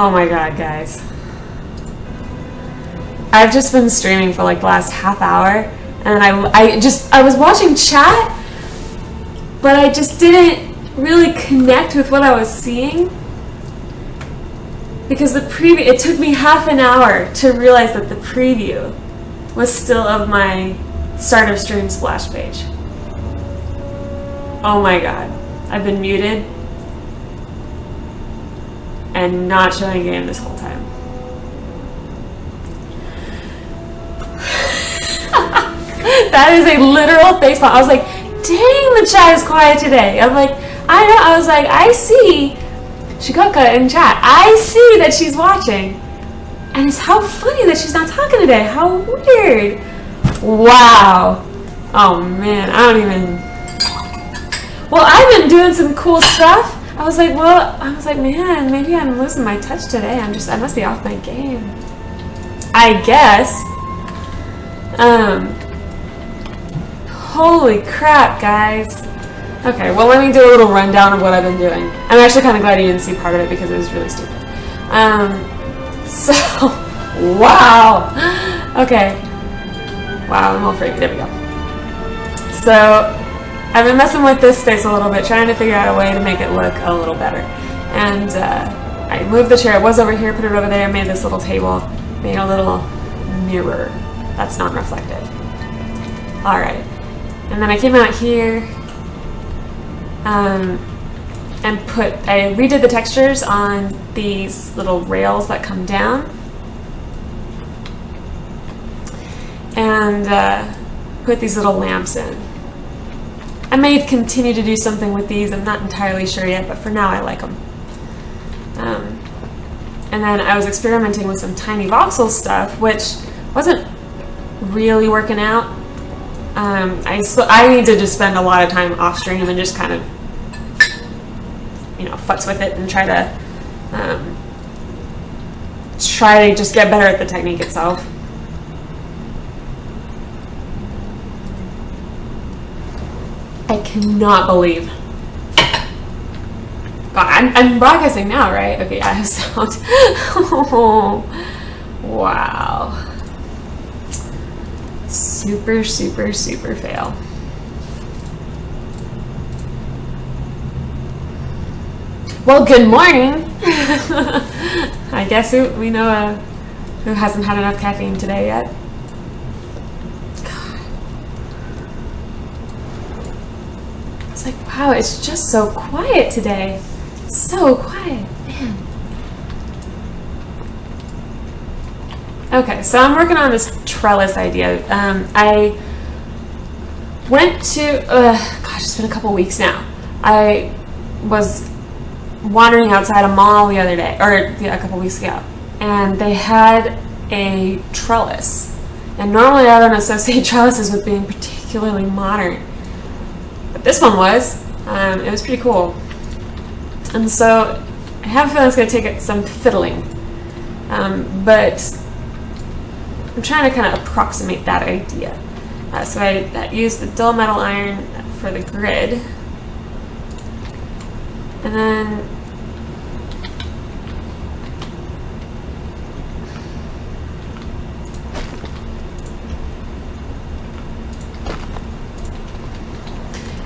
Oh my god, guys. I've just been streaming for like the last half hour, and I was watching chat, but I just didn't really connect with what I was seeing. Because it took me half an hour to realize that the preview was still of my start of stream splash page. Oh my god. I've been muted and not showing game this whole time. That is a literal facepalm. I was like, dang, the chat is quiet today. I'm like, I know. I was like, I see Shikoka in chat. I see that she's watching. And it's how funny that she's not talking today. How weird. Wow. Oh man, I don't even. Well, I've been doing some cool stuff. I was like, man, maybe I'm losing my touch today. I must be off my game. I guess. Holy crap, guys. Okay, well, let me do a little rundown of what I've been doing. I'm actually kind of glad you didn't see part of it because it was really stupid. So, wow. Okay. Wow, I'm all freaky. There we go. So, I've been messing with this space a little bit, trying to figure out a way to make it look a little better. And I moved the chair. It was over here, put it over there, made this little table, made a little mirror that's non-reflective. Alright. And then I came out here and I redid the textures on these little rails that come down. And put these little lamps in. I may continue to do something with these, I'm not entirely sure yet, but for now I like them. And then I was experimenting with some tiny voxel stuff, which wasn't really working out. I need to just spend a lot of time off stream and just kind of, futz with it and try to just get better at the technique itself. I cannot believe. God, I'm broadcasting now, right? Okay, I have sound. Oh, wow. Super, super, super fail. Well, good morning. I guess we know who hasn't had enough caffeine today yet. God. It's like, wow, it's just so quiet today. So quiet, man. Okay, so I'm working on this trellis idea. I went to, gosh, it's been a couple weeks now. I was wandering outside a mall the other day, or a couple weeks ago, and they had a trellis. And normally I don't associate trellises with being particularly modern, but this one was. It was pretty cool. And so I have a feeling it's going to take some fiddling, but I'm trying to kind of approximate that idea. So I used the dull metal iron for the grid, and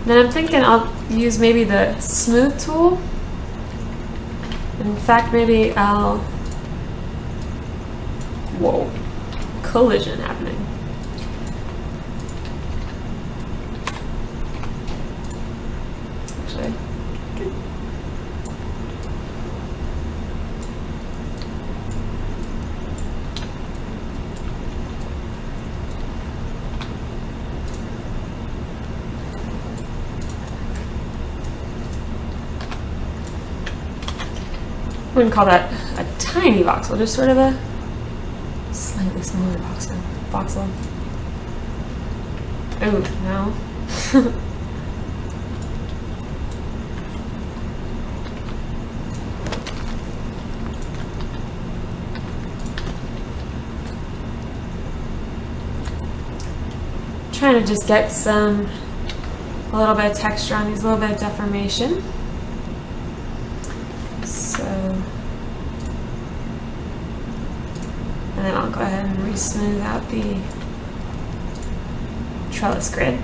then I'm thinking I'll use maybe the smooth tool. In fact, maybe I'll... Whoa. Collision happening. Actually. I wouldn't call that a tiny voxel, just sort of a slightly smaller voxel. Oh, no. Trying to just get a little bit of texture on these, a little bit of deformation. So And then I'll go ahead and re-smooth out the trellis grid.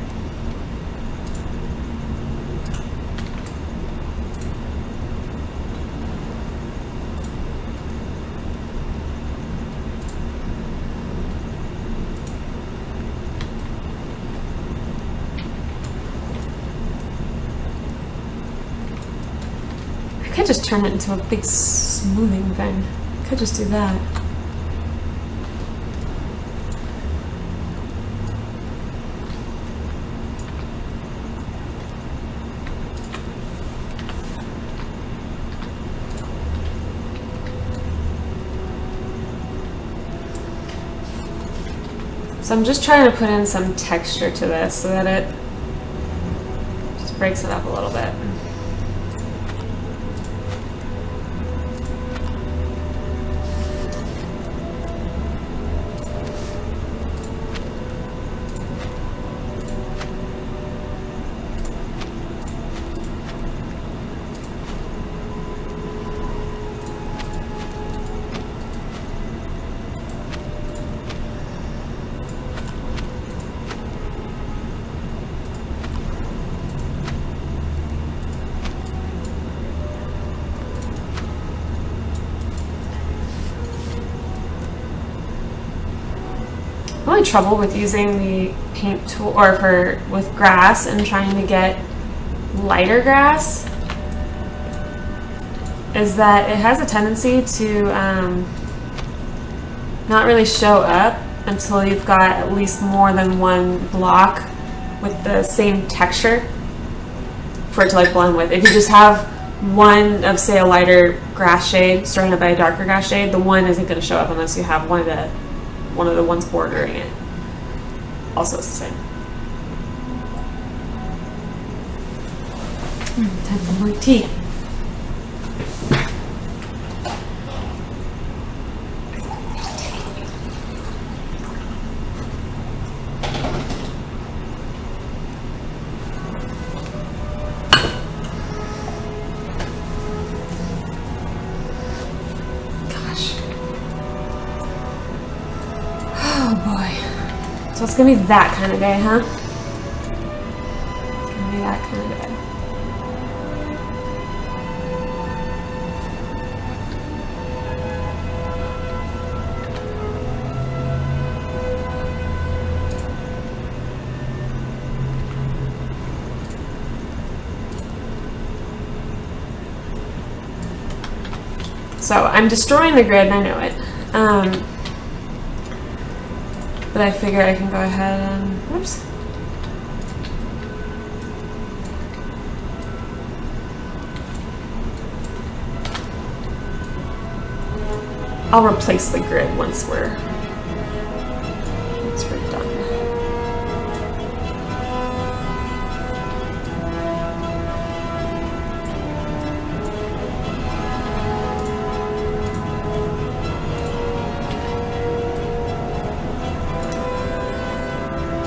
I could just turn it into a big smoothing thing. I could just do that. So I'm just trying to put in some texture to this so that it just breaks it up a little bit. The only trouble with using the paint tool or with grass and trying to get lighter grass is that it has a tendency to not really show up until you've got at least more than one block with the same texture for it to like blend with. If you just have one of, say, a lighter grass shade surrounded by a darker grass shade, the one isn't going to show up unless you have one of the ones bordering it. Also, it's the same. Time for more tea. So it's gonna be that kind of day, huh? It's gonna be that kind of day. So I'm destroying the grid, and I know it. But I figure I can go ahead and, whoops. I'll replace the grid once we're done.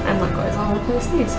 And likewise, I'll replace these.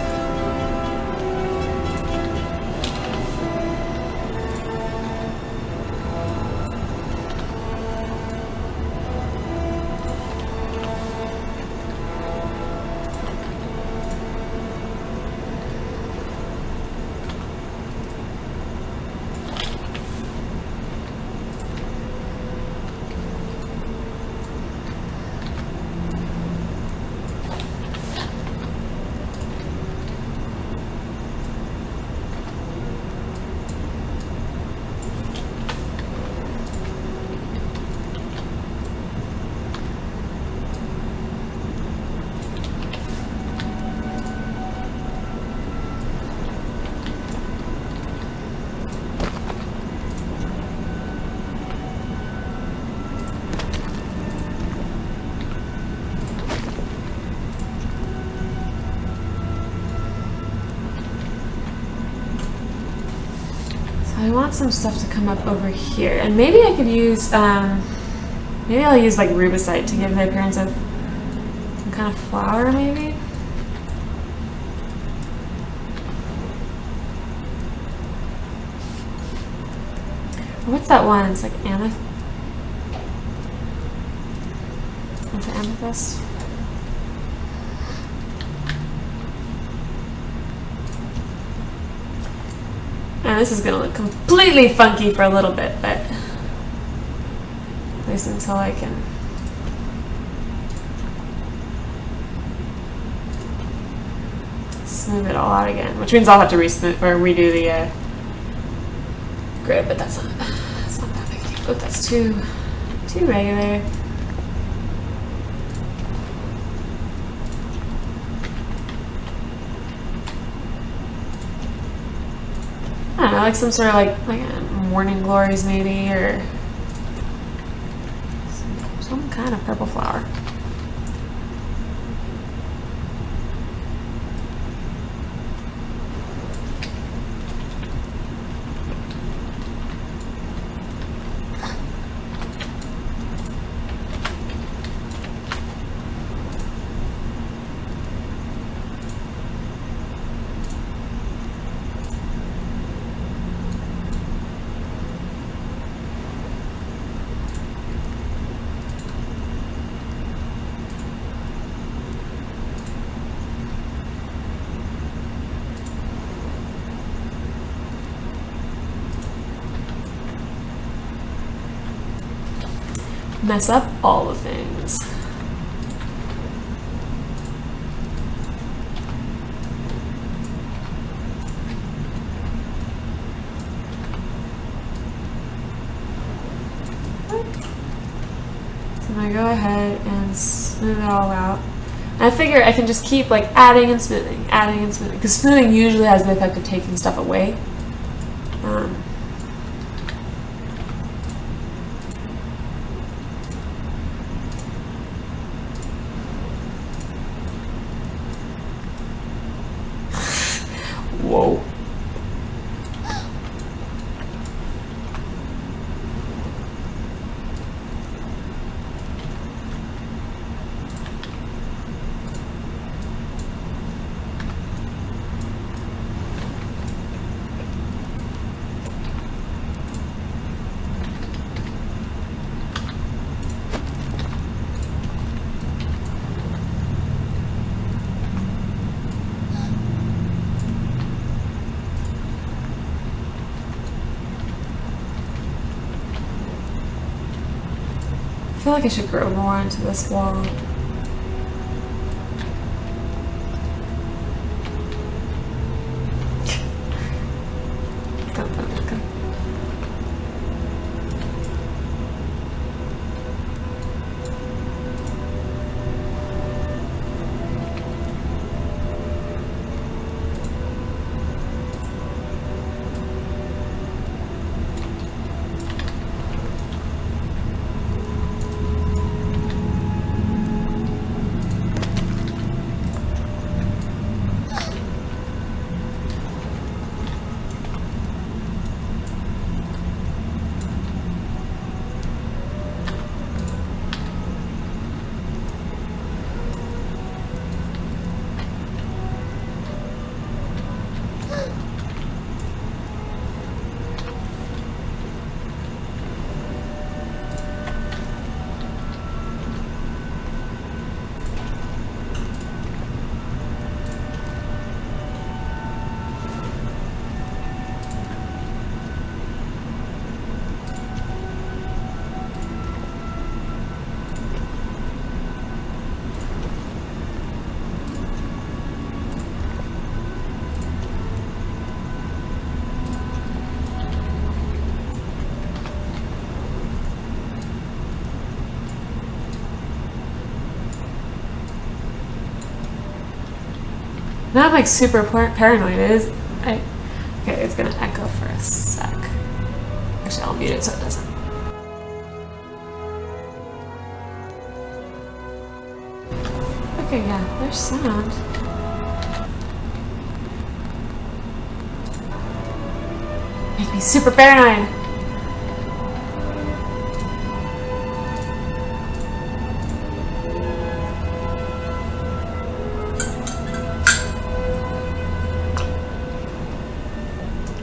I want some stuff to come up over here, and maybe I could use, maybe I'll use like rubicite to give the appearance of some kind of flower, maybe? What's that one? It's like around with this. And this is gonna look completely funky for a little bit, but at least until I can smooth it all out again, which means I'll have to redo the grid, but that's not that big a deal. Oh, that's too regular. I don't know, like some sort of like morning glories maybe, or some kind of purple flower. Mess up all the things. So I'm gonna go ahead and smooth it all out. And I figure I can just keep like adding and smoothing, because smoothing usually has the effect of taking stuff away. Whoa. I feel like I should grow more into this wall. Come. Now I'm like super paranoid. Okay, it's gonna echo for a sec. Actually, I'll mute it so it doesn't. Okay, yeah, there's sound. Make me super paranoid.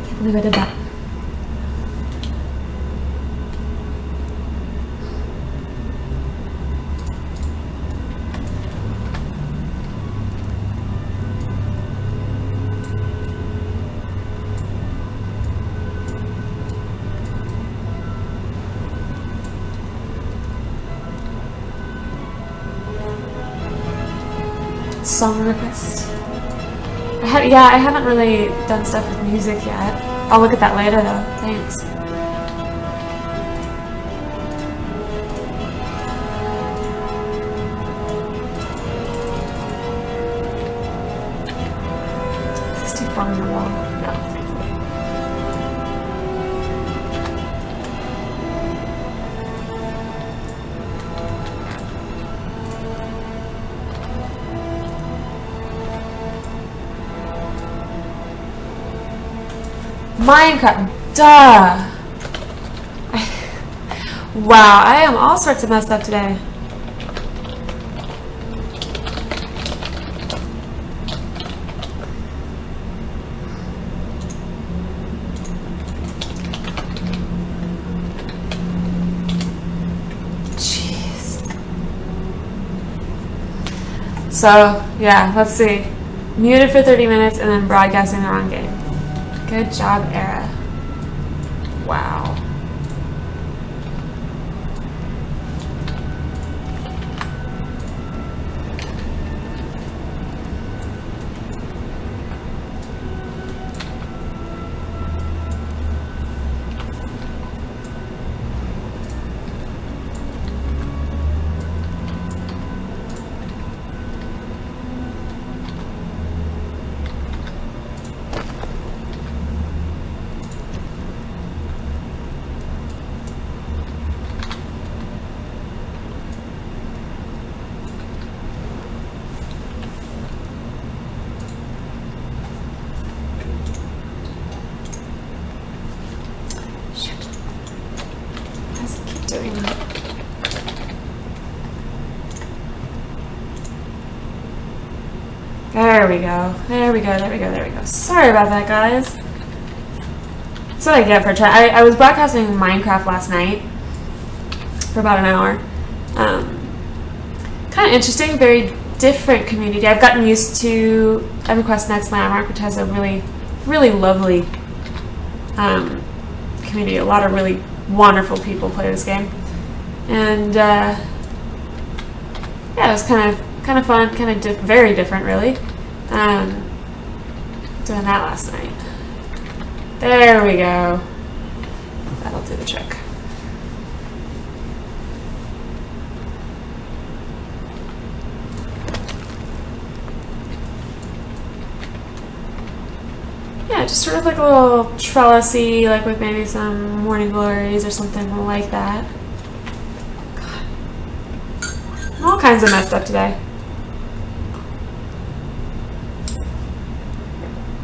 Can't believe I did that. song request. I haven't really done stuff with music yet. I'll look at that later though. Thanks. Is this too far on the wall? No. Minecraft, duh! Wow, I am all sorts of messed up today. Jeez. So, yeah, let's see. Muted for 30 minutes and then broadcasting the wrong game. Good job, Era. Wow. Doing that. There we go. There we go. There we go. There we go. Sorry about that, guys. That's what I get for trying. I was broadcasting Minecraft last night for about an hour. Kind of interesting. Very different community. I've gotten used to EverQuest Next Landmark, which has a really, really lovely community. A lot of really wonderful people play this game, and yeah, it was kind of fun, kind of very different, really. Doing that last night. There we go. That'll do the trick. Yeah, just sort of like a little trellisy, like with maybe some morning glories or something like that. God. I'm all kinds of messed up today.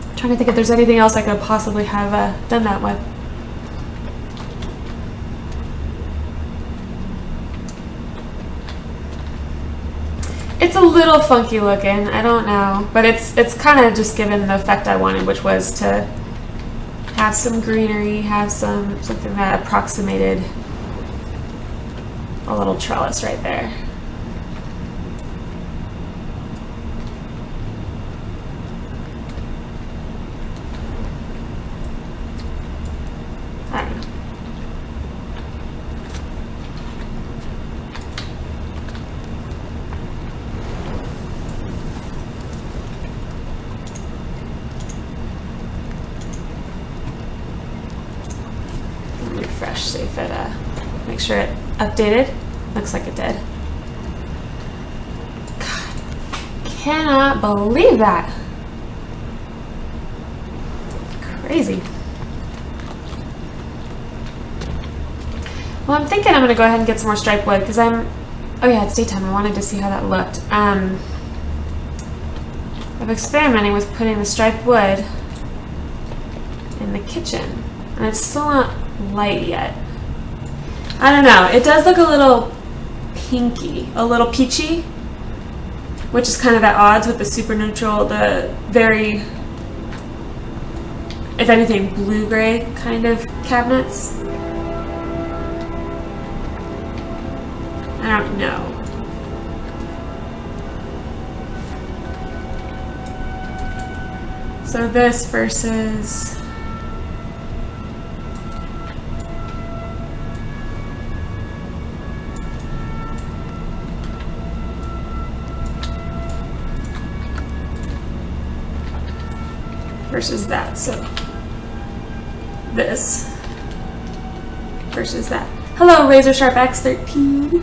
I'm trying to think if there's anything else I could possibly have done that with. It's a little funky looking, I don't know, but it's kind of just given the effect I wanted, which was to have some greenery, have something that approximated a little trellis right there. I don't know. Refresh, see if it make sure it updated. Looks like it did. God, cannot believe that. Crazy. Well, I'm thinking I'm gonna go ahead and get some more stripe wood because oh yeah, it's daytime. I wanted to see how that looked. I'm experimenting with putting the striped wood in the kitchen, and it's still not light yet. I don't know. It does look a little pinky, a little peachy, which is kind of at odds with the super neutral, the very, if anything, blue-gray kind of cabinets. I don't know. So this versus versus that. So this versus that. Hello, Razor Sharp X13.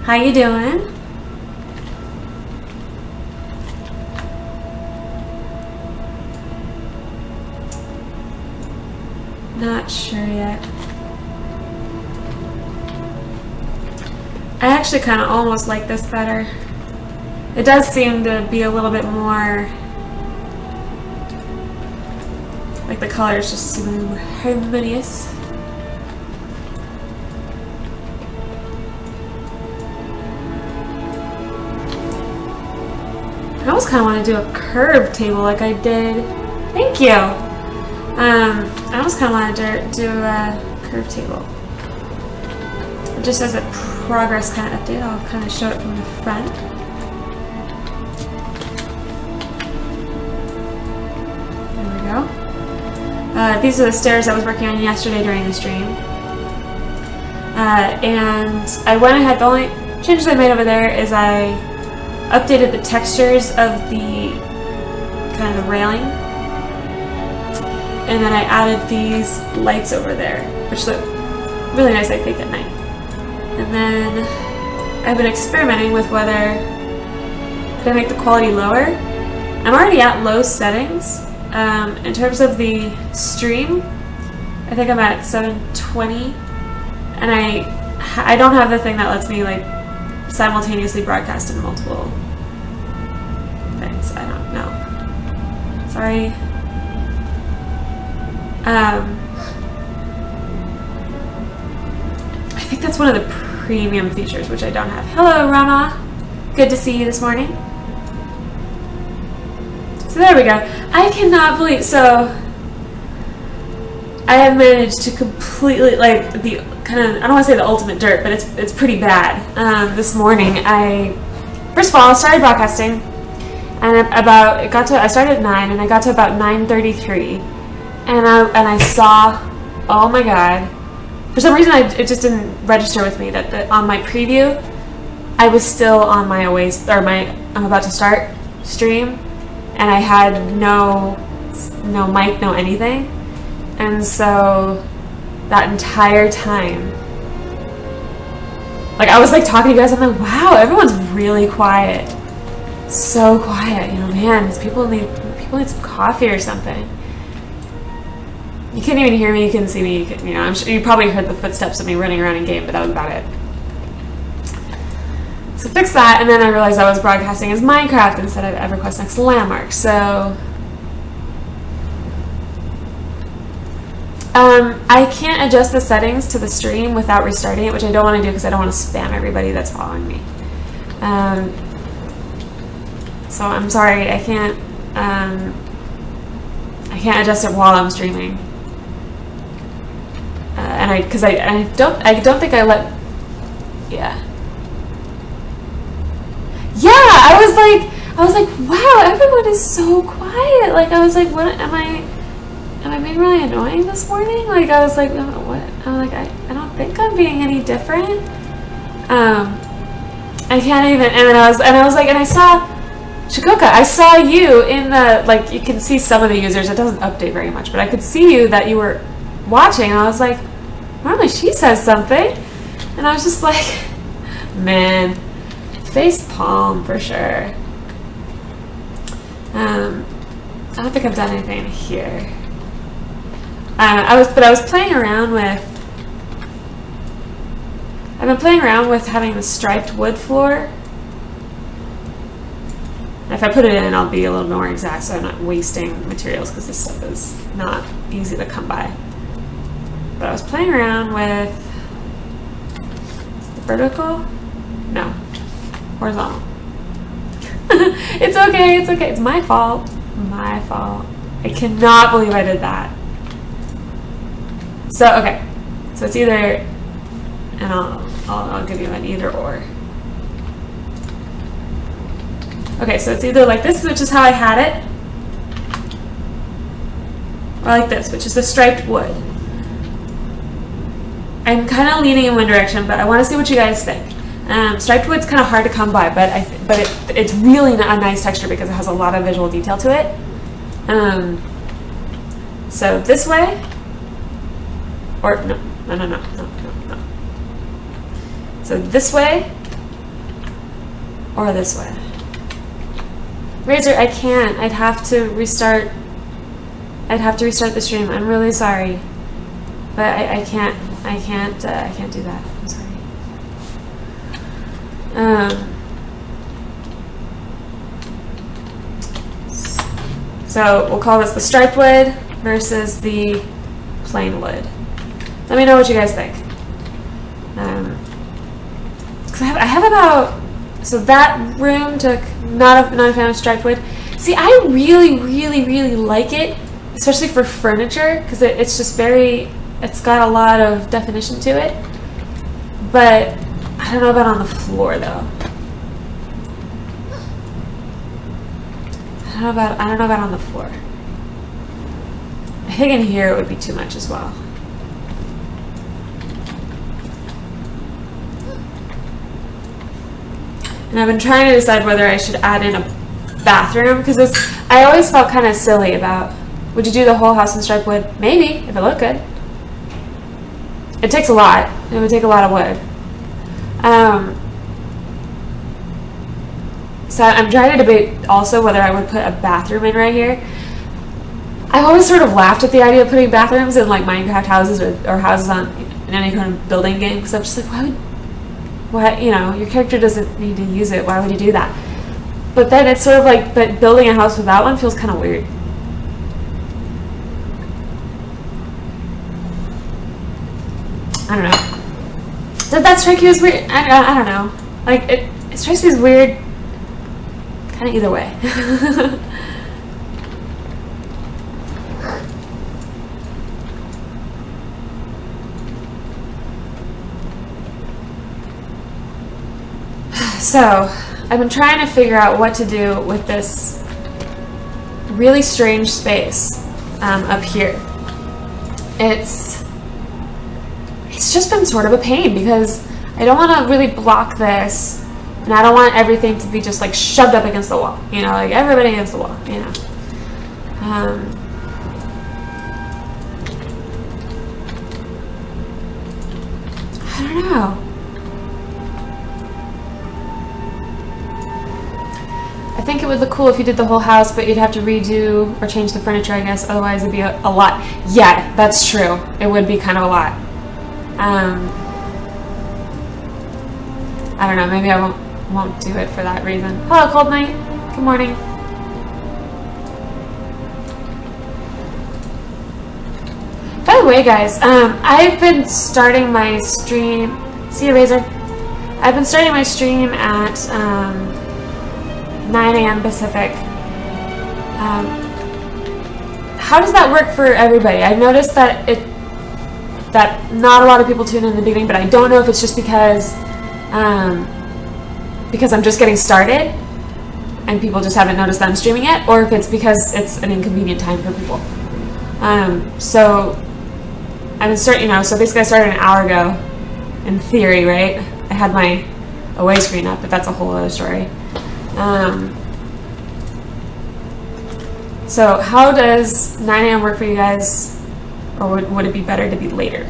How you doing? Not sure yet. I actually kind of almost like this better. It does seem to be a little bit more, like the colors just seem a little more harmonious. I almost kind of want to do a curved table like I did. Thank you. I almost kind of want to do a curved table. Just as a progress kind of update, I'll kind of show it from the front. There we go. These are the stairs I was working on yesterday during the stream. And I went ahead, the only changes I made over there is I updated the textures of the kind of the railing. And then I added these lights over there, which look really nice, I think, at night. And then I've been experimenting with whether can I make the quality lower. I'm already at low settings. In terms of the stream, I think I'm at 720, and I don't have the thing that lets me like simultaneously broadcast in multiple things. I don't know. Sorry. I think that's one of the premium features, which I don't have. Hello, Rama. Good to see you this morning. So there we go. I cannot believe, so I have managed to completely, like, the kind of, I don't want to say the ultimate dirt, but it's pretty bad. This morning, first of all, I started broadcasting, and I started at 9, and I got to about 9:33, and I saw, oh my god, for some reason it just didn't register with me that on my preview, I was still on my I'm about to start stream, and I had no mic, no anything, and so that entire time, like I was like talking to you guys, I'm like, wow, everyone's really quiet, so quiet, you know, man, people need some coffee or something. You couldn't even hear me, you couldn't see me, I'm sure you probably heard the footsteps of me running around in game, but that was about it. So fix that, and then I realized I was broadcasting as Minecraft instead of EverQuest Next Landmark, so I can't adjust the settings to the stream without restarting it, which I don't want to do because I don't want to spam everybody that's following me. So I'm sorry, I can't adjust it while I'm streaming. And I don't think I let, yeah. Yeah, I was like, wow, everyone is so quiet. Like, I was like, what, am I being really annoying this morning? Like, I was like, what? I'm like, I don't think I'm being any different. I can't even, and I was like, and I saw, Shikoka, I saw you in the, like, you can see some of the users, it doesn't update very much, but I could see you that you were watching, and I was like, normally she says something, and I was just like, man, face palm for sure. I don't think I've done anything here. I was playing around with, I've been playing around with having the striped wood floor. If I put it in, I'll be a little more exact so I'm not wasting materials because this stuff is not easy to come by. But I was playing around with, is it the vertical? No, horizontal. It's okay, it's okay. It's my fault. My fault. I cannot believe I did that. So, okay. So it's either, and I'll give you an either or. Okay, so it's either like this, which is how I had it, or like this, which is the striped wood. I'm kind of leaning in one direction, but I want to see what you guys think. Striped wood's kind of hard to come by, but it's really a nice texture because it has a lot of visual detail to it. So this way, or no. So this way, or this way. Razor, I can't. I'd have to restart the stream. I'm really sorry, but I can't do that. I'm sorry. So we'll call this the striped wood versus the plain wood. Let me know what you guys think. Because I have about, so that room took not a fan of striped wood. See, I really like it, especially for furniture, because it's just it's got a lot of definition to it. But I don't know about on the floor though. I don't know about on the floor. I think in here it would be too much as well. And I've been trying to decide whether I should add in a bathroom, because I always felt kind of silly about, would you do the whole house in striped wood? Maybe, if it looked good. It takes a lot. It would take a lot of wood. So I'm trying to debate also whether I would put a bathroom in right here. I've always sort of laughed at the idea of putting bathrooms in like Minecraft houses or houses in any kind of building game, because I'm just like, why, your character doesn't need to use it. Why would you do that? But then it's sort of like, but building a house without one feels kind of weird. I don't know. Did that strike you as weird? I don't know. Like, it strikes me as weird kind of either way. So, I've been trying to figure out what to do with this really strange space up here. It's just been sort of a pain, because I don't want to really block this, and I don't want everything to be just like shoved up against the wall, like everybody against the wall, I don't know. I think it would look cool if you did the whole house, but you'd have to redo or change the furniture, I guess. Otherwise, it'd be a lot. Yeah, that's true. It would be kind of a lot. I don't know. Maybe I won't do it for that reason. Hello, Cold Night. Good morning. By the way, guys, I've been starting my stream. See you, Razor. I've been starting my stream at 9 a.m. Pacific. How does that work for everybody? I've noticed that not a lot of people tune in the beginning, but I don't know if it's just because I'm just getting started and people just haven't noticed that I'm streaming yet, or if it's because it's an inconvenient time for people. So I've been starting, so basically I started an hour ago, in theory, right? I had my away screen up, but that's a whole other story. So how does 9 a.m. work for you guys, or would it be better to be later?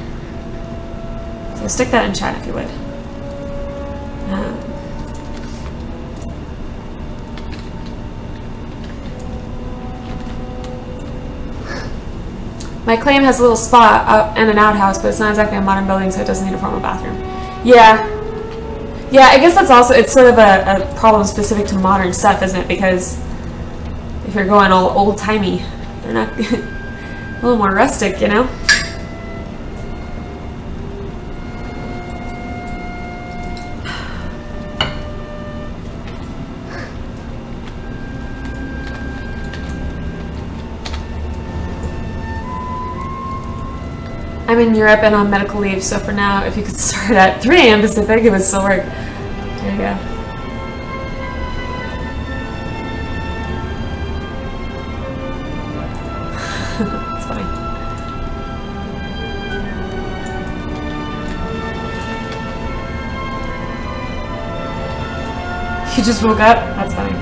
So stick that in chat if you would. My claim has a little spa and an outhouse, but it's not exactly a modern building, so it doesn't need a formal bathroom. Yeah, I guess that's also, it's sort of a problem specific to modern stuff, isn't it? Because if you're going all old-timey, they're not a little more rustic, I'm in Europe and on medical leave, so for now, if you could start at 3 a.m. Pacific, it would still work. There you go. That's funny. You just woke up? That's funny.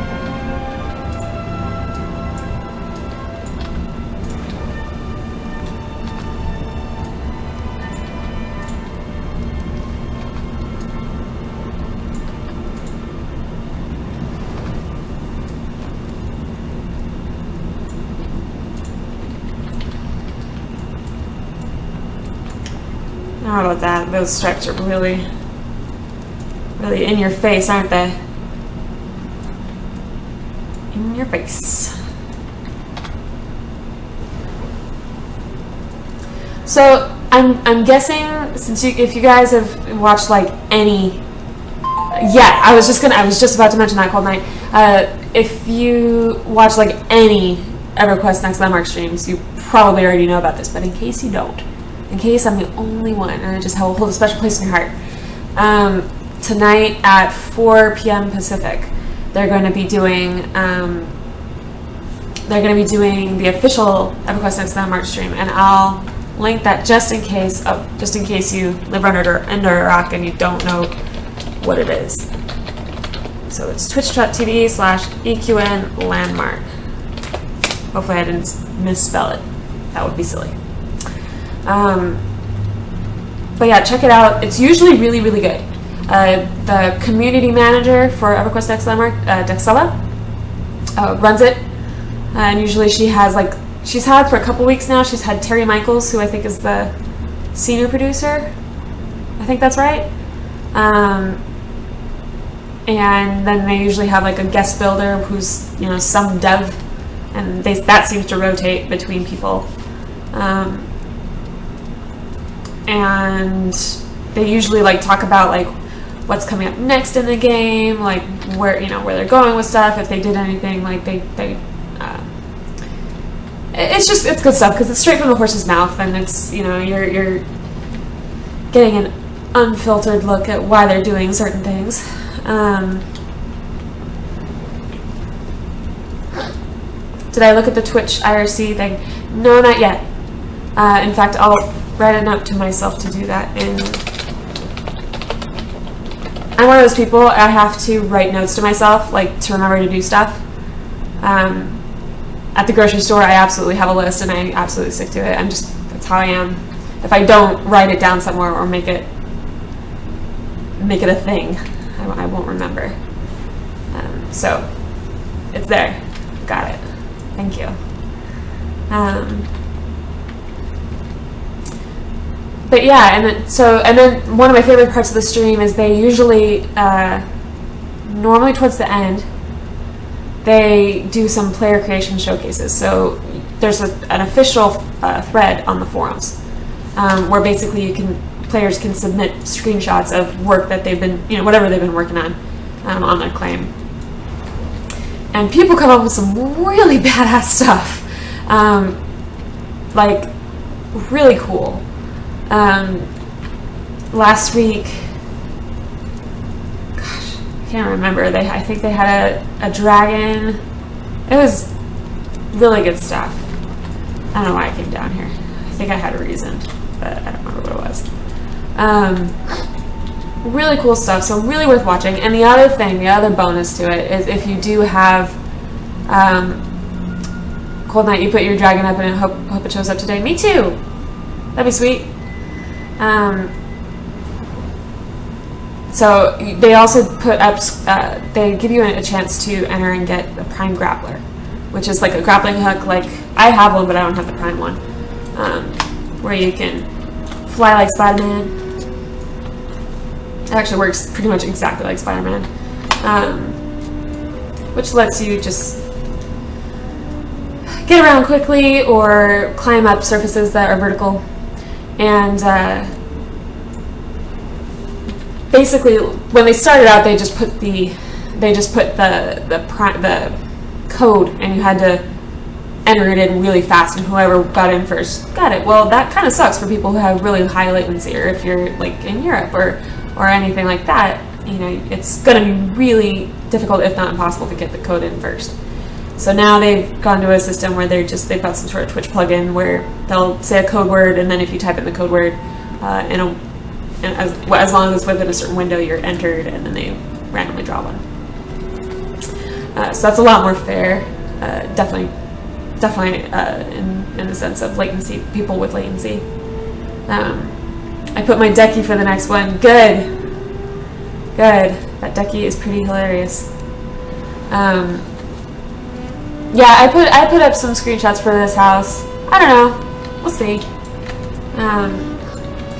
don't know about that. Those stripes are really, really in your face, aren't they? In your face. So I'm guessing, since if you guys have watched like any, I was just about to mention that Cold Night. If you watch like any EverQuest Next Landmark streams, you probably already know about this. But in case you don't, in case I'm the only one, and I just hold a special place in your heart. Tonight at 4 p.m. Pacific, they're going to be doing the official EverQuest Next Landmark stream, and I'll link that just in case you live under a rock and you don't know what it is. So it's twitch.tv/EQN landmark. Hopefully I didn't misspell it. That would be silly. But yeah, check it out. It's usually really, really good. The community manager for EverQuest Next Landmark, Dexella, runs it. And usually she's had for a couple weeks now, she's had Terry Michaels, who I think is the senior producer. I think that's right. And then they usually have like a guest builder who's, some dev, and that seems to rotate between people. And they usually like talk about like what's coming up next in the game, like where they're going with stuff, if they did anything, like it's good stuff because it's straight from the horse's mouth, and it's you're getting an unfiltered look at why they're doing certain things. Did I look at the Twitch IRC thing? No, not yet. In fact, I'll write a note to myself to do that. I'm one of those people, I have to write notes to myself, like to remember to do stuff. At the grocery store, I absolutely have a list and I absolutely stick to it. That's how I am. If I don't write it down somewhere or make it a thing, I won't remember. So it's there. Got it. Thank you. But yeah, and then one of my favorite parts of the stream is they usually, normally towards the end, they do some player creation showcases. So there's an official thread on the forums where basically players can submit screenshots of work that they've been, whatever they've been working on their claim. And people come up with some really badass stuff, like really cool. Last week, gosh, I can't remember. I think they had a dragon. It was really good stuff. I don't know why I came down here. I think I had a reason, but I don't remember what it was. Really cool stuff, so really worth watching. And the other bonus to it is if you do have Cold Night, you put your dragon up and hope it shows up today. Me too. That'd be sweet. So they also put up, they give you a chance to enter and get a Prime Grappler, which is like a grappling hook. Like I have one, but I don't have the Prime one, where you can fly like Spider-Man. It actually works pretty much exactly like Spider-Man, which lets you just get around quickly or climb up surfaces that are vertical. And basically, when they started out, they just put the code, and you had to enter it in really fast, and whoever got in first got it. Well, that kind of sucks for people who have really high latency, or if you're like in Europe or anything like that. It's going to be really difficult, if not impossible, to get the code in first. So now they've gone to a system where they've got some sort of Twitch plugin where they'll say a code word, and then if you type in the code word, as long as it's within a certain window, you're entered, and then they randomly draw one. So that's a lot more fair, definitely in the sense of latency, people with latency. I put my decky for the next one. Good. That decky is pretty hilarious. Yeah, I put up some screenshots for this house. I don't know. We'll see.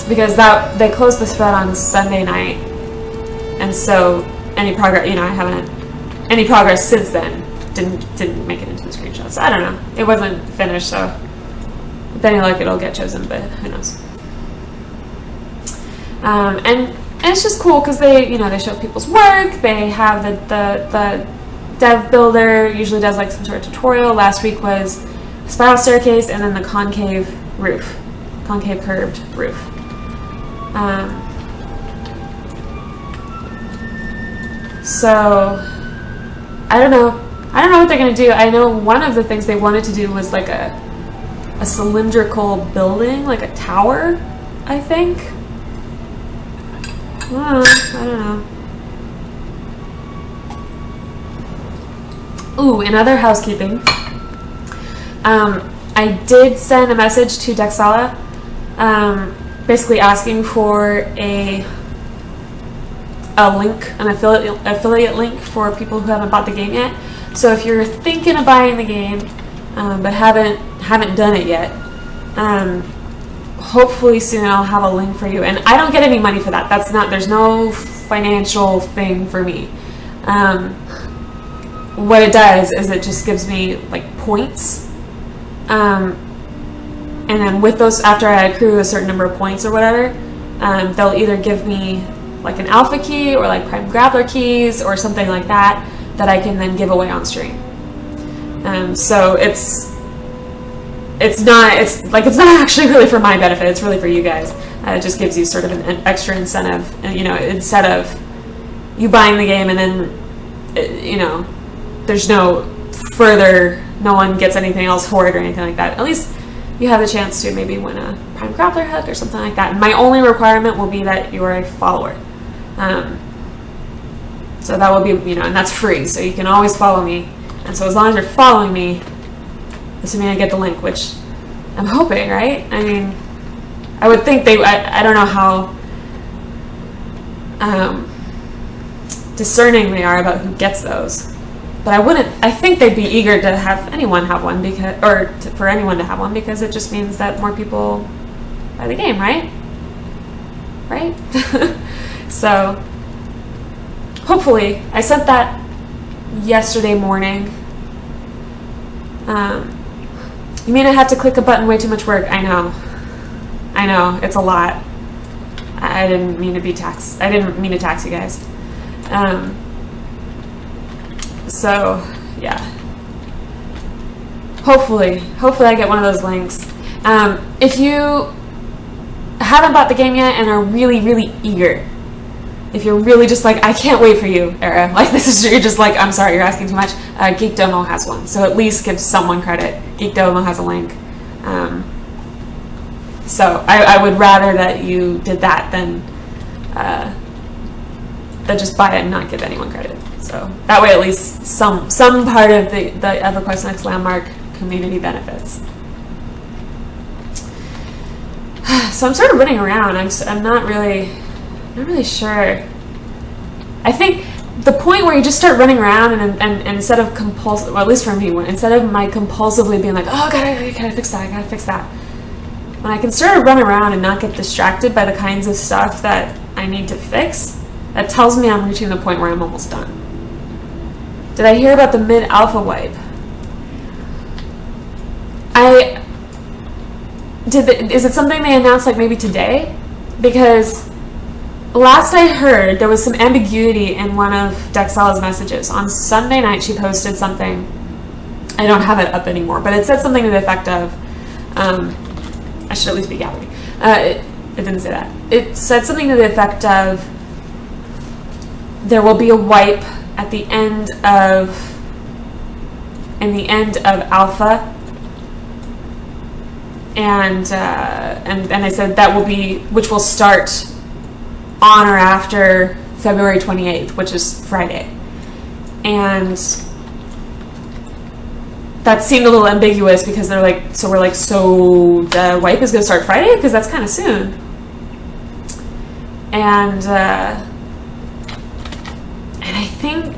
because they closed the thread on Sunday night, and so any progress, I haven't any progress since then didn't make it into the screenshots. I don't know. It wasn't finished, so with any luck it'll get chosen, but who knows. And it's just cool because they show people's work. They have the dev builder usually does like some sort of tutorial. Last week was spiral staircase and then the concave curved roof. So I don't know what they're gonna do. I know one of the things they wanted to do was like a cylindrical building, like a tower, I think. I don't know. Ooh, in other housekeeping, I did send a message to Dexala, basically asking for a link, an affiliate link for people who haven't bought the game yet. So if you're thinking of buying the game, but haven't done it yet, hopefully soon I'll have a link for you. And I don't get any money for that. There's no financial thing for me. What it does is it just gives me like points. And then with those, after I accrue a certain number of points or whatever, they'll either give me like an alpha key or like prime grappler keys or something like that I can then give away on stream. So it's not actually really for my benefit. It's really for you guys. It just gives you sort of an extra incentive, instead of you buying the game and then there's no one gets anything else for it or anything like that. At least you have a chance to maybe win a prime grappler hook or something like that. And my only requirement will be that you are a follower. So that will be, and that's free, so you can always follow me. And so as long as you're following me, assuming I get the link, which I'm hoping, right? I mean, I would think I don't know how discerning they are about who gets those. But I think they'd be eager to have anyone have one, for anyone to have one, because it just means that more people buy the game, right? Right? So, hopefully, I sent that yesterday morning. You mean I have to click a button? Way too much work. I know, it's a lot. I didn't mean to tax you guys. So, yeah. Hopefully I get one of those links. If you haven't bought the game yet and are really, really eager, if you're really just like, I can't wait for you, Era, like you're just like, I'm sorry, you're asking too much, Geek Domo has one. So at least give someone credit. Geek Domo has a link. So I would rather that you did that than just buy it and not give anyone credit. So that way at least some part of the EverQuest Next Landmark community benefits. So I'm sort of running around. I'm not really sure. I think the point where you just start running around and instead of well, at least for me, instead of my compulsively being like, oh, I gotta fix that, when I can sort of run around and not get distracted by the kinds of stuff that I need to fix, that tells me I'm reaching the point where I'm almost done. Did I hear about the mid-alpha wipe? Is it something they announced like maybe today? Because last I heard, there was some ambiguity in one of Dexala's messages. On Sunday night, she posted something. I don't have it up anymore, but it said something to the effect of, I should at least be gabbing. It didn't say that. It said something to the effect of, there will be a wipe at the end of alpha. And they said that will be, which will start on or after February 28th, which is Friday. And that seemed a little ambiguous because they're like, so the wipe is going to start Friday? Because that's kind of soon. And I think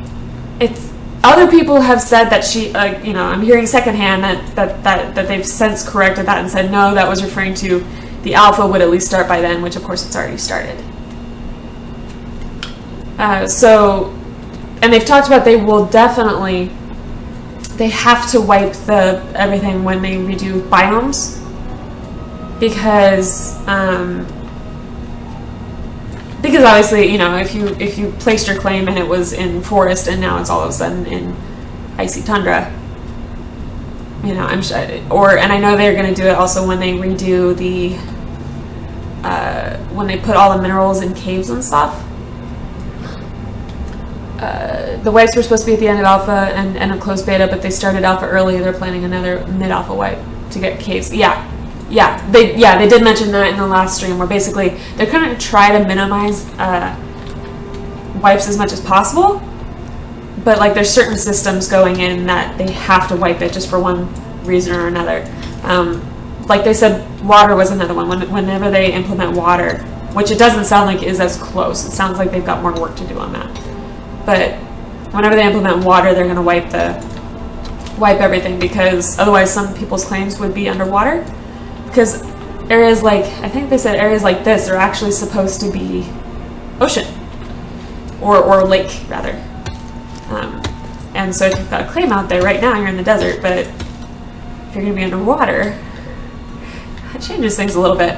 other people have said that she, I'm hearing secondhand that they've since corrected that and said, no, that was referring to the alpha would at least start by then, which of course it's already started. And they've talked about they have to wipe everything when they redo biomes, because obviously, if you placed your claim and it was in forest and now it's all of a sudden in icy tundra, I'm sure, and I know they're going to do it also when they redo when they put all the minerals in caves and stuff. The wipes were supposed to be at the end of alpha and end of closed beta, but they started alpha early. They're planning another mid-alpha wipe to get caves. They did mention that in the last stream, where basically they're going to try to minimize wipes as much as possible, but like there's certain systems going in that they have to wipe it just for one reason or another. Like they said, water was another one. Whenever they implement water, which it doesn't sound like is as close. It sounds like they've got more work to do on that. But whenever they implement water, they're going to wipe everything, because otherwise some people's claims would be underwater. Because areas like, I think they said areas like this are actually supposed to be ocean, or lake rather. And so if you've got a claim out there right now, you're in the desert, but if you're going to be underwater, that changes things a little bit.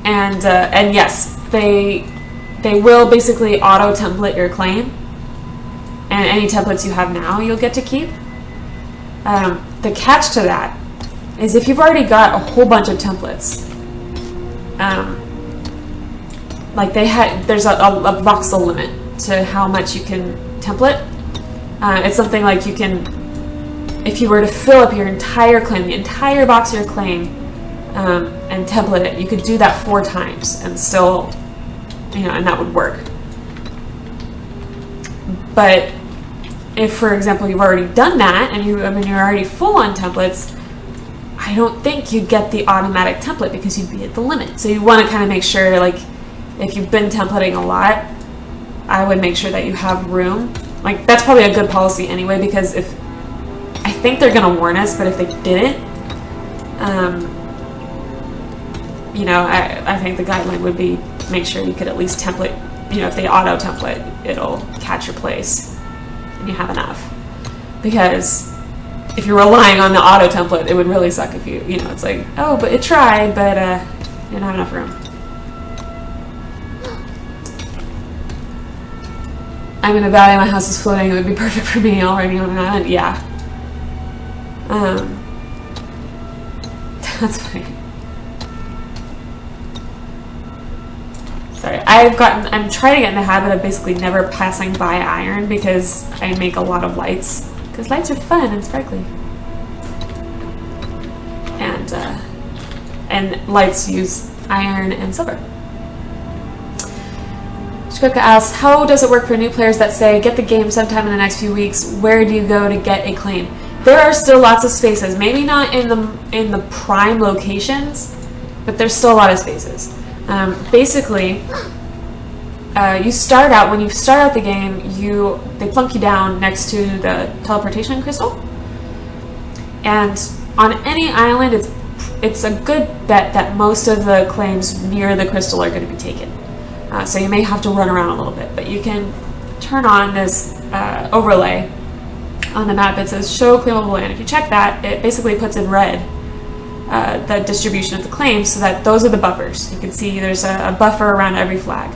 And yes, they will basically auto-template your claim, and any templates you have now you'll get to keep. The catch to that is if you've already got a whole bunch of templates, like there's a voxel limit to how much you can template. It's something like you can, if you were to fill up your entire claim, the entire box of your claim, and template it, you could do that 4 times and still, and that would work. But if, for example, you've already done that and you're already full on templates, I don't think you'd get the automatic template because you'd be at the limit. So you want to kind of make sure, like, if you've been templating a lot, I would make sure that you have room. Like, that's probably a good policy anyway, because I think they're going to warn us, but if they didn't, I think the guideline would be make sure you could at least template, if they auto template, it'll catch your place and you have enough. Because if you're relying on the auto template, it would really suck if it's like, oh, but it tried, but you don't have enough room. I'm in a valley, my house is floating, it would be perfect for me already on an island. Yeah. That's funny. Sorry, I'm trying to get in the habit of basically never passing by iron, because I make a lot of lights. Because lights are fun and sparkly. And lights use iron and silver. Shkoka asks, how does it work for new players that say, get the game sometime in the next few weeks? Where do you go to get a claim? There are still lots of spaces. Maybe not in the prime locations, but there's still a lot of spaces. Basically, when you start out the game, they plunk you down next to the teleportation crystal, and on any island, it's a good bet that most of the claims near the crystal are going to be taken. So you may have to run around a little bit, but you can turn on this overlay on the map. It says show claimable land. If you check that, it basically puts in red the distribution of the claims, so that those are the buffers. You can see there's a buffer around every flag.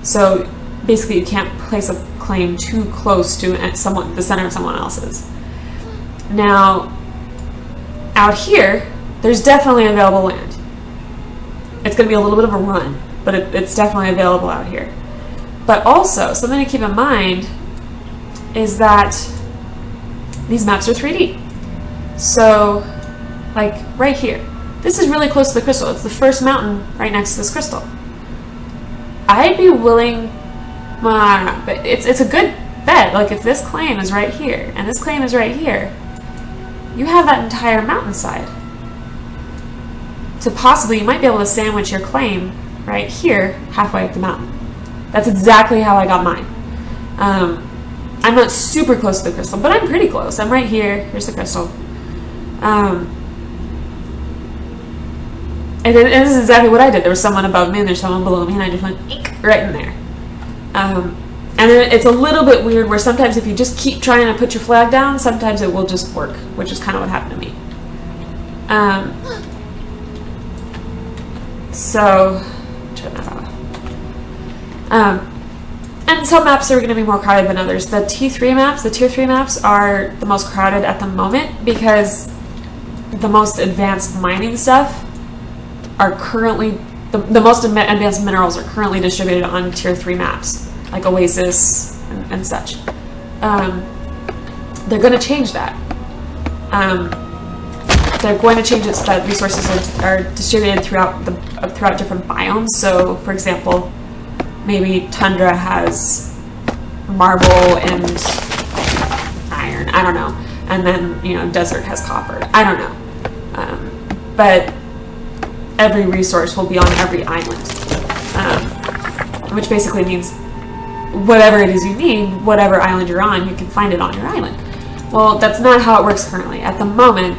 So basically you can't place a claim too close to the center of someone else's. Now, out here, there's definitely available land. It's going to be a little bit of a run, but it's definitely available out here. But also, something to keep in mind is that these maps are 3D. So, like right here, this is really close to the crystal. It's the first mountain right next to this crystal. I'd be willing, but it's a good bet. Like if this claim is right here and this claim is right here, you have that entire mountainside. You might be able to sandwich your claim right here, halfway up the mountain. That's exactly how I got mine. I'm not super close to the crystal, but I'm pretty close. I'm right here. Here's the crystal. this is exactly what I did. There was someone above me and there's someone below me, and I just went eek, right in there. And then it's a little bit weird where sometimes if you just keep trying to put your flag down, sometimes it will just work, which is kind of what happened to me. So, turn that off. And some maps are going to be more crowded than others. The T3 maps, the Tier 3 maps are the most crowded at the moment because the most advanced mining stuff are currently, the most advanced minerals are currently distributed on Tier 3 maps, like Oasis and such. They're going to change that. They're going to change it so that resources are distributed throughout different biomes. So, for example, maybe tundra has marble and iron. I don't know. And then desert has copper. I don't know. But every resource will be on every island, which basically means whatever it is you need, whatever island you're on, you can find it on your island. Well, that's not how it works currently. At the moment,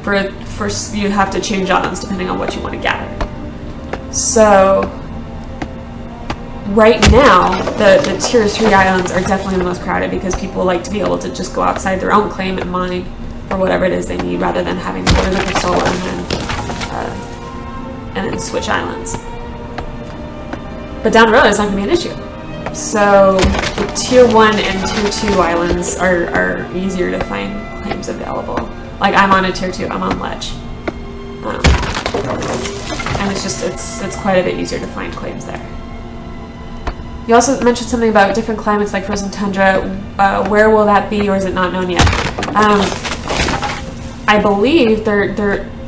first you have to change islands depending on what you want to gather. So right now, the Tier 3 islands are definitely the most crowded because people like to be able to just go outside their own claim and mine for whatever it is they need rather than having to go to the crystal and then switch islands. But down the road, it's not going to be an issue. So the Tier 1 and Tier 2 islands are easier to find claims available. Like I'm on a Tier 2, I'm on Ledge. And it's quite a bit easier to find claims there. You also mentioned something about different climates like frozen tundra. Where will that be, or is it not known yet? I believe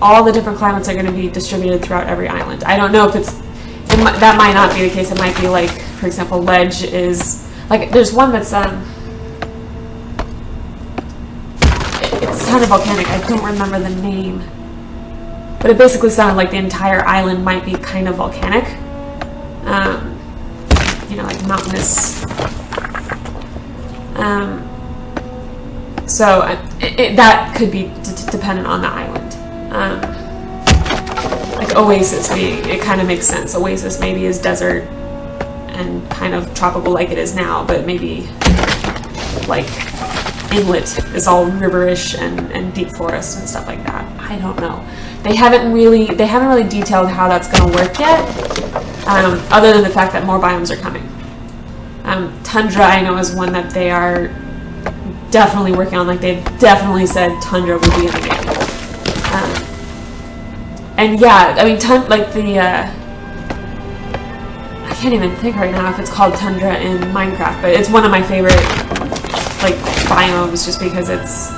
all the different climates are going to be distributed throughout every island. I don't know if that might not be the case. It might be like, for example, Ledge is like there's one that's it sounded volcanic. I don't remember the name, but it basically sounded like the entire island might be kind of volcanic. Like mountainous. So that could be dependent on the island. Like Oasis, it kind of makes sense. Oasis maybe is desert and kind of tropical like it is now, but maybe like Inlet is all riverish and deep forest and stuff like that. I don't know. They haven't really detailed how that's going to work yet, other than the fact that more biomes are coming. Tundra, I know, is one that they are definitely working on. Like they've definitely said Tundra will be in the game. And yeah, I mean, I can't even think right now if it's called Tundra in Minecraft, but it's one of my favorite biomes just because it's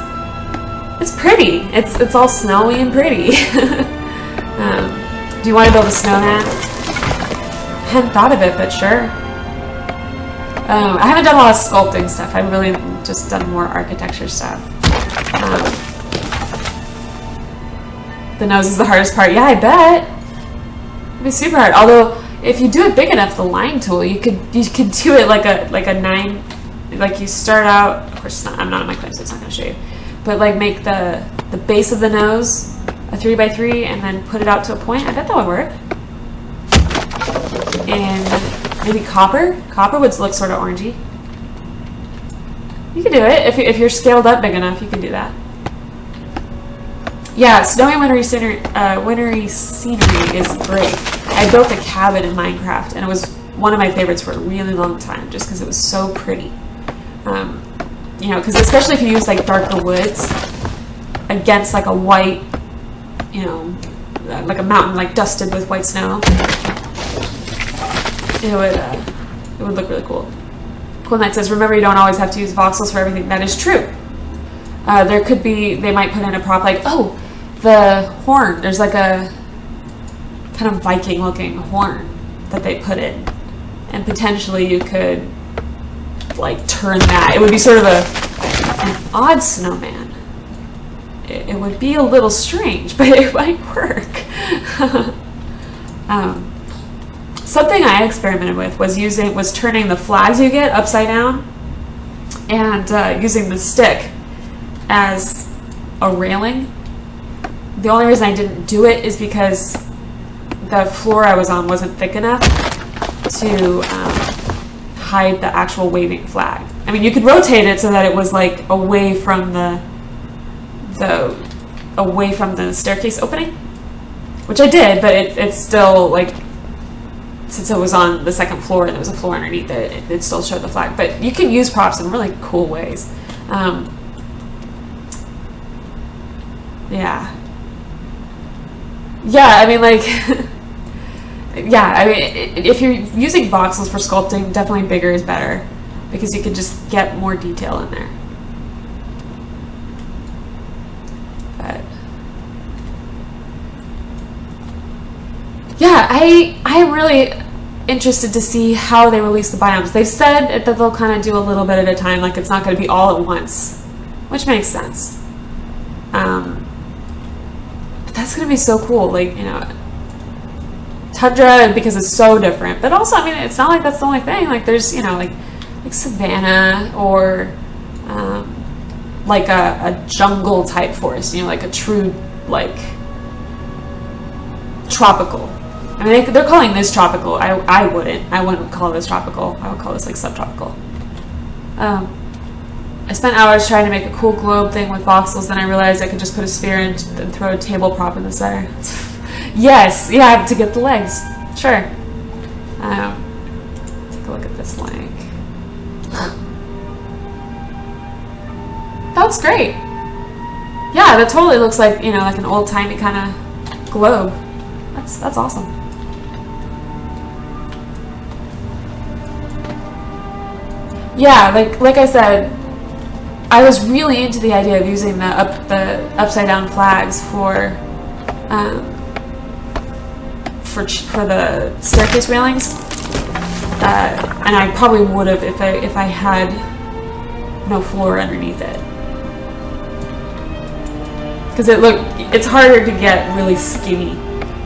pretty. It's all snowy and pretty. Do you want to build a snowman? I hadn't thought of it, but sure. I haven't done a lot of sculpting stuff. I've really just done more architecture stuff. The nose is the hardest part. Yeah, I bet. It'd be super hard. Although, if you do it big enough, the line tool, you could do it like a 9. Like you start out. Of course, I'm not on my claim, so it's not going to show you. But like make the base of the nose a 3x3, and then put it out to a point. I bet that would work. And maybe copper. Copper would look sort of orangey. You can do it if you're scaled up big enough. You can do that. Yeah, snowy wintry scenery is great. I built a cabin in Minecraft, and it was one of my favorites for a really long time, just because it was so pretty. Because especially if you use like darker woods against like a white, like a mountain like dusted with white snow, it would look really cool. Cool Knight says, remember you don't always have to use voxels for everything. That is true. They might put in a prop like, oh, the horn. There's like a kind of Viking looking horn that they put in. And potentially you could like turn that. It would be sort of an odd snowman. It would be a little strange, but it might work. Something I experimented with was turning the flags you get upside down and using the stick as a railing. the only reason I didn't do it is because the floor I was on wasn't thick enough to hide the actual waving flag. I mean, you could rotate it so that it was like away from the staircase opening, which I did, but it's still like, since it was on the second floor and there was a floor underneath it, it still showed the flag. But you can use props in really cool ways. Yeah. Yeah, I mean, like, yeah, I mean, if you're using voxels for sculpting, definitely bigger is better because you can just get more detail in there. But yeah, I'm really interested to see how they release the biomes. They've said that they'll kind of do a little bit at a time, like it's not going to be all at once, which makes sense. But that's going to be so cool, like, you know, tundra, because it's so different. But also, I mean, it's not like that's the only thing. Like, there's, you know, like savanna or like a jungle type forest, you know, like a true, like, tropical. I mean, they're calling this tropical. I wouldn't call this tropical. I would call this like subtropical. I spent hours trying to make a cool globe thing with voxels, then I realized I could just put a sphere in and throw a table prop in the center. Yes, yeah, to get the legs. Sure. Take a look at this link. That looks great. Yeah, that totally looks like, you know, like an old-timey kind of globe. That's awesome. Yeah, like I said, I was really into the idea of using the upside down flags for the staircase railings, and I probably would have if I had no floor underneath it, because it's harder to get really skinny.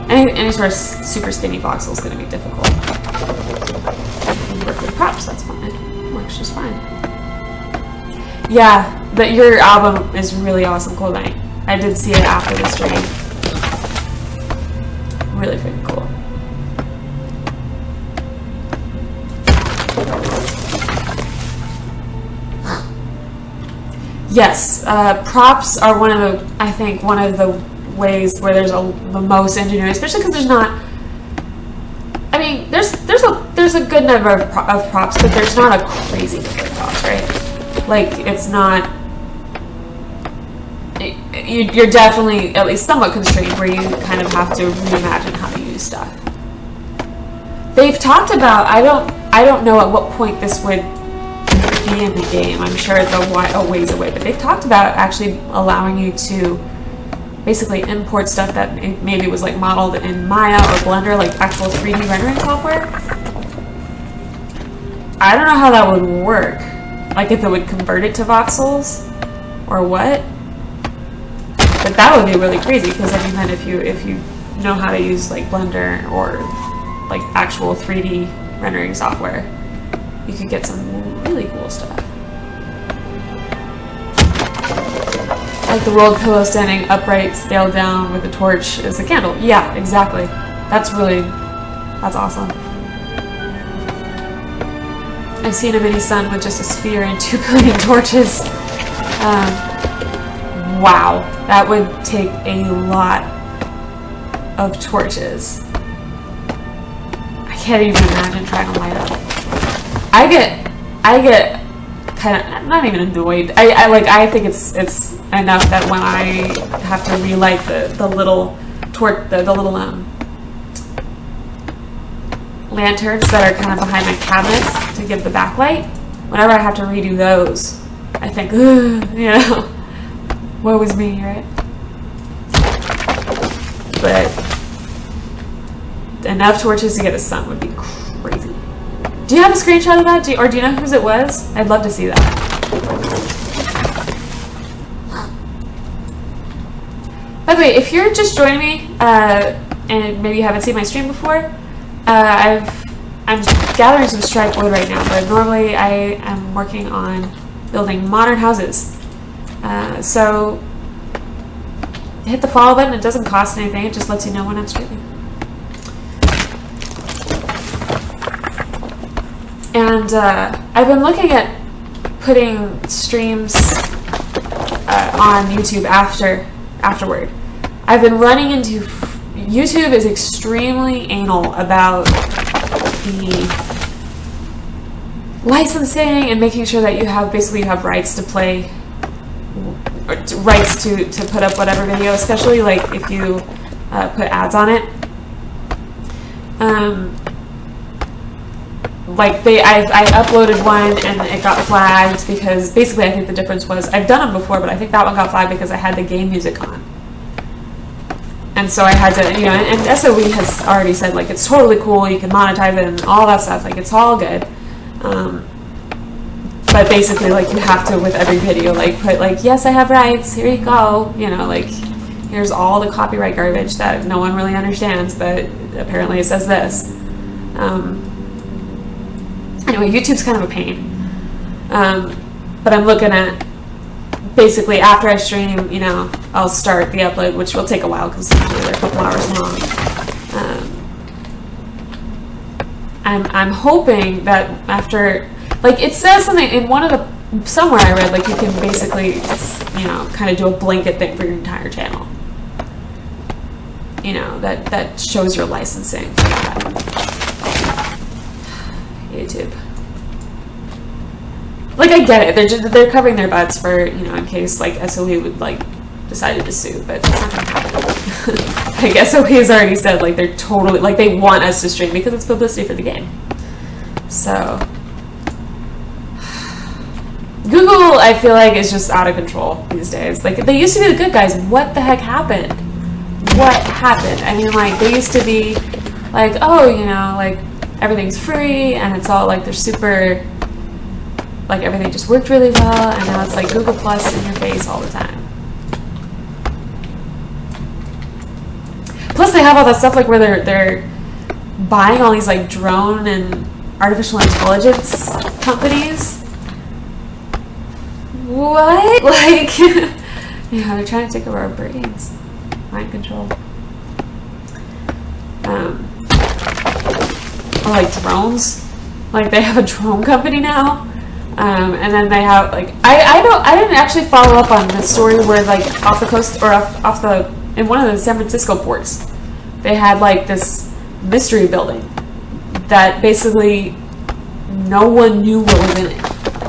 Any sort of super skinny voxel is going to be difficult. You can work with props, that's fine. It works just fine. Yeah, but your album is really awesome, Cold Night. I did see it after the stream. Really freaking cool. Yes, props are one of the ways where there's the most engineering, especially because there's not. I mean, there's a good number of props, but there's not a crazy number of props, right? Like, it's not. You're definitely at least somewhat constrained, where you kind of have to reimagine how to use stuff. They've talked about. I don't know at what point this would be in the game. I'm sure it's a ways away, but they've talked about actually allowing you to basically import stuff that maybe was like modeled in Maya or Blender, like actual 3D rendering software. I don't know how that would work, like if it would convert it to voxels or what, but that would be really crazy, because I mean, then if you know how to use like Blender or like actual 3D rendering software, you could get some really cool stuff. Like the rolled pillow standing upright, scaled down with a torch is a candle. Yeah, exactly. That's awesome. I've seen a mini sun with just a sphere and 2 billion torches. Wow, that would take a lot of torches. I can't even imagine trying to light up. I get kind of not even annoyed. I think it's enough that when I have to relight the little lanterns that are kind of behind my cabinets to give the backlight. Whenever I have to redo those, I think, you know, woe is me, right? But enough torches to get a sun would be crazy. Do you have a screenshot of that? Or do you know whose it was? I'd love to see that. By the way, if you're just joining me, and maybe you haven't seen my stream before, I'm gathering some stripe wood right now, but normally I am working on building modern houses. So hit the follow button. It doesn't cost anything. It just lets you know when I'm streaming. And I've been looking at putting streams on YouTube afterward. I've been running into YouTube is extremely anal about the licensing and making sure that you have rights to play, or rights to put up whatever video, especially like if you put ads on it. Like I uploaded one and it got flagged because basically I think the difference was, I've done them before, but I think that one got flagged because I had the game music on. And so I had to, and SOE has already said like it's totally cool, you can monetize it and all that stuff, like it's all good. But basically like you have to, with every video, like put like, yes, I have rights, here you go, like here's all the copyright garbage that no one really understands, but apparently it says this. Anyway, YouTube's kind of a pain. But I'm looking at, basically after I stream, I'll start the upload, which will take a while because they're a couple hours long. I'm hoping that after, like it says something in somewhere I read, like you can basically, kind of do a blanket thing for your entire channel. That shows your licensing for that. YouTube. Like I get it, they're covering their butts for, in case like SOE would like decided to sue, but it's not gonna happen. Like SOE has already said like they're totally, like they want us to stream because it's publicity for the game. So Google, I feel like, is just out of control these days. Like they used to be the good guys. What the heck happened? What happened? I mean, like they used to be like, oh, like everything's free and it's all like they're super, like everything just worked really well, and now it's like Google Plus in your face all the time. Plus they have all that stuff like where they're buying all these like drone and artificial intelligence companies. What? Like, they're trying to take over our brains. Mind control. Or like drones. Like they have a drone company now. And then they have like, I didn't actually follow up on the story where like off the coast or in one of the San Francisco ports, they had like this mystery building that basically no one knew what was in it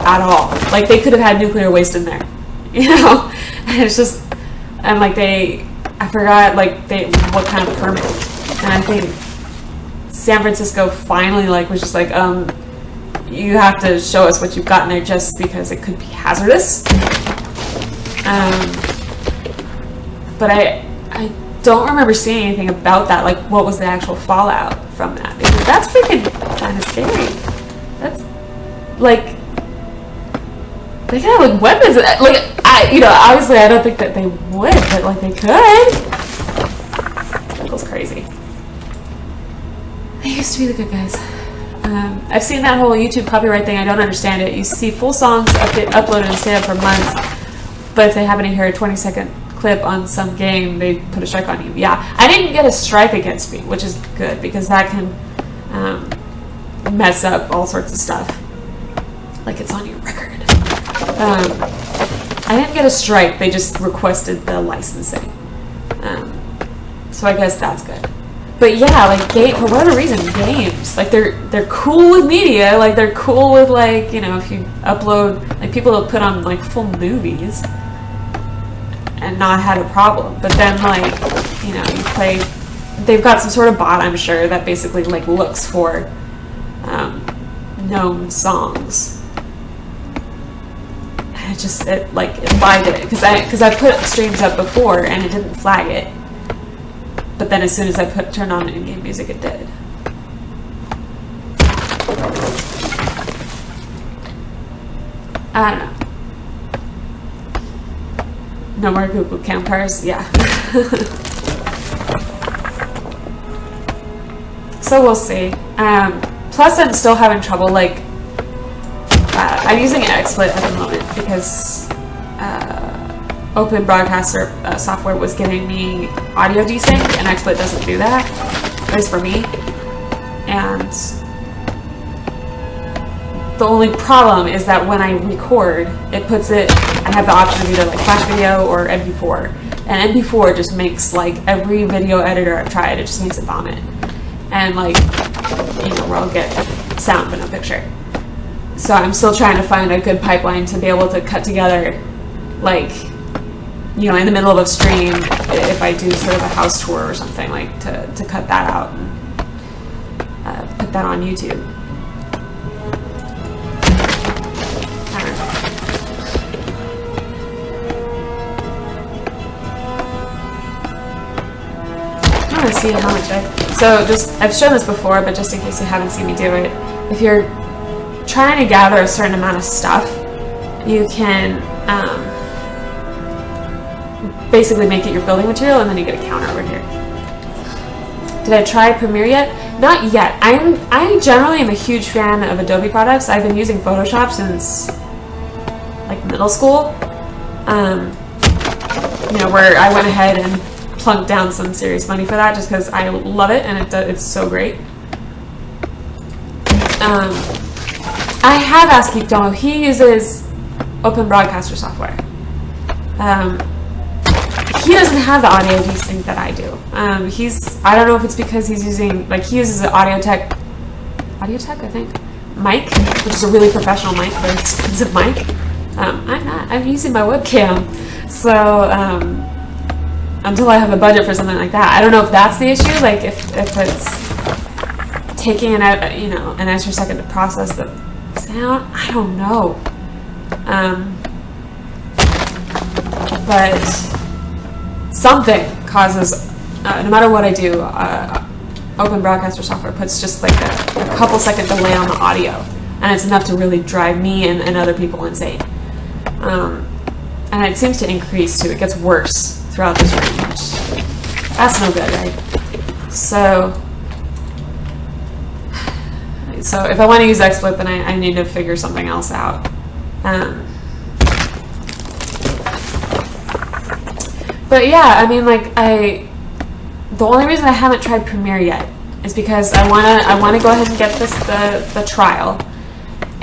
at all. Like they could have had nuclear waste in there, and it's just, and like I forgot like what kind of permit, and I think San Francisco finally like was just like, you have to show us what you've got in there just because it could be hazardous. But I don't remember seeing anything about that, like what was the actual fallout from that, because that's freaking kind of scary. That's like, they could have like weapons, like obviously I don't think that they would, but like they could. That was crazy. They used to be the good guys. I've seen that whole YouTube copyright thing. I don't understand it. You see full songs uploaded and stay up for months, but if they happen to hear a 20-second clip on some game, they put a strike on you. Yeah, I didn't get a strike against me, which is good because that can mess up all sorts of stuff. Like it's on your record. I didn't get a strike. They just requested the licensing. So I guess that's good. But yeah, like for whatever reason, games, like they're cool with media, like they're cool with like, if you upload, like people have put on like full movies and not had a problem. But then like, you play, they've got some sort of bot, I'm sure, that basically like looks for known songs. And it flagged it because I put streams up before and it didn't flag it. But then as soon as I turned on in-game music, it did. I don't know. No more Google Cam cars? Yeah. So we'll see. Plus I'm still having trouble, like, I'm using XSplit at the moment because Open Broadcaster software was giving me audio desync, and XSplit doesn't do that, at least for me. And the only problem is that when I record, it puts it, I have the option of either like Flash Video or MP4. And MP4 just makes, like, every video editor I've tried, it just makes it vomit. And, like, you know, where I'll get sound but no picture. So I'm still trying to find a good pipeline to be able to cut together, like, you know, in the middle of a stream, if I do sort of a house tour or something, like, to cut that out and put that on YouTube. I want to see how much I've shown this before, but just in case you haven't seen me do it, if you're trying to gather a certain amount of stuff, you can basically make it your building material, and then you get a counter over here. Did I try Premiere yet? Not yet. I generally am a huge fan of Adobe products. I've been using Photoshop since like middle school. You know, where I went ahead and plunked down some serious money for that just because I love it, and it's so great. I have asked Keith Domo. He uses Open Broadcaster software. He doesn't have the audio desync that I do. I don't know if it's because he's using, like, he uses an Audio-Tech, I think, mic, which is a really professional mic, very expensive mic. I'm using my webcam, so until I have a budget for something like that, I don't know if that's the issue, like if it's taking an extra second to process the sound. I don't know. But something causes, no matter what I do, Open Broadcaster software puts just like a couple second delay on the audio, and it's enough to really drive me and other people insane. And it seems to increase too. It gets worse throughout this range. That's no good, right? So if I want to use XSplit, then I need to figure something else out. But yeah, I mean, like, the only reason I haven't tried Premiere yet is because I wanna go ahead and get the trial.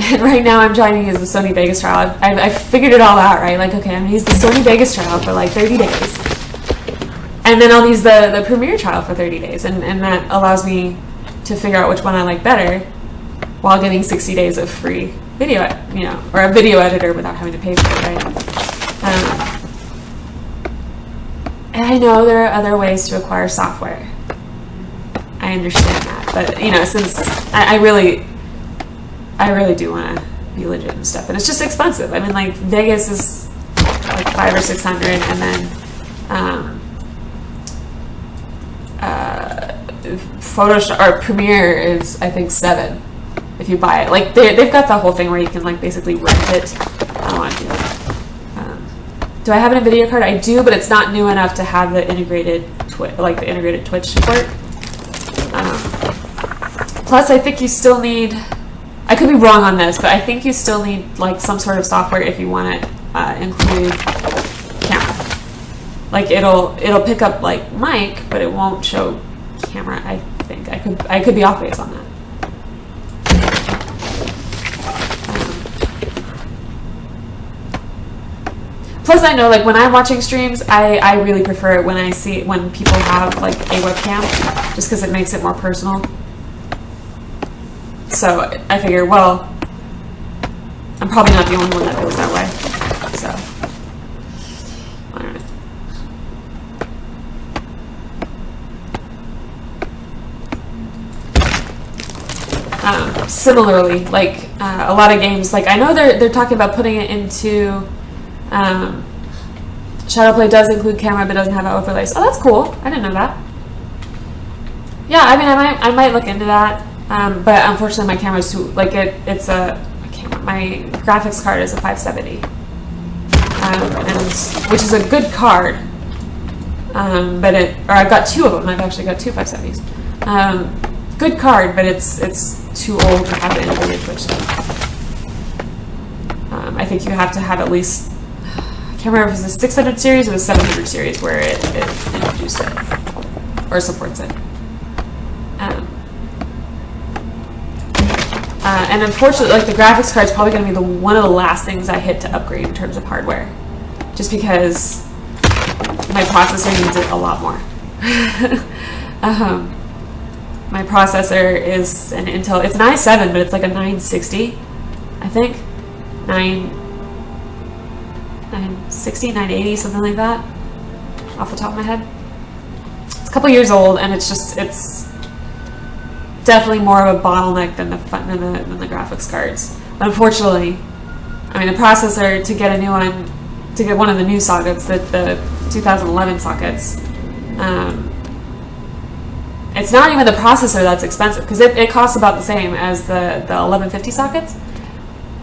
And right now I'm trying to use the Sony Vegas trial. I've figured it all out, right? Like, okay, I'm gonna use the Sony Vegas trial for like 30 days. And then I'll use the Premiere trial for 30 days. And that allows me to figure out which one I like better while getting 60 days of free video, or a video editor without having to pay for it, right? And I know there are other ways to acquire software. I understand that. But, since I really do want to be legit and stuff. And it's just expensive. I mean, like, Vegas is like $500 or $600, and then Photoshop or Premiere is, I think, $7 if you buy it. Like, they've got the whole thing where you can, like, basically rent it. I don't want to do that. Do I have an NVIDIA card? I do, but it's not new enough to have the integrated Twitch support. Plus, I think you still need, I could be wrong on this, but I think you still need like some sort of software if you want to include camera. Like it'll pick up like mic, but it won't show camera. I think I could be off base on that. Plus, I know, like, when I'm watching streams, I really prefer it when people have, like, a webcam, just because it makes it more personal. So I figure, well, I'm probably not the only one that feels that way. So, I don't know. Similarly, like, a lot of games, like, I know they're talking about putting it into... Shadowplay does include camera, but doesn't have overlays. Oh, that's cool. I didn't know that. Yeah, I mean, I might look into that. But unfortunately, my camera's too, like, my graphics card is a 570, which is a good card. But I've got two of them. I've actually got two 570s. Good card, but it's too old to have the integrated Twitch stuff. I think you have to have at least can't remember if it was the 600 series or the 700 series where it introduced it or supports it. And unfortunately, like the graphics card is probably going to be one of the last things I hit to upgrade in terms of hardware, just because my processor needs it a lot more. My processor is an Intel. It's an i7, but it's like a 960, I think, 960, 980, something like that, off the top of my head. It's a couple years old, and it's definitely more of a bottleneck than the graphics cards. But unfortunately, I mean, the processor, to get a new one, to get one of the new sockets, the 2011 sockets, it's not even the processor that's expensive, because it costs about the same as the 1150 sockets.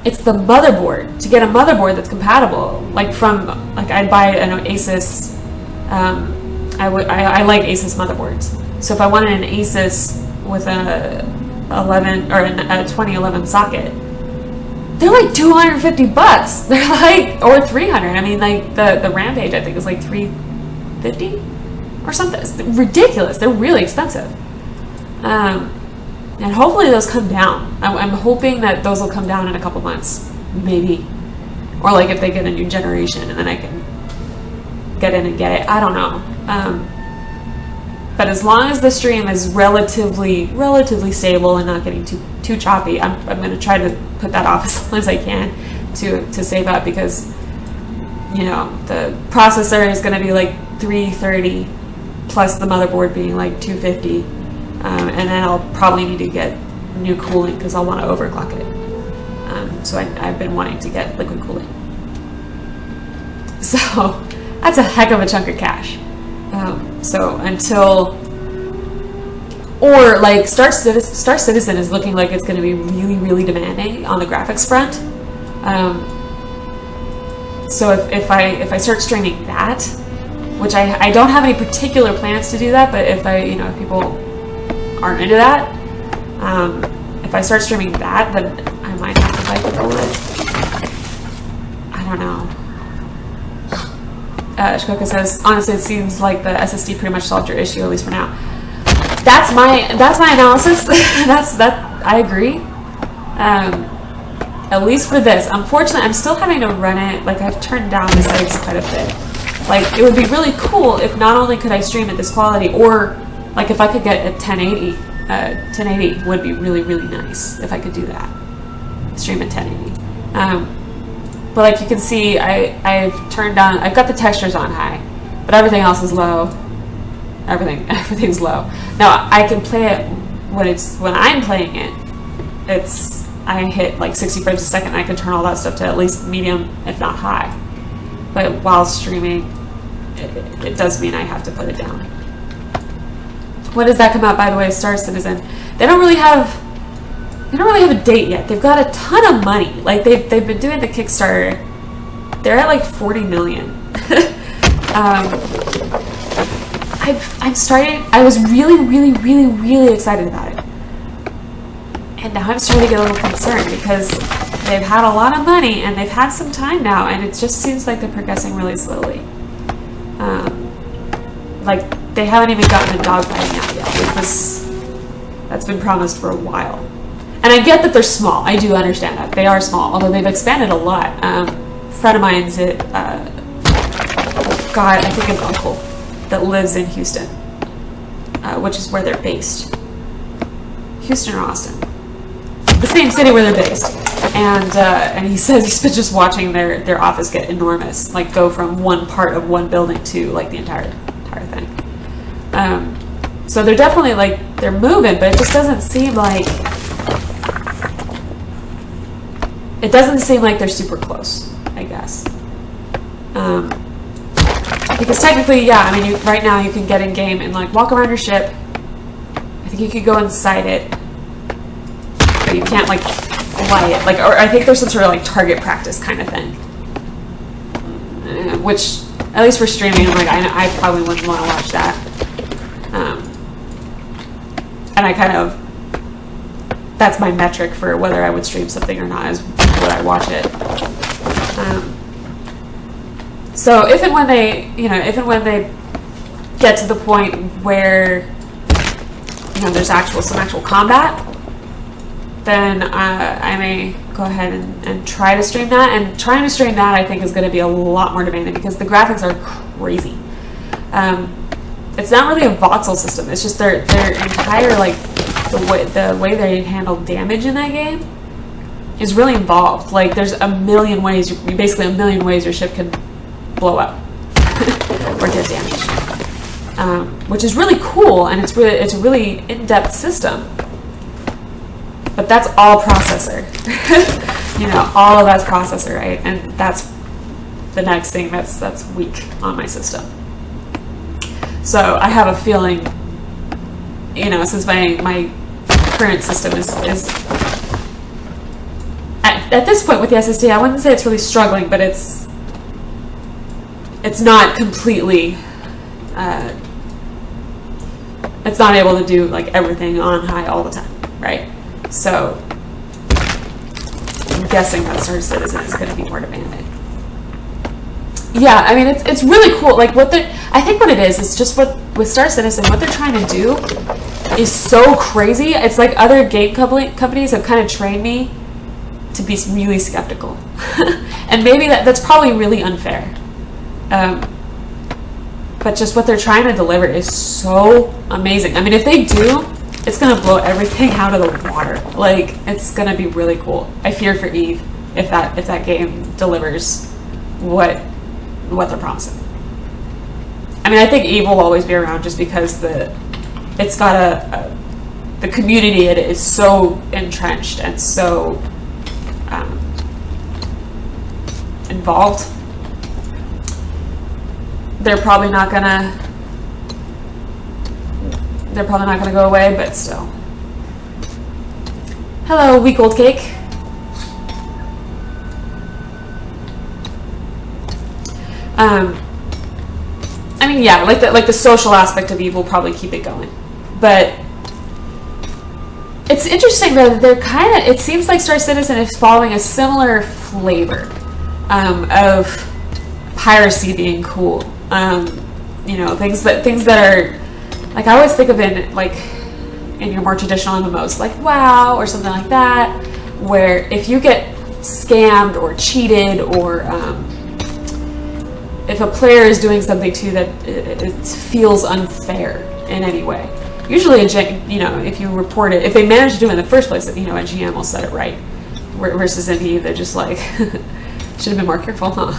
It's the motherboard. To get a motherboard that's compatible, like I'd buy an Asus. I like Asus motherboards. So if I wanted an Asus with a 2011 socket, they're like $250. They're like, or $300. I mean, like the Rampage, I think, is like $350 or something. It's ridiculous. They're really expensive. And hopefully those come down. I'm hoping that those will come down in a couple months, maybe, or like if they get a new generation, and then I can get in and get it. I don't know. But as long as the stream is relatively stable and not getting too choppy, I'm going to try to put that off as long as I can to save up, because the processor is going to be like 330 plus the motherboard being like 250, and then I'll probably need to get new cooling because I'll want to overclock it. So I've been wanting to get liquid cooling. So that's a heck of a chunk of cash. So until, or like Star Citizen is looking like it's going to be really demanding on the graphics front. So if I start streaming that, which I don't have any particular plans to do that, but if people aren't into that, if I start streaming that, then I might have to bite the bullet. I don't know. Shikoka says, honestly, it seems like the SSD pretty much solved your issue, at least for now. That's my analysis. I agree. At least for this. Unfortunately, I'm still having to run it. Like, I've turned down the settings quite a bit. Like, it would be really cool if not only could I stream at this quality, or like if I could get a 1080. 1080 would be really nice if I could do that. Stream at 1080. But like you can see, I've got the textures on high, but everything else is low. Everything's low. Now I can play it when I'm playing it. I hit like 60 frames a second. And I can turn all that stuff to at least medium, if not high. But while streaming, it does mean I have to put it down. When does that come out, by the way? Star Citizen. They don't really have a date yet. They've got a ton of money. Like they've been doing the Kickstarter. They're at like 40 million. I'm starting. I was really excited about it, and now I'm starting to get a little concerned because they've had a lot of money and they've had some time now, and it just seems like they're progressing really slowly. Like they haven't even gotten a dogfighting out yet, that's been promised for a while. And I get that they're small. I do understand that. They are small, although they've expanded a lot. A friend of mine's I think an uncle that lives in Houston, which is where they're based. Houston or Austin. The same city where they're based. And he says he's been just watching their office get enormous, like go from one part of one building to like the entire thing. So they're definitely like, they're moving, but it just doesn't seem like they're super close, I guess. Because technically, yeah, I mean, right now you can get in game and like walk around your ship. I think you could go inside it, but you can't like fly it. Like, or I think there's some sort of like target practice kind of thing, which at least for streaming, I'm like, I probably wouldn't want to watch that. And I kind of, that's my metric for whether I would stream something or not, is would I watch it. So if and when they, get to the point where, there's some actual combat, then I may go ahead and try to stream that. And trying to stream that, I think, is going to be a lot more demanding because the graphics are crazy. It's not really a voxel system. It's just their entire, the way they handle damage in that game is really involved. Like, there's a million ways your ship can blow up or get damaged, which is really cool, and it's a really in-depth system. But that's all processor. All of that's processor, right? And that's the next thing that's weak on my system. So I have a feeling, since my current system is at this point with the SSD, I wouldn't say it's really struggling, but it's not completely, it's not able to do like everything on high all the time, right? So I'm guessing that Star Citizen is going to be more demanding. Yeah, I mean, it's really cool. Like, I think what it is just with Star Citizen, what they're trying to do is so crazy. It's like other game companies have kind of trained me to be really skeptical. And maybe that's probably really unfair. But just what they're trying to deliver is so amazing. I mean, if they do, it's going to blow everything out of the water. Like, it's going to be really cool. I fear for Eve if that game delivers what they're promising. I mean, I think Eve will always be around just because it's got the community in it is so entrenched and so involved. They're probably not gonna go away, but still. Hello, week old cake. I mean, yeah, like the social aspect of Eve will probably keep it going, but it's interesting that it seems like Star Citizen is following a similar flavor of piracy being cool. Things that are, like, I always think of in your more traditional MMOs, like WoW or something like that, where if you get scammed or cheated or if a player is doing something to you that it feels unfair in any way, usually if you report it, if they manage to do it in the first place, a GM will set it right. Versus in Eve, they're just like, should have been more careful, huh?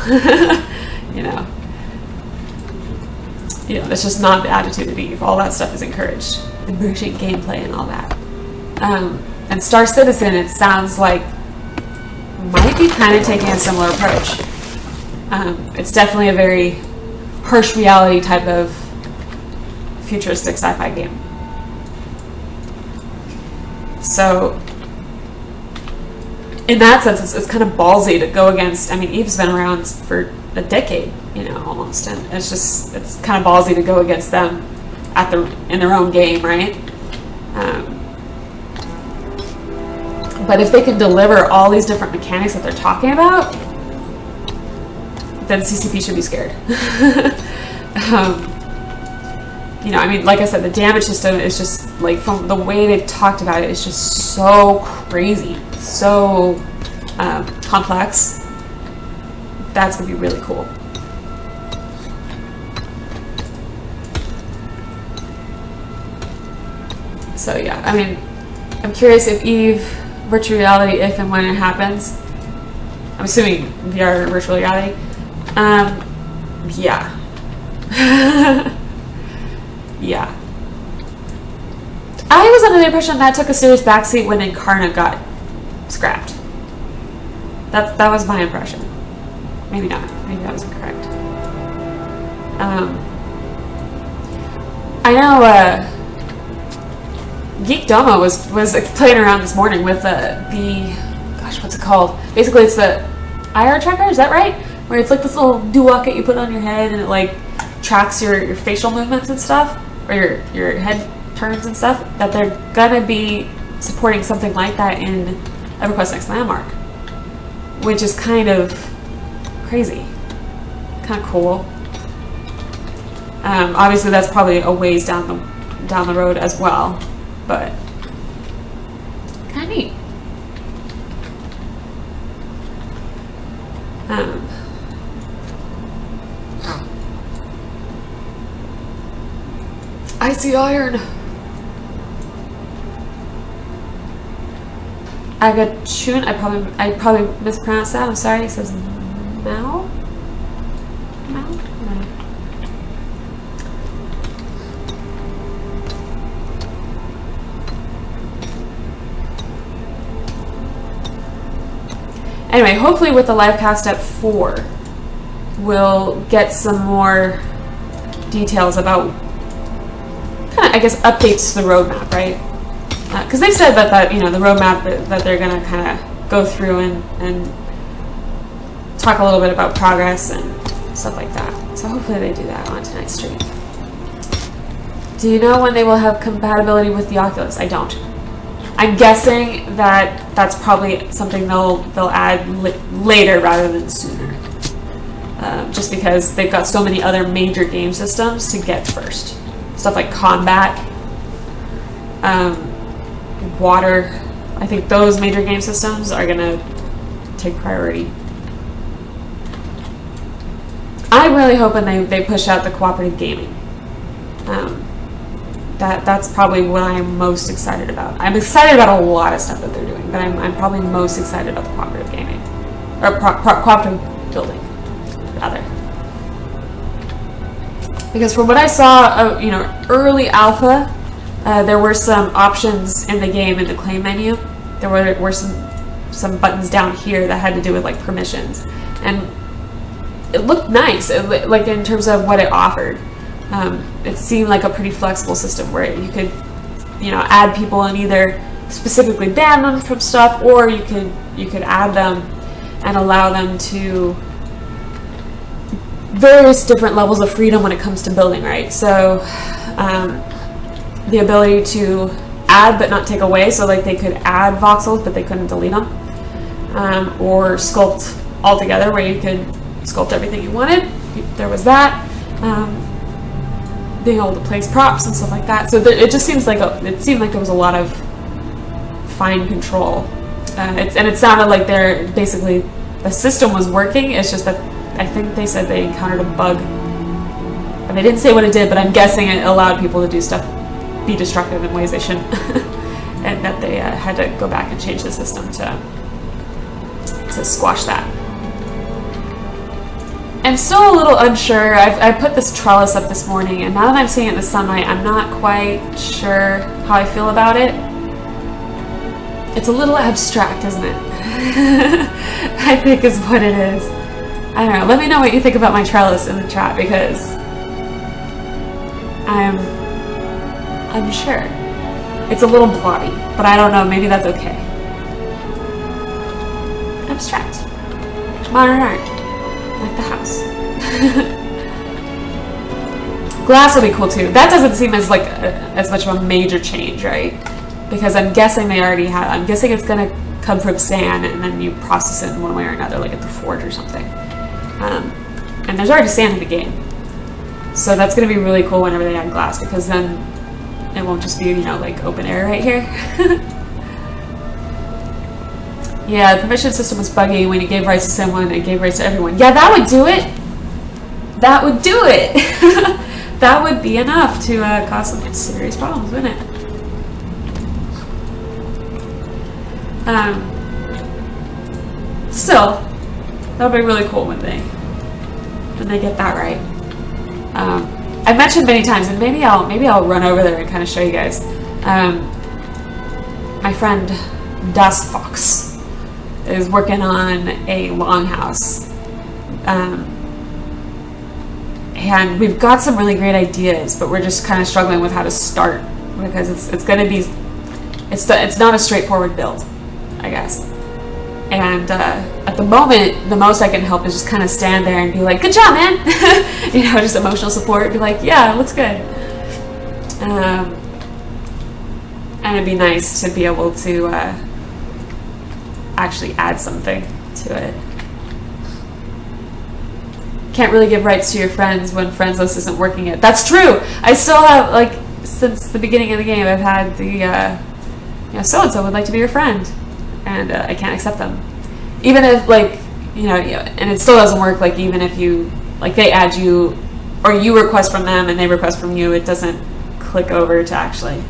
That's just not the attitude of Eve. All that stuff is encouraged. Emergent gameplay and all that. And Star Citizen, it sounds like, might be kind of taking a similar approach. It's definitely a very harsh reality type of futuristic sci-fi game. So, in that sense, it's kind of ballsy to go against. I mean, Eve's been around for a decade, almost, and it's kind of ballsy to go against them in their own game, right? But if they can deliver all these different mechanics that they're talking about, then CCP should be scared. I mean, like I said, the damage system is just, like, from the way they've talked about it, it's just so crazy, so complex. That's going to be really cool. So yeah, I mean, I'm curious if Eve virtual reality, if and when it happens. I'm assuming VR virtual reality. Yeah. Yeah. I was under the impression that took a serious backseat when Incarnate got scrapped. That was my impression. Maybe not. Maybe that was incorrect. I know Geek Domo was playing around this morning with gosh, what's it called? Basically, it's the IR tracker, is that right? Where it's like this little doo-wop that you put on your head and it like tracks your facial movements and stuff, or your head turns and stuff, that they're gonna be supporting something like that in EverQuest Next Landmark, which is kind of crazy kind of cool. Obviously, that's probably a ways down the road as well, but kind of neat. Icy iron. Agachun. I probably mispronounced that. I'm sorry. It says Mao. Mao. No. Anyway, hopefully with the live cast at 4, we'll get some more details about, kind of, I guess, updates to the roadmap, right? Because they've said that you know, the roadmap that they're going to kind of go through and talk a little bit about progress and stuff like that. So hopefully they do that on tonight's stream. Do you know when they will have compatibility with the Oculus? I don't. I'm guessing that that's probably something they'll add later rather than sooner. Just because they've got so many other major game systems to get first. Stuff like combat, water. I think those major game systems are gonna take priority. I'm really hoping they push out the cooperative gaming. That's probably what I'm most excited about. I'm excited about a lot of stuff that they're doing, but I'm probably most excited about the cooperative gaming, or cooperative building, rather. Because from what I saw, you know, early alpha, there were some options in the game in the claim menu. There were some buttons down here that had to do with like permissions, and it looked nice. Like in terms of what it offered. It seemed like a pretty flexible system where you could, you know, add people and either specifically ban them from stuff, or you could add them and allow them to various different levels of freedom when it comes to building, right? So the ability to add but not take away, so like they could add voxels but they couldn't delete them, or sculpt altogether where you could sculpt everything you wanted. There was that. Being able to place props and stuff like that. So it just seemed like there was a lot of fine control. It sounded like basically the system was working. It's just that I think they said they encountered a bug. And they didn't say what it did, but I'm guessing it allowed people to do stuff, be destructive in ways they shouldn't, and that they had to go back and change the system to squash that. I'm still a little unsure. I put this trellis up this morning, and now that I'm seeing it in the sunlight, I'm not quite sure how I feel about it. It's a little abstract, isn't it? I think is what it is. I don't know. Let me know what you think about my trellis in the chat, because I'm unsure. It's a little blobby, but I don't know. Maybe that's okay. Abstract. Modern art. Like the house. Glass will be cool too. That doesn't seem as like as much of a major change, right? Because I'm guessing they already have. I'm guessing it's gonna come from sand, and then you process it in one way or another, like at the forge or something. And there's already sand in the game, so that's gonna be really cool whenever they add glass, because then it won't just be, you know, like open air right here. Yeah, the permission system was buggy. When it gave rights to someone, it gave rights to everyone. Yeah, that would do it. That would do it. That would be enough to cause some serious problems, wouldn't it? Still, that would be really cool when they get that right. I've mentioned many times, and maybe I'll run over there and kind of show you guys. My friend Das Fox is working on a longhouse, and we've got some really great ideas, but we're just kind of struggling with how to start, because it's going to be it's not a straightforward build, I guess. And at the moment, the most I can help is just kind of stand there and be like, "Good job, man!" You know, just emotional support. Be like, "Yeah, it looks good." And it'd be nice to be able to actually add something to it. can't really give rights to your friends when friends list isn't working yet. That's true. I still have, like, since the beginning of the game, I've had the, so-and-so would like to be your friend, and I can't accept them. Even if, like, and it still doesn't work, like, even if you, like, they add you, or you request from them and they request from you, it doesn't click over to actually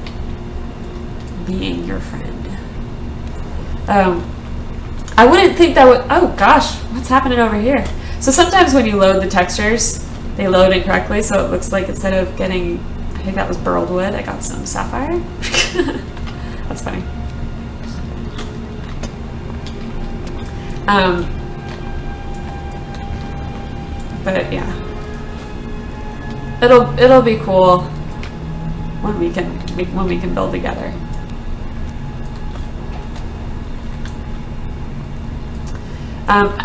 being your friend. I wouldn't think that would, oh gosh, what's happening over here? So sometimes when you load the textures, they load incorrectly, so it looks like instead of getting, I think that was burled wood, I got some sapphire. That's funny. But yeah, it'll be cool when we can build together.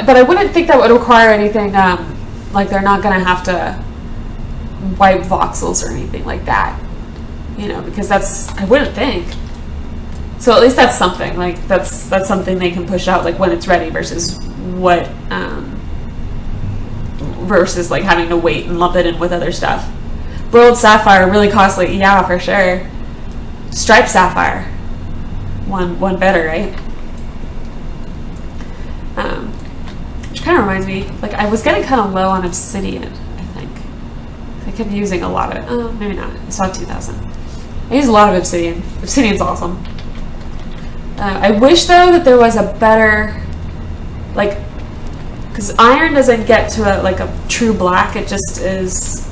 But I wouldn't think that would require anything, like they're not going to have to wipe voxels or anything like that, because I wouldn't think. So at least that's something, like that's something they can push out, like when it's ready versus versus like having to wait and lump it in with other stuff. Burled sapphire, really costly, yeah, for sure. Striped sapphire, one better, right? Which kind of reminds me, like I was getting kind of low on obsidian, I think. I kept using a lot of it. Oh, maybe not. I saw 2,000. I use a lot of obsidian. Obsidian's awesome. I wish though that there was a better, like, because iron doesn't get to a true black. It just is.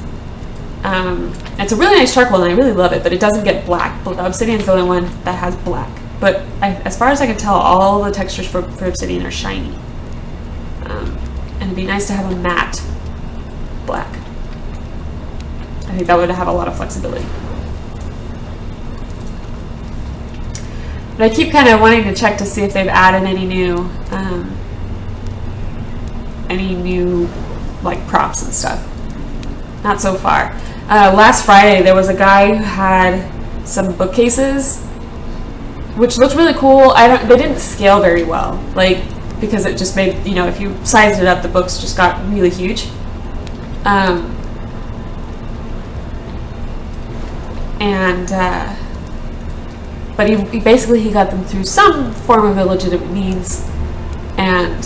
It's a really nice charcoal, and I really love it, but it doesn't get black. Obsidian's the only one that has black. But as far as I can tell, all the textures for obsidian are shiny. And it'd be nice to have a matte black. I think that would have a lot of flexibility. But I keep kind of wanting to check to see if they've added any new like props and stuff. Not so far. Last Friday there was a guy who had some bookcases which looked really cool. They didn't scale very well, like, because it just made, if you sized it up, the books just got really huge. But he basically got them through some form of illegitimate means, and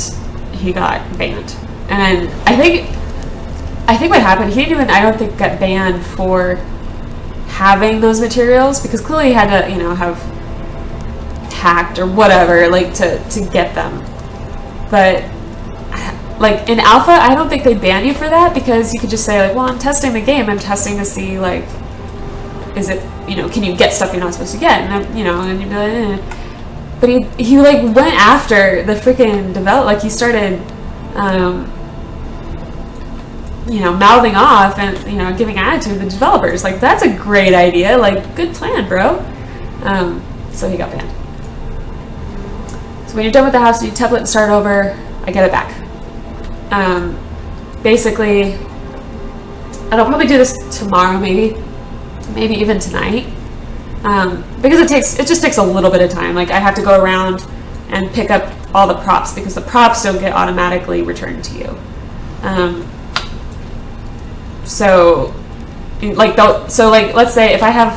he got banned. And I think what happened, he didn't even, I don't think, got banned for having those materials, because clearly he had to, have hacked or whatever, like, to get them. But like in alpha, I don't think they ban you for that, because you could just say, like, well, I'm testing the game, I'm testing to see, like, is it, can you get stuff you're not supposed to get? And and you'd be like, eh. But he like went after the freaking like he started mouthing off and giving attitude to the developers. Like, that's a great idea, like, good plan, bro. So he got banned. So when you're done with the house, you template and start over. I get it back. Basically, and I'll probably do this tomorrow, maybe even tonight, because it just takes a little bit of time. Like, I have to go around and pick up all the props, because the props don't get automatically returned to you. So let's say if I have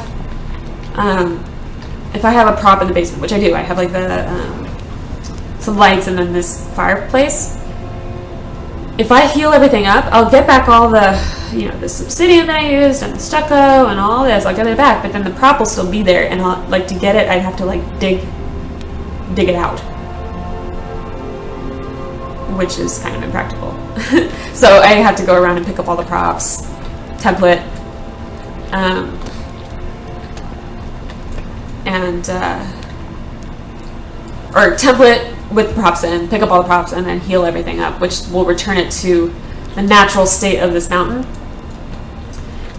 a prop in the basement, which I do, I have like some lights and then this fireplace. If I heal everything up, I'll get back all the this obsidian that I used and the stucco and all this. I'll get it back, but then the prop will still be there, and I'll, like, to get it, I'd have to like dig it out, which is kind of impractical. So I have to go around and pick up all the props, template, or template with props in, pick up all the props, and then heal everything up, which will return it to the natural state of this mountain.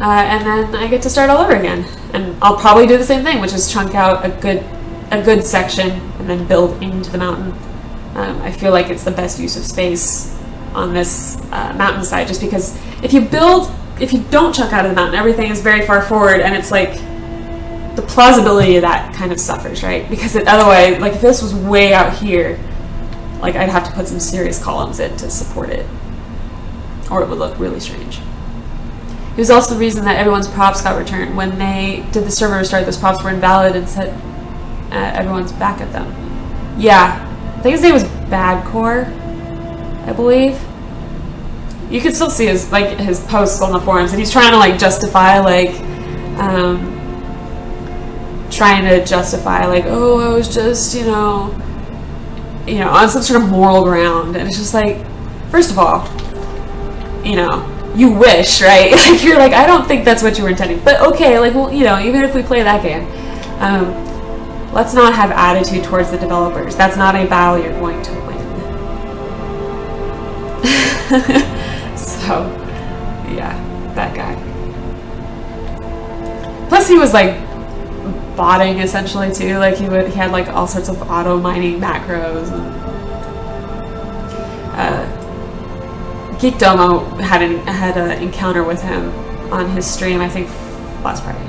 And then I get to start all over again. And I'll probably do the same thing, which is chunk out a good section and then build into the mountain. I feel like it's the best use of space on this mountainside, just because if you don't chunk out of the mountain, everything is very far forward, and it's like the plausibility of that kind of suffers, right? Because otherwise, like, if this was way out here, like, I'd have to put some serious columns in to support it. or it would look really strange. He was also the reason that everyone's props got returned. When they did the server restart, those props were invalid and set everyone's back at them. Yeah, I think his name was Badcore, I believe. You can still see his posts on the forums, and he's trying to justify oh, I was just on some sort of moral ground, and it's just like, first of all, you wish, right? You're like, I don't think that's what you were intending, but okay, well, even if we play that game, let's not have attitude towards the developers. That's not a battle you're going to win. So, yeah, that guy. Plus, he was botting essentially too. He had all sorts of auto mining macros. And, Geek Domo had an encounter with him on his stream, I think last Friday.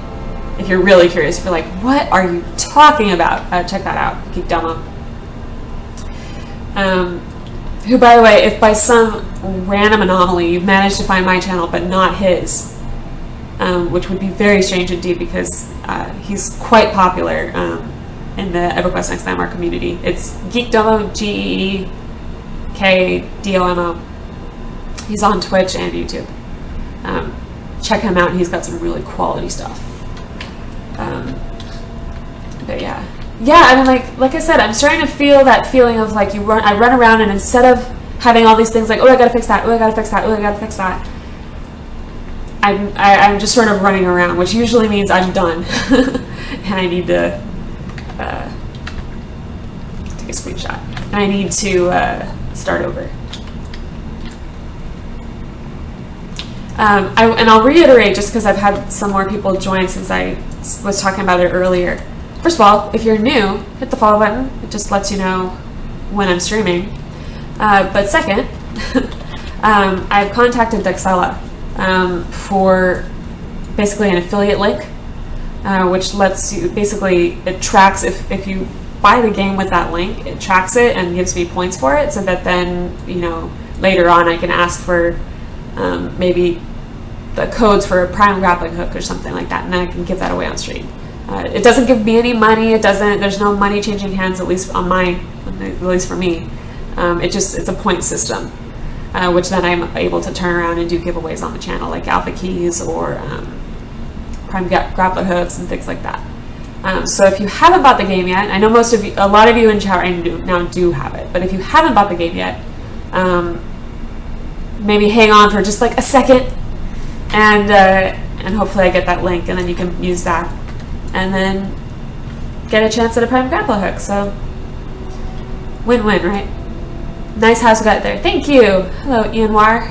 If you're really curious, if you're like, what are you talking about? Check that out, Geek Domo. Who, by the way, if by some random anomaly you've managed to find my channel but not his, which would be very strange indeed, because he's quite popular in the EverQuest Next Landmark community. It's Geek Domo, GeekDomo. He's on Twitch and YouTube. Check him out. He's got some really quality stuff. But yeah, and like I said, I'm starting to feel that feeling of I run around, and instead of having all these things oh, I gotta fix that, oh, I gotta fix that, oh, I gotta fix that, I'm just sort of running around, which usually means I'm done and I need to take a screenshot, and I need to start over. And I'll reiterate, just because I've had some more people join since I was talking about it earlier. First of all, if you're new, hit the follow button. It just lets you know when I'm streaming. But second, I've contacted Dexella for basically an affiliate link, which lets you, it tracks, if you buy the game with that link, it tracks it and gives me points for it, so that then, later on I can ask for maybe the codes for a Prime grappling hook or something like that, and then I can give that away on stream. It doesn't give me any money. There's no money changing hands, at least at least for me. It's a point system, which then I'm able to turn around and do giveaways on the channel, like alpha keys or Prime grappler hooks and things like that. So if you haven't bought the game yet, I know a lot of you in chat right now do have it, but if you haven't bought the game yet, maybe hang on for just a second, and hopefully I get that link, and then you can use that, and then get a chance at a Prime grappler hook. So win-win, right? Nice house we got there. Thank you. Hello, Ian War.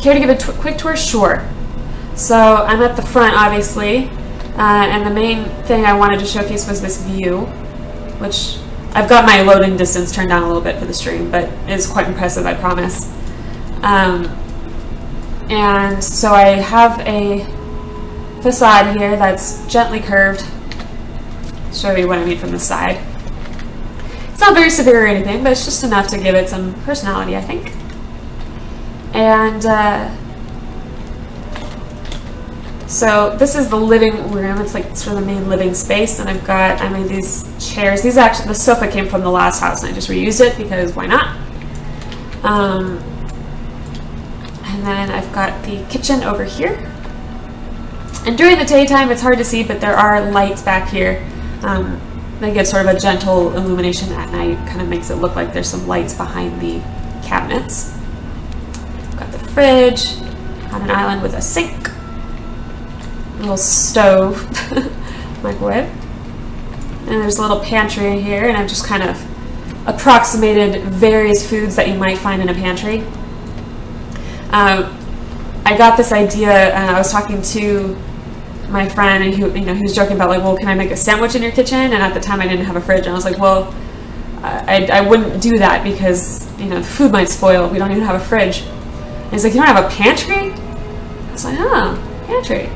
Care to give a quick tour? Sure. So I'm at the front, obviously, and the main thing I wanted to showcase was this view, which I've got my loading distance turned down a little bit for the stream, but it's quite impressive, I promise. And so I have a facade here that's gently curved. I'll show you what I mean from the side. It's not very severe or anything, but it's just enough to give it some personality, I think. And so this is the living room. It's sort of the main living space, and I made these chairs. The sofa came from the last house, and I just reused it because why not? And then I've got the kitchen over here. And during the daytime, it's hard to see, but there are lights back here. They give sort of a gentle illumination at night. Kind of makes it look like there's some lights behind the cabinets. Got the fridge on an island with a sink, little stove, microwave, and there's a little pantry here, and I've just kind of approximated various foods that you might find in a pantry. I got this idea, I was talking to my friend, and he was joking about well, can I make a sandwich in your kitchen? And at the time I didn't have a fridge, and I was like, well, I wouldn't do that because the food might spoil. We don't even have a fridge. And he's like, you don't have a pantry? I was like, oh, pantry.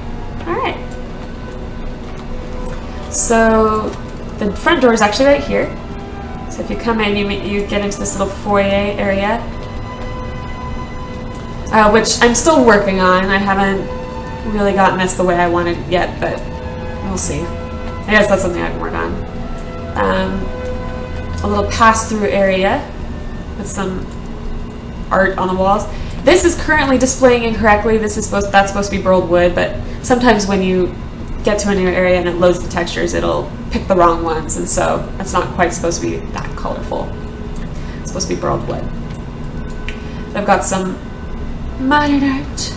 All right. So the front door is actually right here. So if you come in, you get into this little foyer area, which I'm still working on. I haven't really gotten this the way I wanted it yet, but we'll see. I guess that's something I can work on. A little pass-through area with some art on the walls. This is currently displaying incorrectly. That's supposed to be burled wood, but sometimes when you get to a new area and it loads the textures, it'll pick the wrong ones, and so it's not quite supposed to be that colorful. It's supposed to be burled wood. I've got some modern art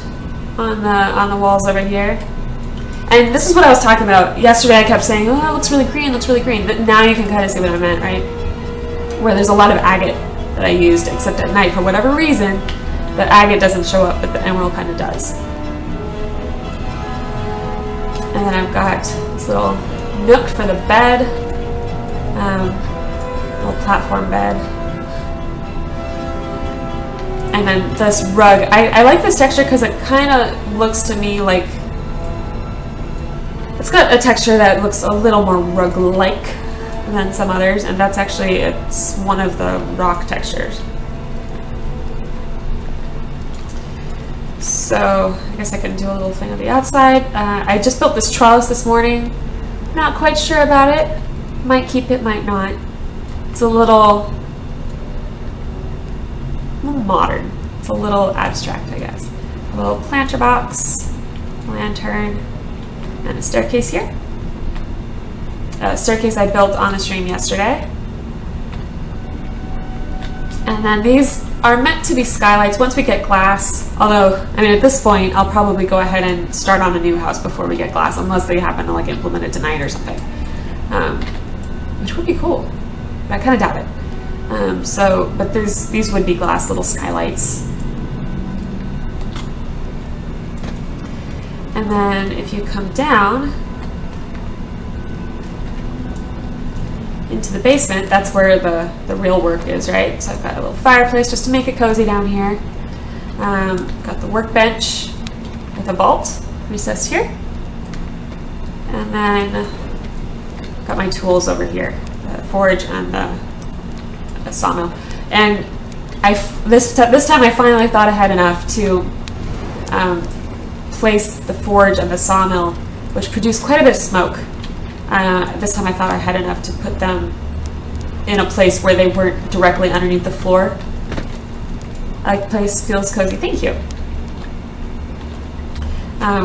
on the walls over here. And this is what I was talking about. Yesterday I kept saying, oh, it looks really green, but now you can kind of see what I meant, right? Where there's a lot of agate that I used, except at night, for whatever reason, the agate doesn't show up, but the emerald kind of does. And then I've got this little nook for the bed, little platform bed. And then this rug. I like this texture because it kind of looks to me like it's got a texture that looks a little more rug-like than some others, and that's actually, it's one of the rock textures. So I guess I can do a little thing on the outside. I just built this trellis this morning. Not quite sure about it. Might keep it, might not. It's a little modern. It's a little abstract, I guess. A little planter box, lantern, and a staircase here. A staircase I built on the stream yesterday. And then these are meant to be skylights once we get glass. Although, I mean, at this point, I'll probably go ahead and start on a new house before we get glass, unless they happen to like implement it tonight or something, which would be cool. But I kind of doubt it. But these would be glass little skylights. And then if you come down into the basement, that's where the real work is, right? So I've got a little fireplace just to make it cozy down here. Got the workbench with a vault recessed here. And then got my tools over here, the forge and the sawmill. And this time I finally thought I had enough to place the forge and the sawmill, which produce quite a bit of smoke. This time I thought I had enough to put them in a place where they weren't directly underneath the floor. I like the place, feels cozy, thank you.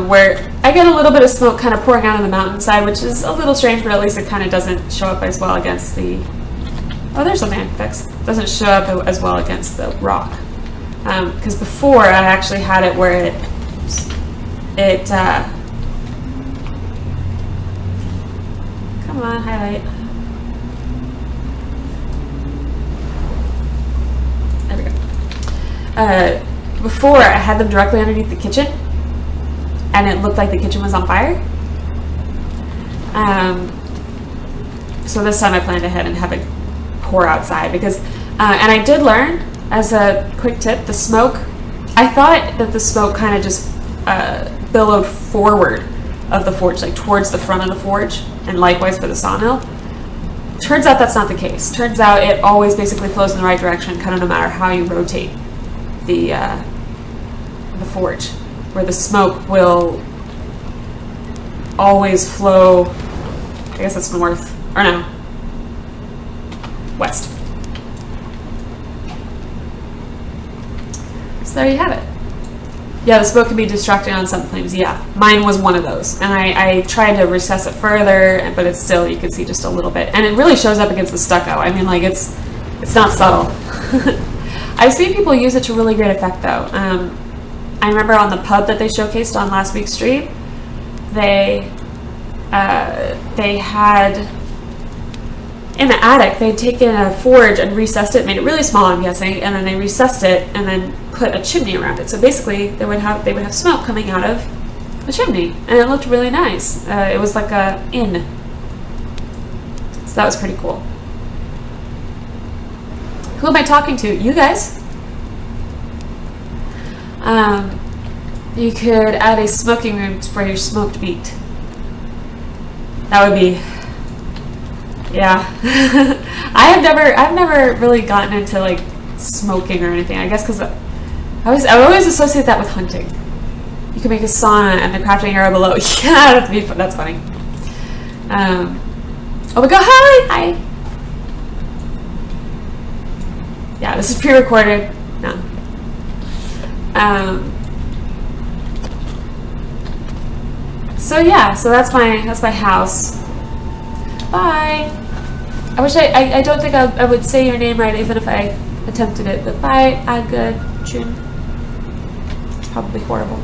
Where I get a little bit of smoke kind of pouring out of the mountainside, which is a little strange, but at least it kind of doesn't show up as well against the... Oh, there's something I can fix. It doesn't show up as well against the rock. Because before I actually had it where it come on, highlight. There we go. Before I had them directly underneath the kitchen, and it looked like the kitchen was on fire. So this time I planned ahead and have it pour outside because, and I did learn as a quick tip, the smoke. I thought that the smoke kind of just billowed forward of the forge, like towards the front of the forge, and likewise for the sawmill. Turns out that's not the case. Turns out it always basically flows in the right direction, kind of no matter how you rotate the forge, where the smoke will always flow, I guess that's north, or no, west. So there you have it. Yeah, the smoke can be distracting on some flames. Yeah, mine was one of those. And I tried to recess it further, but it's still, you can see just a little bit. And it really shows up against the stucco. I mean, like, it's not subtle. I've seen people use it to really great effect, though. I remember on the pub that they showcased on last week's stream, they had, in the attic, they'd taken a forge and recessed it, made it really small, I'm guessing, and then they recessed it and then put a chimney around it. So basically, they would have smoke coming out of the chimney, and it looked really nice. It was like a inn, so that was pretty cool. Who am I talking to? You guys. You could add a smoking room for your smoked meat. That would be Yeah. I've never really gotten into like smoking or anything. I guess because I always associate that with hunting. You can make a sauna and the crafting area below. Yeah, that's funny. Oh my god, hi! Yeah, this is pre-recorded. No. So yeah, so that's my house. Bye. I wish I don't think I would say your name right even if I attempted it, but bye, Aga Jun. It's probably horrible.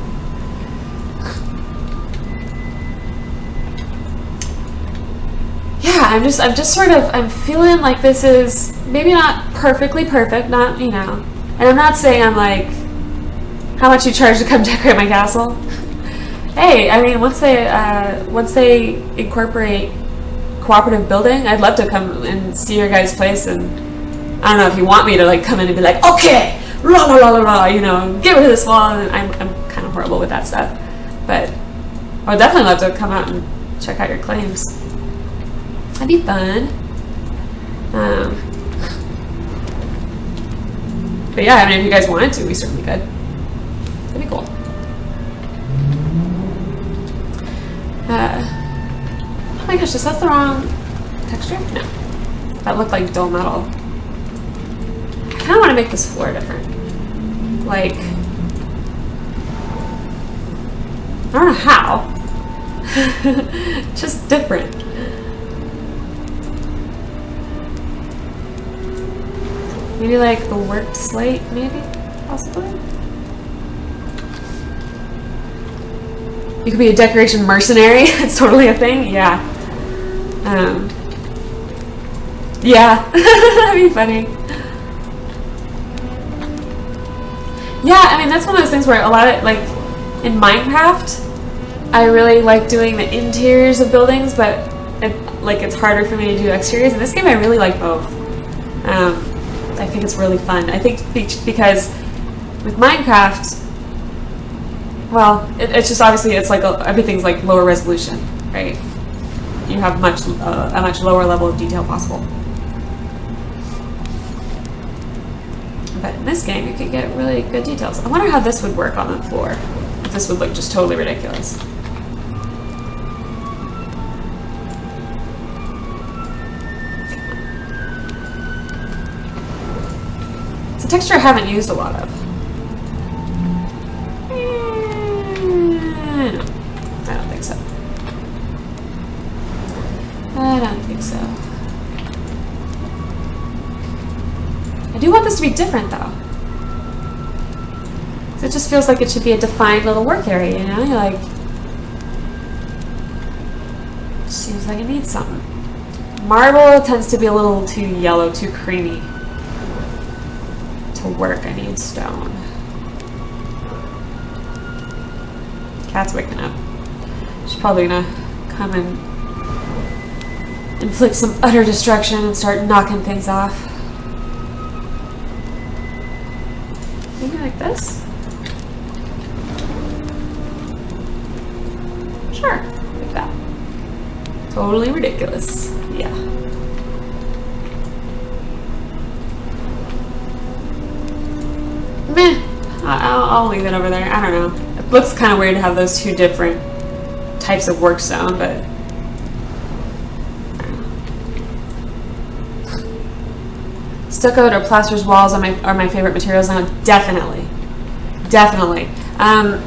Yeah, I'm just sort of, I'm feeling like this is maybe not perfectly perfect, not, you know, and I'm not saying I'm like, how much you charge to come decorate my castle? Hey, I mean, once they incorporate cooperative building, I'd love to come and see your guys' place, and I don't know if you want me to like come in and be like, okay, la la la la la, you know, get rid of this wall, and I'm kind of horrible with that stuff, but I would definitely love to come out and check out your claims. That'd be fun. But yeah, I mean, if you guys wanted to, we certainly could. That'd be cool. Oh my gosh, is that the wrong texture? No. That looked like dull metal. I kind of want to make this floor different. Like, I don't know how. Just different. Maybe like the worked slate, maybe? Possibly? You could be a decoration mercenary. It's totally a thing. Yeah. Yeah. That'd be funny. Yeah, I mean, that's one of those things where a lot of, like, in Minecraft, I really like doing the interiors of buildings, but it's harder for me to do exteriors. In this game, I really like both. I think it's really fun. I think because with Minecraft, well, it's just obviously it's like everything's like lower resolution, right? You have a much lower level of detail possible. But in this game, you can get really good details. I wonder how this would work on the floor. If this would look just totally ridiculous. It's a texture I haven't used a lot of. No, I don't think so. I don't think so. I do want this to be different though. It just feels like it should be a defined little work area, you know? You're like, seems like it needs something. Marble tends to be a little too yellow, too creamy. To work, I need stone. Cat's waking up. She's probably gonna come and inflict some utter destruction and start knocking things off. Maybe like this? Sure, like that. Totally ridiculous. Yeah. Meh. I'll leave it over there. I don't know. It looks kind of weird to have those two different types of work stone, but stucco or plaster's walls are my favorite materials now. Definitely. And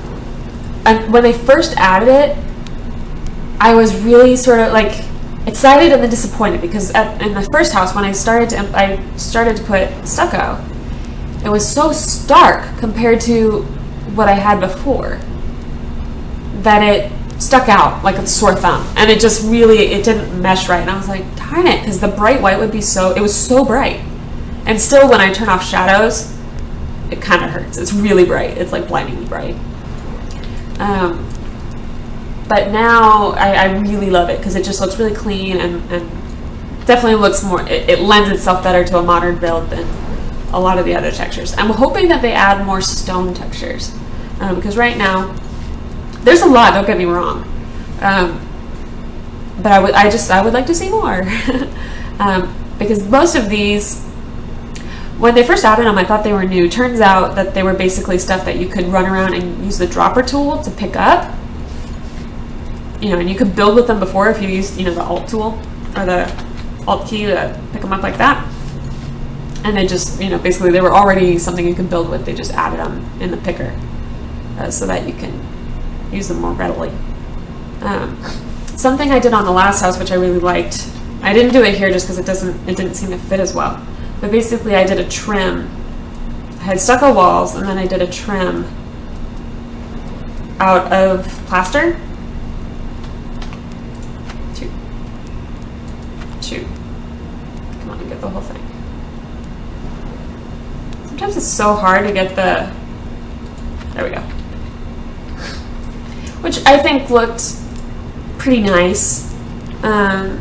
when they first added it, I was really sort of like excited and then disappointed because in the first house when I started to put stucco, it was so stark compared to what I had before that it stuck out like a sore thumb, and it didn't mesh right, and I was like, darn it, because the bright white it was so bright, and still when I turn off shadows it kind of hurts. It's really bright. It's like blindingly bright. But now I really love it because it just looks really clean and definitely looks more, it lends itself better to a modern build than a lot of the other textures. I'm hoping that they add more stone textures because right now there's a lot, don't get me wrong. but I would like to see more. Because most of these, when they first added them, I thought they were new. Turns out that they were basically stuff that you could run around and use the dropper tool to pick up. And you could build with them before if you used, the Alt tool or the Alt key to pick them up like that. And they just, basically they were already something you can build with. They just added them in the picker so that you can use them more readily. Something I did on the last house, which I really liked, I didn't do it here just because it didn't seem to fit as well. But basically I did a trim. I had stucco walls and then I did a trim out of plaster. Shoot. Come on, get the whole thing. Sometimes it's so hard to get the, there we go. Which I think looked pretty nice. I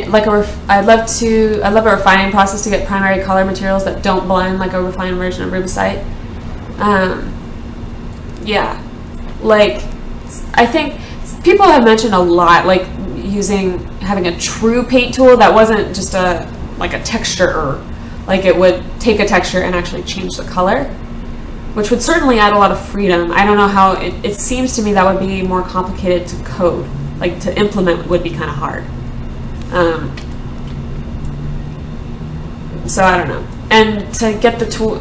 love a refining process to get primary color materials that don't blend like a refined version of rubicite. Yeah, like I think people have mentioned a lot, like having a true paint tool that wasn't just a texture, like it would take a texture and actually change the color, which would certainly add a lot of freedom. I don't know how, it seems to me that would be more complicated to code, like to implement would be kind of hard. So I don't know. And to get the tool,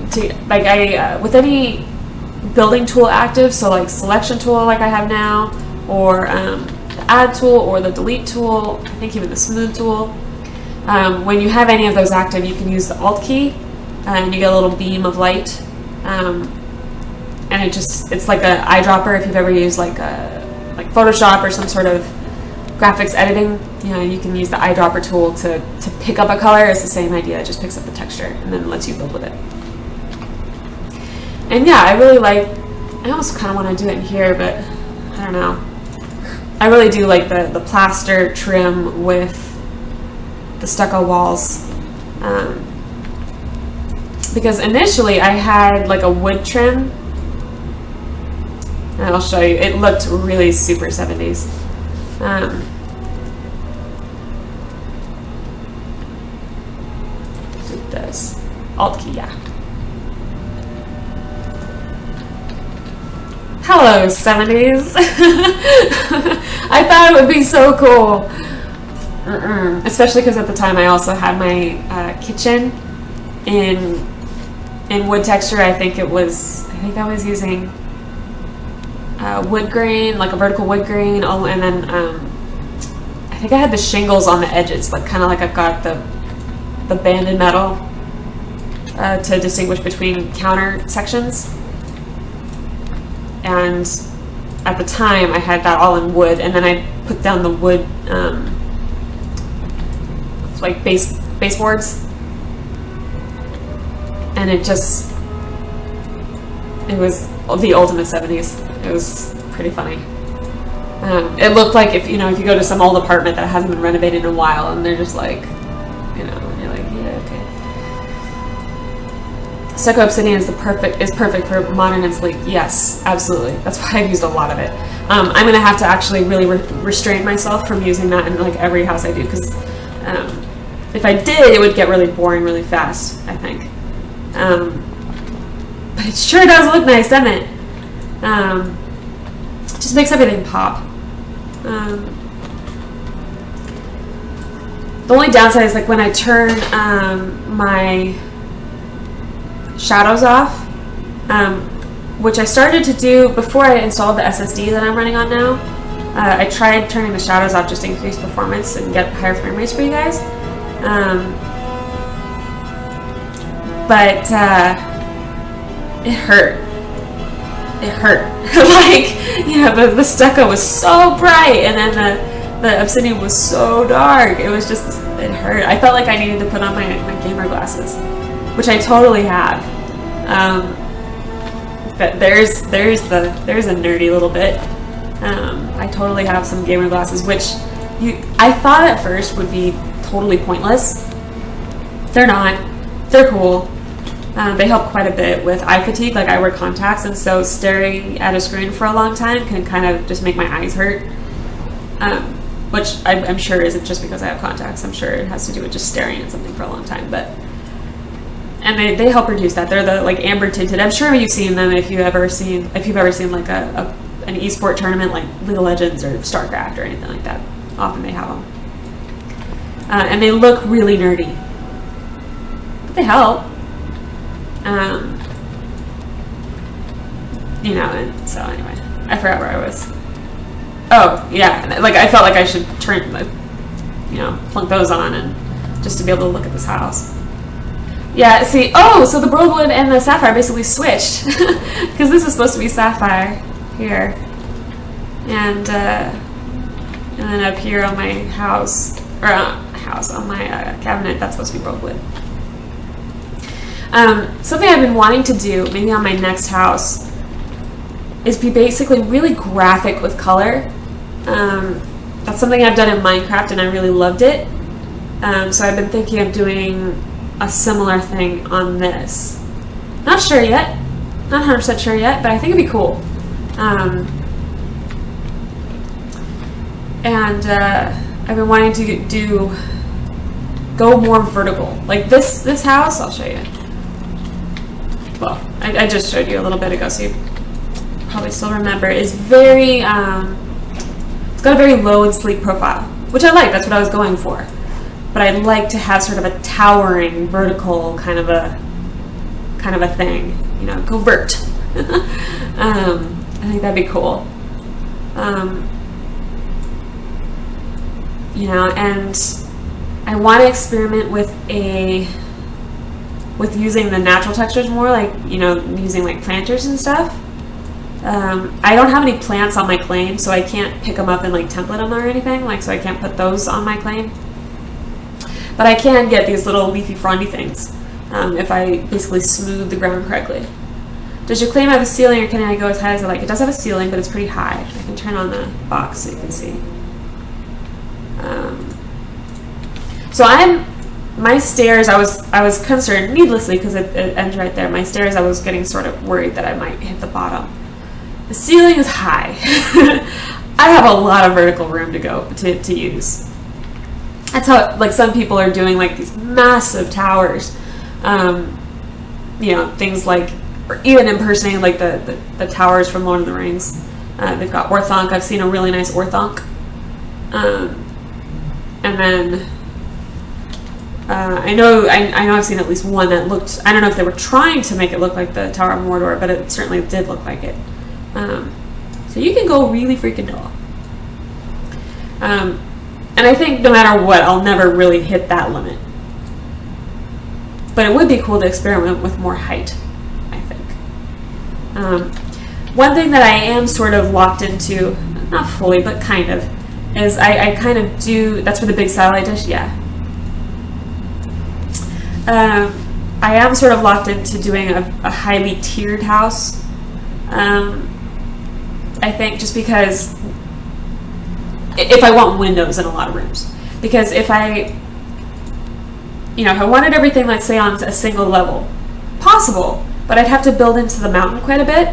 with any building tool active, so like selection tool like I have now, or the add tool or the delete tool, I think even the smooth tool, when you have any of those active, you can use the Alt key and you get a little beam of light. And it's like an eyedropper. If you've ever used like Photoshop or some sort of graphics editing, you can use the eyedropper tool to pick up a color. It's the same idea. It just picks up the texture and then lets you build with it. And yeah, I almost kind of want to do it in here, but I don't know. I really do like the plaster trim with the stucco walls. Because initially I had like a wood trim, and I'll show you. It looked really super 70s. Do this Alt key, yeah. Hello, 70s. I thought it would be so cool. Especially because at the time I also had my kitchen in wood texture. I think I was using wood grain, like a vertical wood grain. Oh, and then I think I had the shingles on the edges, like kind of like I've got the banded metal to distinguish between counter sections. And at the time I had that all in wood, and then I put down the wood like baseboards, and it was the ultimate 70s. It was pretty funny. It looked like if you go to some old apartment that hasn't been renovated in a while, and they're just like, you're like, yeah, okay. Stucco obsidian is perfect for modern and sleek. Yes, absolutely. That's why I've used a lot of it. I'm gonna have to actually really restrain myself from using that in like every house I do, because if I did, it would get really boring really fast, I think. But it sure does look nice, doesn't it? Just makes everything pop. The only downside is like when I turn my shadows off, which I started to do before I installed the SSD that I'm running on now. I tried turning the shadows off just to increase performance and get higher frame rates for you guys. But it hurt. It hurt. Like, the stucco was so bright, and then the obsidian was so dark. It was just, it hurt. I felt like I needed to put on my gamer glasses, which I totally have. But there's a nerdy little bit. I totally have some gamer glasses, which I thought at first would be totally pointless. They're not. They're cool. They help quite a bit with eye fatigue. Like, I wear contacts, and so staring at a screen for a long time can kind of just make my eyes hurt. Which I'm sure isn't just because I have contacts. I'm sure it has to do with just staring at something for a long time. And they help reduce that. They're the like amber tinted. I'm sure you've seen them if you've ever seen like an esport tournament like League of Legends or StarCraft or anything like that. Often they have them, and they look really nerdy, but they help. And so anyway, I forgot where I was. Oh, yeah, like I felt like I should turn, plunk those on and just to be able to look at this house. Yeah, see, so the Broadwood and the Sapphire basically switched because this is supposed to be Sapphire here, and then up here on my house, or on my cabinet, that's supposed to be Broadwood. Something I've been wanting to do, maybe on my next house, is be basically really graphic with color. That's something I've done in Minecraft and I really loved it. So I've been thinking of doing a similar thing on this. Not sure yet. Not 100% sure yet, but I think it'd be cool. I've been wanting to go more vertical. Like this house, I'll show you. Well, I just showed you a little bit ago, so you probably still remember, is very, it's got a very low and sleek profile, which I like. That's what I was going for. But I'd like to have sort of a towering, vertical kind of a thing, go vert. I think that'd be cool. And I want to experiment with using the natural textures more, like, using like planters and stuff. I don't have any plants on my claim, so I can't pick them up and like template them or anything, so I can't put those on my claim. But I can get these little leafy frondy things if I basically smooth the ground correctly. Does your claim have a ceiling, or can I go as high as I like? It does have a ceiling, but it's pretty high. I can turn on the box so you can see. My stairs, I was concerned needlessly because it ends right there. My stairs, I was getting sort of worried that I might hit the bottom. The ceiling is high. I have a lot of vertical room to use. That's how, like, some people are doing like these massive towers. Things like, or even impersonating like the towers from Lord of the Rings. They've got orthonc. I've seen a really nice orthonc. And then I know I've seen at least one that looked, I don't know if they were trying to make it look like the Tower of Mordor, but it certainly did look like it. So you can go really freaking tall. And I think no matter what, I'll never really hit that limit. But it would be cool to experiment with more height, I think. One thing that I am sort of locked into, not fully, but kind of, is I kind of do, that's for the big satellite dish, yeah. I am sort of locked into doing a highly tiered house. I think just because if I want windows in a lot of rooms, because if I wanted everything, let's say, on a single level, possible, but I'd have to build into the mountain quite a bit,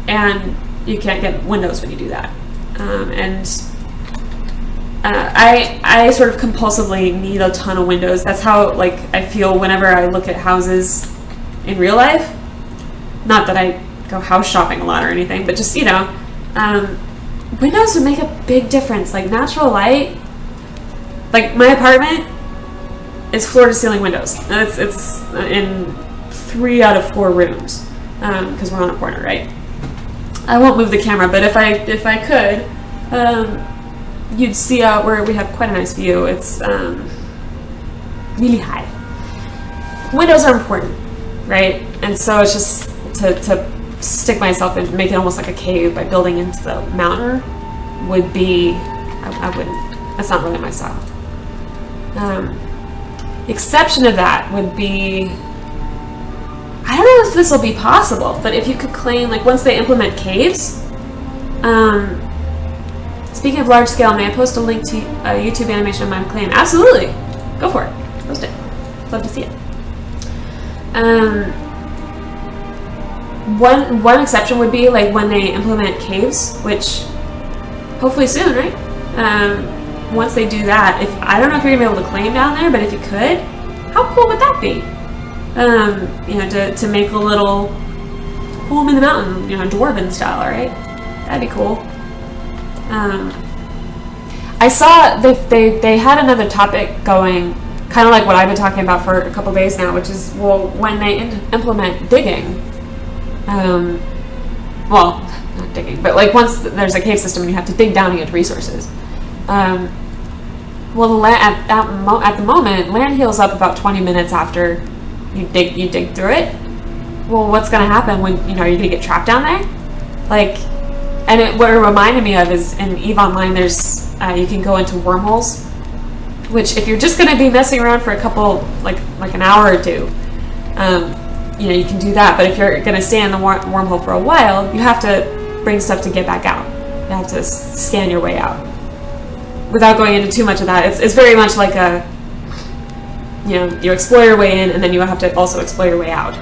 and you can't get windows when you do that. I sort of compulsively need a ton of windows. That's how, like, I feel whenever I look at houses in real life. Not that I go house shopping a lot or anything, but just, windows would make a big difference. Like, natural light, like, my apartment is floor to ceiling windows. And it's in 3 out of 4 rooms, because we're on a corner, right? I won't move the camera, but if I could, you'd see where we have quite a nice view. It's really high. Windows are important, right? And so it's just to stick myself and make it almost like a cave by building into the mountain would be, I wouldn't. That's not really my style. The exception to that would be, I don't know if this will be possible, but if you could claim, like, once they implement caves, speaking of large scale, may I post a link to a YouTube animation of my claim? Absolutely. Go for it. Post it. Love to see it. One exception would be like when they implement caves, which hopefully soon, right? Once they do that, if I don't know if you're gonna be able to claim down there, but if you could, how cool would that be? You know, to make a little home in the mountain, you know, dwarven style, right? That'd be cool. I saw they had another topic going, kind of like what I've been talking about for a couple days now, which is, well, when they implement digging, well, not digging, but like once there's a cave system and you have to dig down to get resources. Well, at the moment, land heals up about 20 minutes after you dig through it. Well, what's going to happen when, you know, are you going to get trapped down there? Like, and what it reminded me of is in EVE Online, there's you can go into wormholes, which if you're just going to be messing around for a couple, like an hour or two, you know, you can do that. But if you're going to stay in the wormhole for a while, you have to bring stuff to get back out. You have to scan your way out. Without going into too much of that, it's very much like a, you know, you explore your way in and then you have to also explore your way out.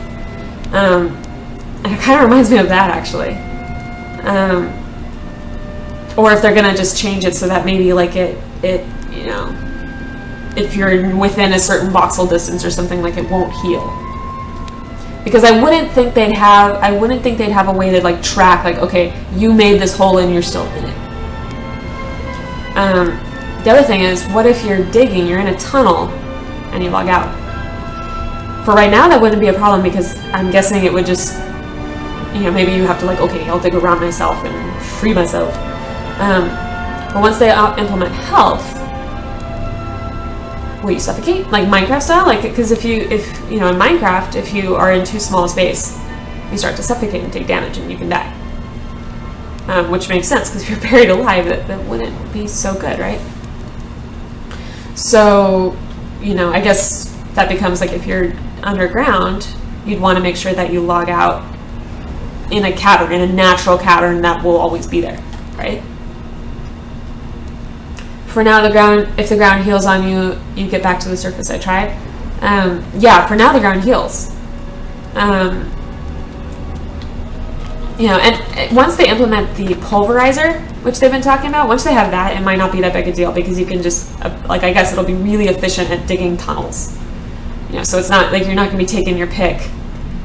And it kind of reminds me of that, actually. Or if they're gonna just change it so that maybe like it you know, if you're within a certain voxel distance or something, like it won't heal. Because I wouldn't think they'd have a way to like track, like, okay, you made this hole and you're still in it. The other thing is, what if you're digging, you're in a tunnel, and you log out? For right now, that wouldn't be a problem because I'm guessing it would just, you know, maybe you have to like, okay, I'll dig around myself and free myself. But once they implement health, will you suffocate? Like Minecraft style? Like, because if you know, in Minecraft, if you are in too small a space, you start to suffocate and take damage and you can die. Which makes sense, because if you're buried alive, that wouldn't be so good, right? So, you know, I guess that becomes like, if you're underground, you'd want to make sure that you log out in a cavern, in a natural cavern that will always be there, right? For now, if the ground heals on you, you get back to the surface. I tried. Yeah, for now the ground heals. You know, and once they implement the pulverizer, which they've been talking about, once they have that, it might not be that big a deal because you can just, like, I guess it'll be really efficient at digging tunnels. You know, so it's not like you're not going to be taking your pick,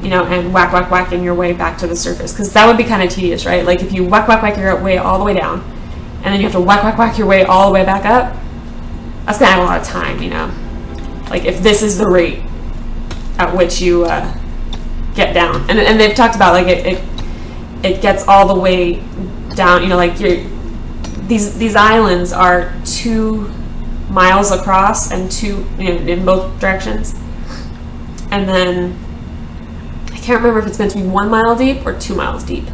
you know, and whacking your way back to the surface, because that would be kind of tedious, right? Like if you whack your way all the way down, and then you have to whack your way all the way back up, that's going to add a lot of time, you know? Like if this is the rate at which you get down. And they've talked about, like, it gets all the way down, you know, like these islands are 2 miles across and 2, you know, in both directions. And then I can't remember if it's meant to be 1 mile deep or 2 miles deep.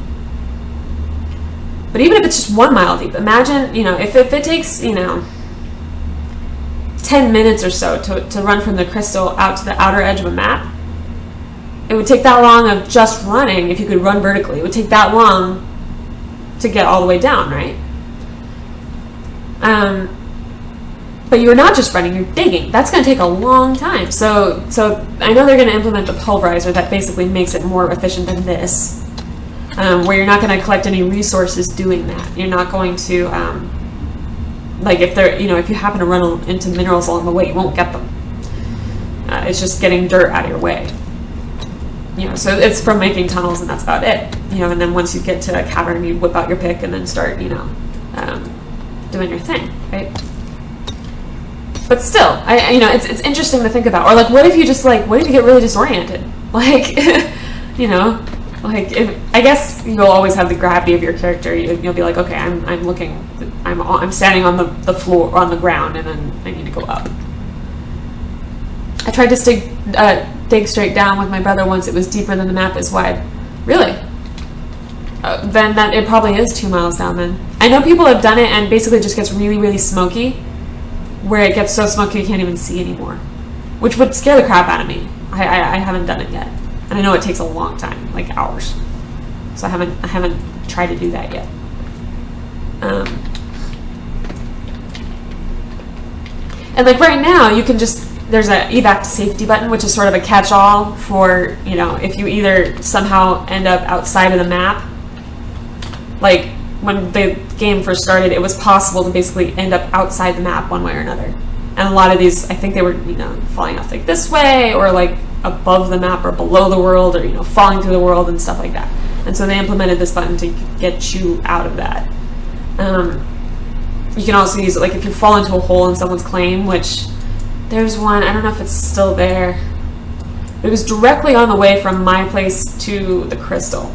But even if it's just 1 mile deep, imagine, you know, if it takes, you know, 10 minutes or so to run from the crystal out to the outer edge of a map, it would take that long of just running. If you could run vertically, it would take that long to get all the way down, right? But you're not just running, you're digging. That's going to take a long time. So I know they're going to implement the pulverizer that basically makes it more efficient than this, where you're not going to collect any resources doing that. You're not going to, like if you happen to run into minerals along the way, you won't get them. It's just getting dirt out of your way. You know, so it's from making tunnels, and that's about it. You know, and then once you get to a cavern, you whip out your pick and then start, you know, doing your thing, right? But still, you know, it's interesting to think about. Or like, what if you get really disoriented? Like, you know, like I guess you'll always have the gravity of your character. You'll be like, okay, I'm standing on the floor, on the ground, and then I need to go up. I tried to dig straight down with my brother once. It was deeper than the map is wide. Really? Then that it probably is 2 miles down then. I know people have done it and basically just gets really, really smoky, where it gets so smoky you can't even see anymore, which would scare the crap out of me. I haven't done it yet. And I know it takes a long time, like hours. So I haven't tried to do that yet. And like right now, you can just there's a evac to safety button, which is sort of a catch-all for, you know, if you either somehow end up outside of the map. Like, when the game first started, it was possible to basically end up outside the map one way or another. And a lot of these, I think they were, you know, falling off like this way, or like above the map or below the world, or, you know, falling through the world and stuff like that. And so they implemented this button to get you out of that. You can also use it, like, if you fall into a hole in someone's claim, which there's one, I don't know if it's still there. It was directly on the way from my place to the Crystal.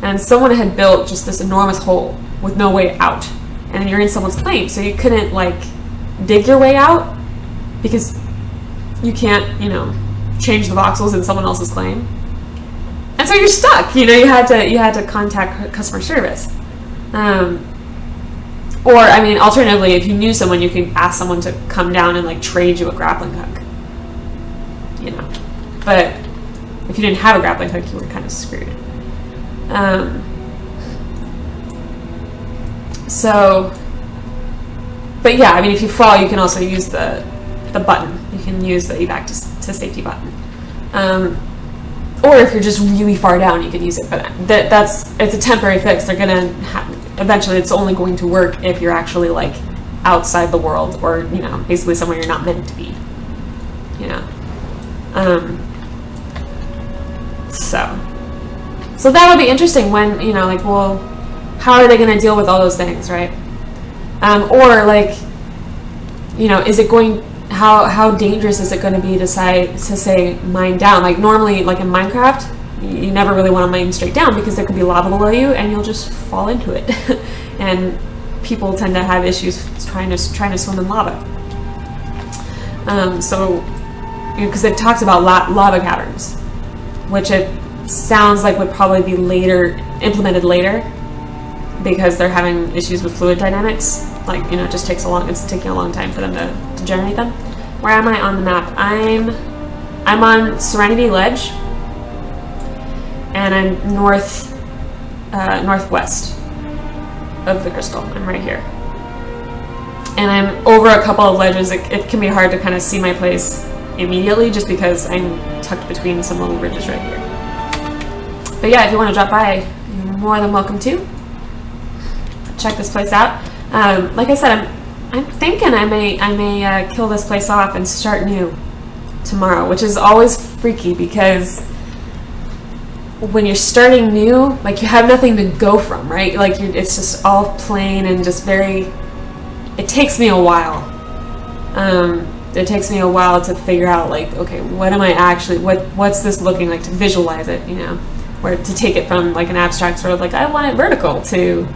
And someone had built just this enormous hole with no way out. And you're in someone's claim, so you couldn't, like, dig your way out because you can't, you know, change the voxels in someone else's claim. And so you're stuck. You know, you had to contact customer service. Or, I mean, alternatively, if you knew someone, you could ask someone to come down and, like, trade you a grappling hook. You know. But if you didn't have a grappling hook, you were kind of screwed. But yeah, I mean, if you fall, you can also use the button. You can use the evac to safety button. Or if you're just really far down, you can use it. But it's a temporary fix. They're gonna eventually, it's only going to work if you're actually, like, outside the world, or, you know, basically somewhere you're not meant to be. You know. So that would be interesting when, you know, like, well, how are they going to deal with all those things, right? Or, like, you know, how dangerous is it going to be to say mine down? Like, normally, like in Minecraft, you never really want to mine straight down because there could be lava below you and you'll just fall into it. And people tend to have issues trying to swim in lava. So, you know, because it talks about lava caverns, which it sounds like would probably be implemented later, because they're having issues with fluid dynamics. Like, you know, it's taking a long time for them to generate them. Where am I on the map? I'm on Serenity Ledge, and I'm northwest of the Crystal. I'm right here. And I'm over a couple of ledges. It can be hard to kind of see my place immediately just because I'm tucked between some little ridges right here. But yeah, if you want to drop by, you're more than welcome to. Check this place out. Like I said, I'm thinking I may kill this place off and start new tomorrow, which is always freaky because when you're starting new, like, you have nothing to go from, right? Like, it's just all plain and just very. It takes me a while. It takes me a while to figure out, like, okay, what's this looking like, to visualize it, you know, or to take it from, like, an abstract sort of, like, I want it vertical, to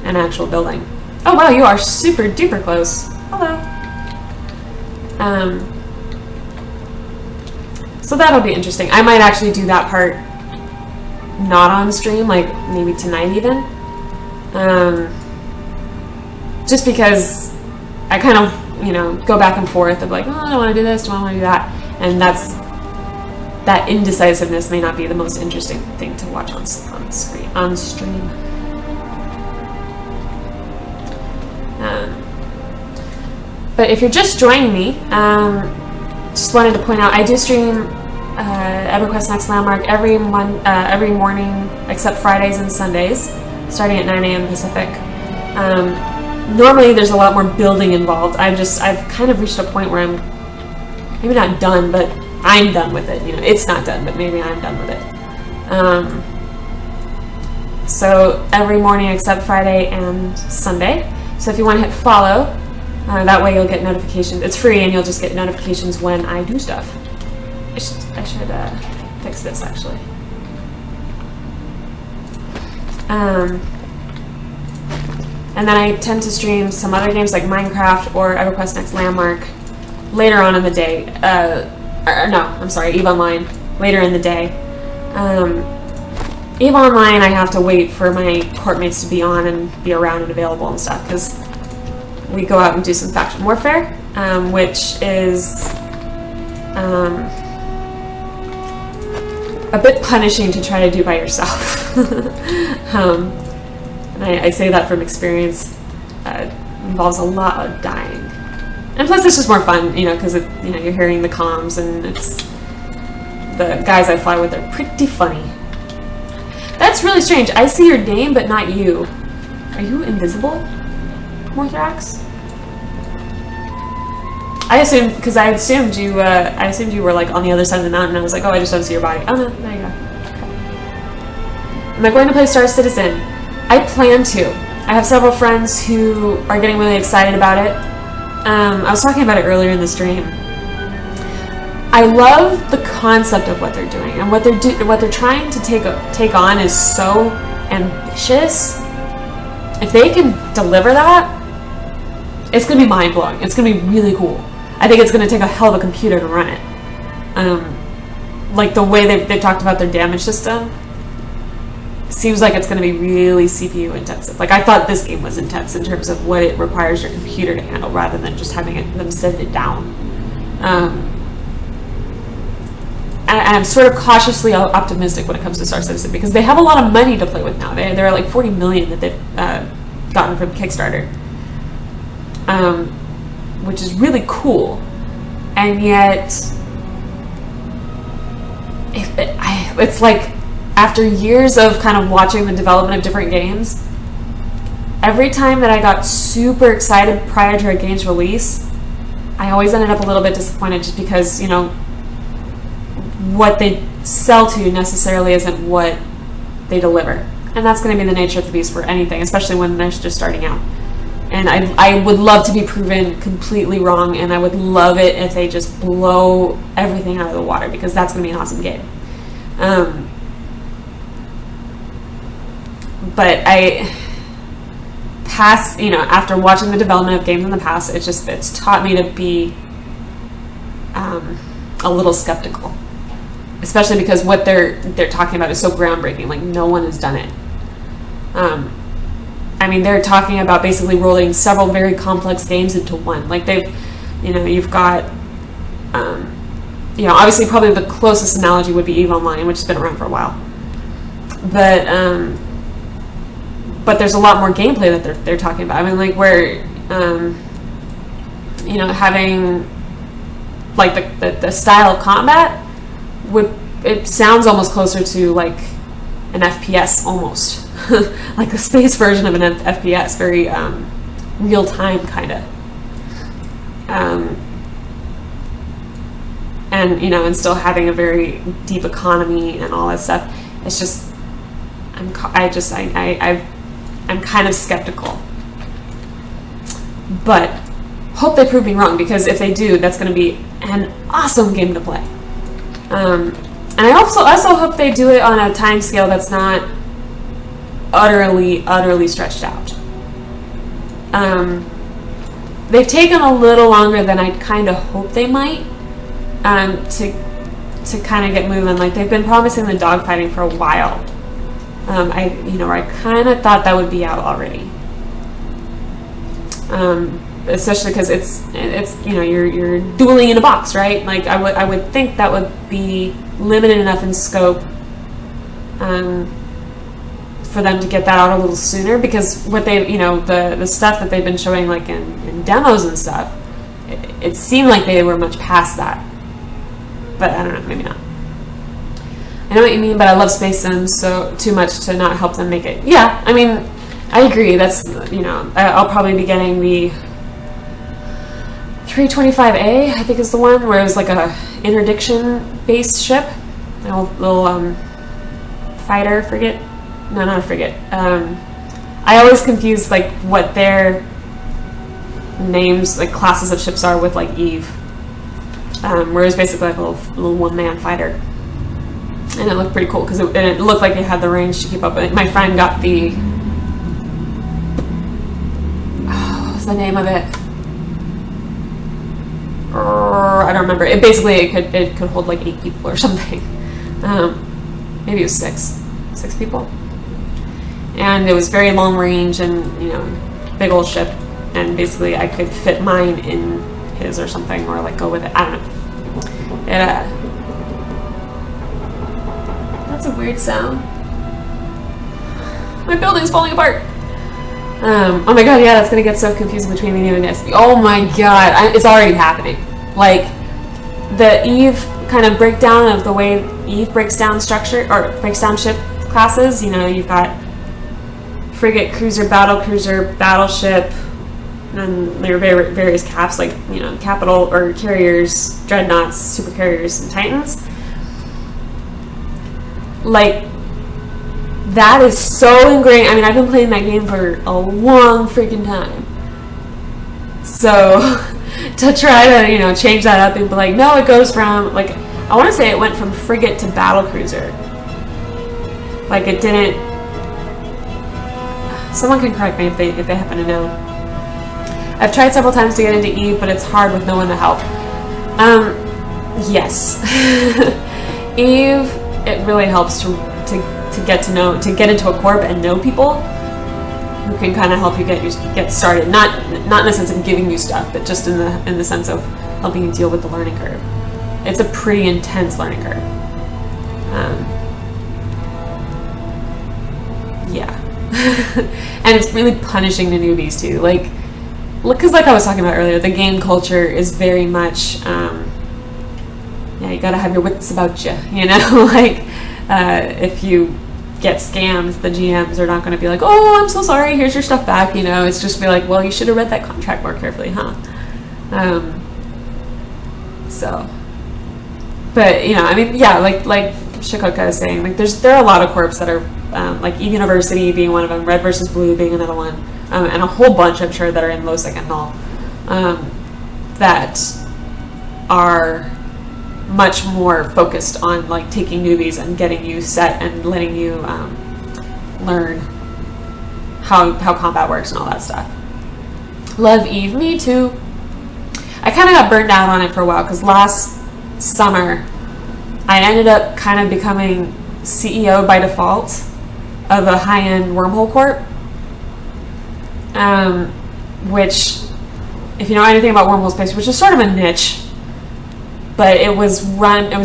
an actual building. Oh wow, you are super duper close. Hello. So that'll be interesting. I might actually do that part not on stream, like maybe tonight even. Just because I kind of, you know, go back and forth of, like, oh, I don't want to do this, do I want to do that? And that indecisiveness may not be the most interesting thing to watch on stream. But if you're just joining me, just wanted to point out, I do stream EverQuest Next Landmark every morning except Fridays and Sundays, starting at 9 a.m. Pacific. Normally there's a lot more building involved. I've kind of reached a point where I'm maybe not done, but I'm done with it. You know, it's not done, but maybe I'm done with it. So every morning except Friday and Sunday. So if you want to hit follow, that way you'll get notifications. It's free, and you'll just get notifications when I do stuff. I should fix this, actually. And then I tend to stream some other games like Minecraft or EverQuest Next Landmark later on in the day. EVE Online, later in the day. EVE Online, I have to wait for my courtmates to be on and be around and available and stuff, because we go out and do some faction warfare, which is a bit punishing to try to do by yourself. And I say that from experience. It involves a lot of dying. And plus, it's just more fun, you know, because you're hearing the comms, and it's the guys I fly with are pretty funny. That's really strange. I see your name, but not you. Are you invisible, Morthrax? I assumed, because I assumed you were like on the other side of the mountain. I was like, oh, I just don't see your body. Oh no, there you go. Am I going to play Star Citizen? I plan to. I have several friends who are getting really excited about it. I was talking about it earlier in the stream. I love the concept of what they're doing, and what they're trying to take on is so ambitious. If they can deliver that, it's going to be mind-blowing. It's going to be really cool. I think it's going to take a hell of a computer to run it. Like the way they've talked about their damage system, seems like it's going to be really CPU intensive. Like, I thought this game was intense in terms of what it requires your computer to handle, rather than just having them send it down. And I'm sort of cautiously optimistic when it comes to Star Citizen, because they have a lot of money to play with now. There are like 40 million that they've gotten from Kickstarter, which is really cool. And yet, it's like, after years of kind of watching the development of different games, every time that I got super excited prior to a game's release, I always ended up a little bit disappointed, just because, you know, what they sell to necessarily isn't what they deliver. And that's going to be the nature of the beast for anything, especially when they're just starting out. And I would love to be proven completely wrong, and I would love it if they just blow everything out of the water, because that's going to be an awesome game. But after watching the development of games in the past, it's taught me to be a little skeptical, especially because what they're talking about is so groundbreaking. Like, no one has done it. I mean, they're talking about basically rolling several very complex games into one. Like, you've got, obviously probably the closest analogy would be EVE Online, which has been around for a while. But there's a lot more gameplay that they're talking about. I mean, like, where, having, like, the style of combat, it sounds almost closer to, like, an FPS, almost. Like the space version of an FPS, very real-time, kind of. And still having a very deep economy and all that stuff. It's just, I'm kind of skeptical, but hope they prove me wrong, because if they do, that's going to be an awesome game to play. And I also hope they do it on a time scale that's not utterly stretched out. They've taken a little longer than I'd kind of hope they might, to kind of get moving. Like, they've been promising the dogfighting for a while. I kind of thought that would be out already. Especially because it's you're dueling in a box, right? Like, I would think that would be limited enough in scope for them to get that out a little sooner, because what they the stuff that they've been showing, like in demos and stuff, it seemed like they were much past that. But I don't know, maybe not. I know what you mean, but I love Space Sims so too much to not help them make it. Yeah, I mean, I agree. That's, I'll probably be getting the 325A, I think is the one, where it was like a interdiction-based ship. A little fighter frigate. No, not a frigate. I always confuse, like, what their names, like, classes of ships are with, like, EVE. Where it's basically like a little one-man fighter. And it looked pretty cool, because it looked like it had the range to keep up with it. My friend got the... what's the name of it? I don't remember. It basically, it could hold like 8 people or something. Maybe it was 6 people. And it was very long range and, big old ship. And basically I could fit mine in his or something, or like go with it. I don't know. That's a weird sound. My building's falling apart. Oh my god, yeah, that's gonna get so confusing between the Eve and S. Oh my god, it's already happening. Like, the Eve kind of breakdown of the way Eve breaks down structure, or breaks down ship classes. You know, you've got frigate, cruiser, battleship, and there are various caps, like, you know, capital or carriers, dreadnoughts, supercarriers, and titans. Like, that is so ingrained. I mean, I've been playing that game for a long freaking time. So, to try to, you know, change that up and be like, no, it goes from, like, I want to say it went from frigate to battlecruiser. Like, it didn't... Someone can correct me if they happen to know. I've tried several times to get into Eve, but it's hard with no one to help. Yes. Eve, it really helps to get into a corp and know people who can kind of help you get started. Not in the sense of giving you stuff, but just in the sense of helping you deal with the learning curve. It's a pretty intense learning curve. Yeah. And it's really punishing the newbies too. Like, because like I was talking about earlier, the game culture is very much, yeah, you gotta have your wits about you, you know? Like, if you get scammed, the GMs are not gonna be like, oh, I'm so sorry, here's your stuff back, you know? It's just be like, well, you should have read that contract more carefully, huh? So, but, you know, I mean, yeah, like Shikoka is saying, like, there are a lot of corps that are, like Eve University being one of them, Red versus Blue being another one, and a whole bunch, I'm sure, that are in low second null, that are much more focused on, like, taking newbies and getting you set and letting you learn how combat works and all that stuff. Love Eve, me too. I kind of got burned out on it for a while because last summer I ended up kind of becoming CEO by default of a high-end wormhole corp, which, if you know anything about wormhole space, which is sort of a niche, but it was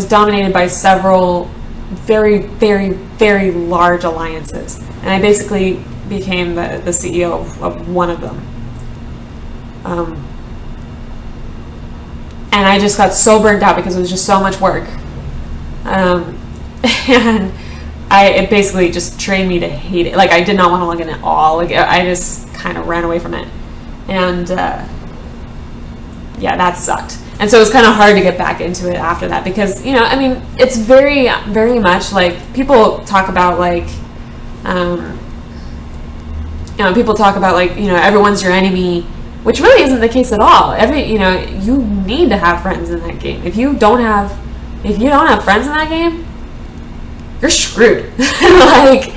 dominated by several very, very, very large alliances, and I basically became the CEO of one of them. And I just got so burnt out because it was just so much work. And it basically just trained me to hate it. Like, I did not want to look at it at all. Like, I just kind of ran away from it. And, yeah, that sucked. And so it was kind of hard to get back into it after that because, you know, I mean, it's very, very much like, people talk about, like, you know, people talk about, like, you know, everyone's your enemy, which really isn't the case at all. You know, you need to have friends in that game. If you don't have friends in that game, you're screwed. Like,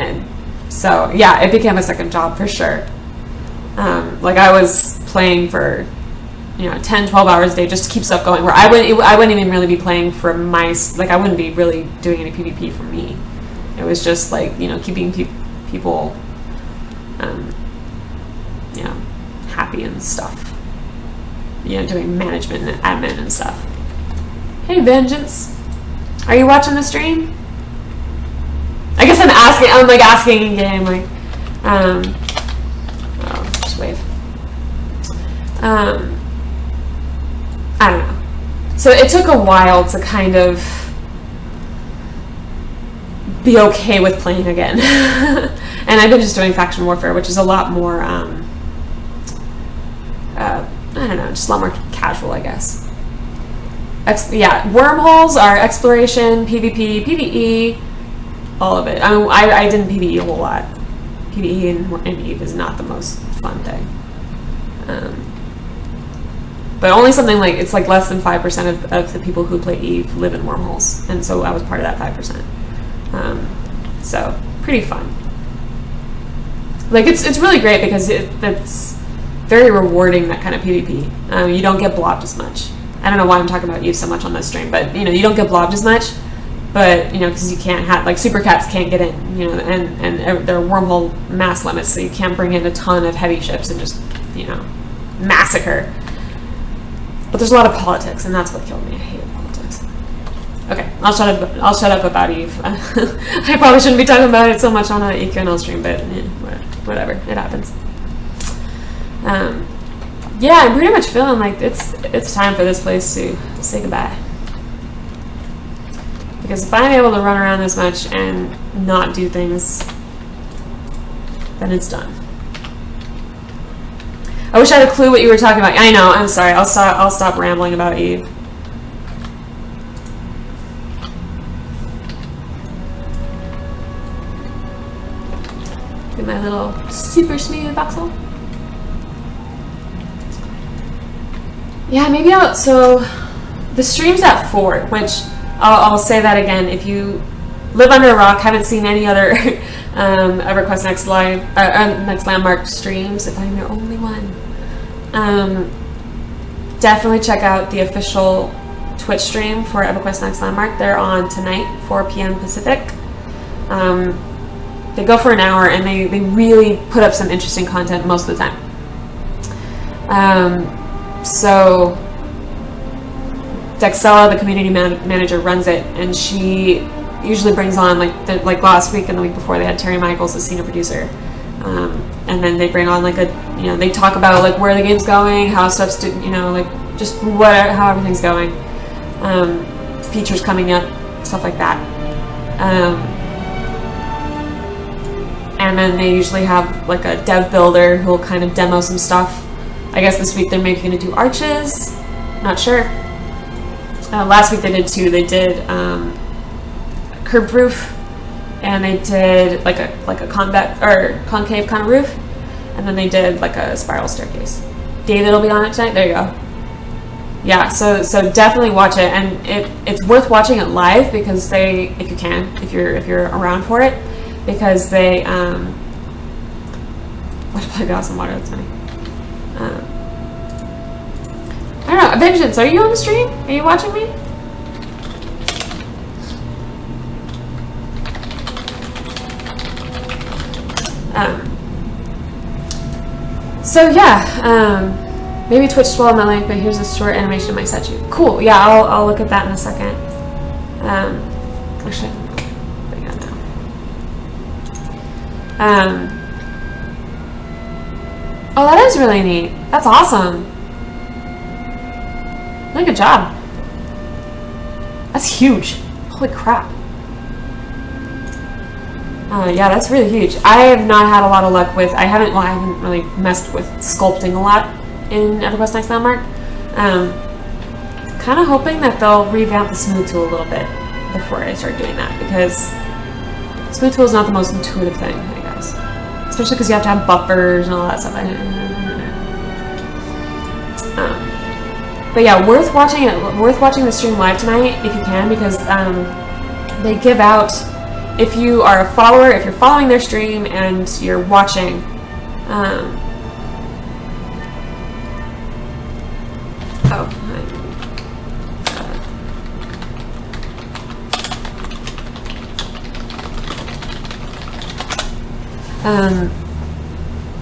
and so yeah, it became a second job for sure. Like, I was playing for, you know, 10, 12 hours a day just to keep stuff going, where I wouldn't even really be playing for like, I wouldn't be really doing any PvP for me. It was just like, you know, keeping people, you know, happy and stuff. You know, doing management and admin and stuff. Hey, Vengeance, are you watching the stream? I guess I'm asking in game, like, oh, just wave. I don't know. So it took a while to kind of be okay with playing again. And I've been just doing faction warfare, which is a lot more, I don't know, just a lot more casual, I guess. Yeah, wormholes are exploration, PvP, PvE, all of it. I didn't PvE a whole lot. PvE in Eve is not the most fun thing. But only something like, it's like less than 5% of the people who play Eve live in wormholes. And so I was part of that 5%. So, pretty fun. Like, it's really great because it's very rewarding, that kind of PvP. You don't get blobbed as much. I don't know why I'm talking about Eve so much on this stream, but, you know, you don't get blobbed as much, but, you know, because you can't have, like, super cats can't get in, you know, and there are wormhole mass limits, so you can't bring in a ton of heavy ships and just, you know, massacre. But there's a lot of politics, and that's what killed me. I hated politics. Okay, I'll shut up about Eve. I probably shouldn't be talking about it so much on an EQN stream, but whatever, it happens. Yeah, I'm pretty much feeling like it's time for this place to say goodbye. Because if I'm able to run around this much and not do things, then it's done. I wish I had a clue what you were talking about. I know, I'm sorry. I'll stop rambling about Eve. Get my little super smooth voxel. Yeah, maybe so the stream's at 4, which I'll say that again. If you live under a rock, haven't seen any other EverQuest Next Landmark streams, if I'm your only one, definitely check out the official Twitch stream for EverQuest Next Landmark. They're on tonight, 4 p.m. Pacific. They go for an hour, and they really put up some interesting content most of the time. So Dexella, the community manager, runs it, and she usually brings on, like last week and the week before, they had Terry Michaels, the senior producer, and then they bring on they talk about like where the game's going, how stuff's just how everything's going, features coming up, stuff like that, and then they usually have like a dev builder who'll kind of demo some stuff. I guess this week they're maybe going to do arches. Not sure. Last week they did 2. They did curved roof, and they did like a convex or concave kind of roof, and then they did like a spiral staircase. David will be on it tonight. There you go. Yeah. So definitely watch it, and it's worth watching it live because if you're around for it, because they what if I got some water? That's funny. I don't know. Vengeance, are you on the stream? Are you watching me? So yeah, maybe Twitch swallowed my link, but here's a short animation of my statue. Cool. Yeah, I'll look at that in a second. Actually, bring it now. Oh, that is really neat. That's awesome. Really good job. That's huge. Holy crap. Yeah, that's really huge. I have not had a lot of luck with. I haven't really messed with sculpting a lot in EverQuest Next Landmark. Kind of hoping that they'll revamp the smooth tool a little bit before I start doing that, because smooth tool is not the most intuitive thing, I guess. Especially because you have to have buffers and all that stuff. But yeah, worth watching it. Worth watching the stream live tonight if you can, because they give out. If you are a follower, if you're following their stream and you're watching,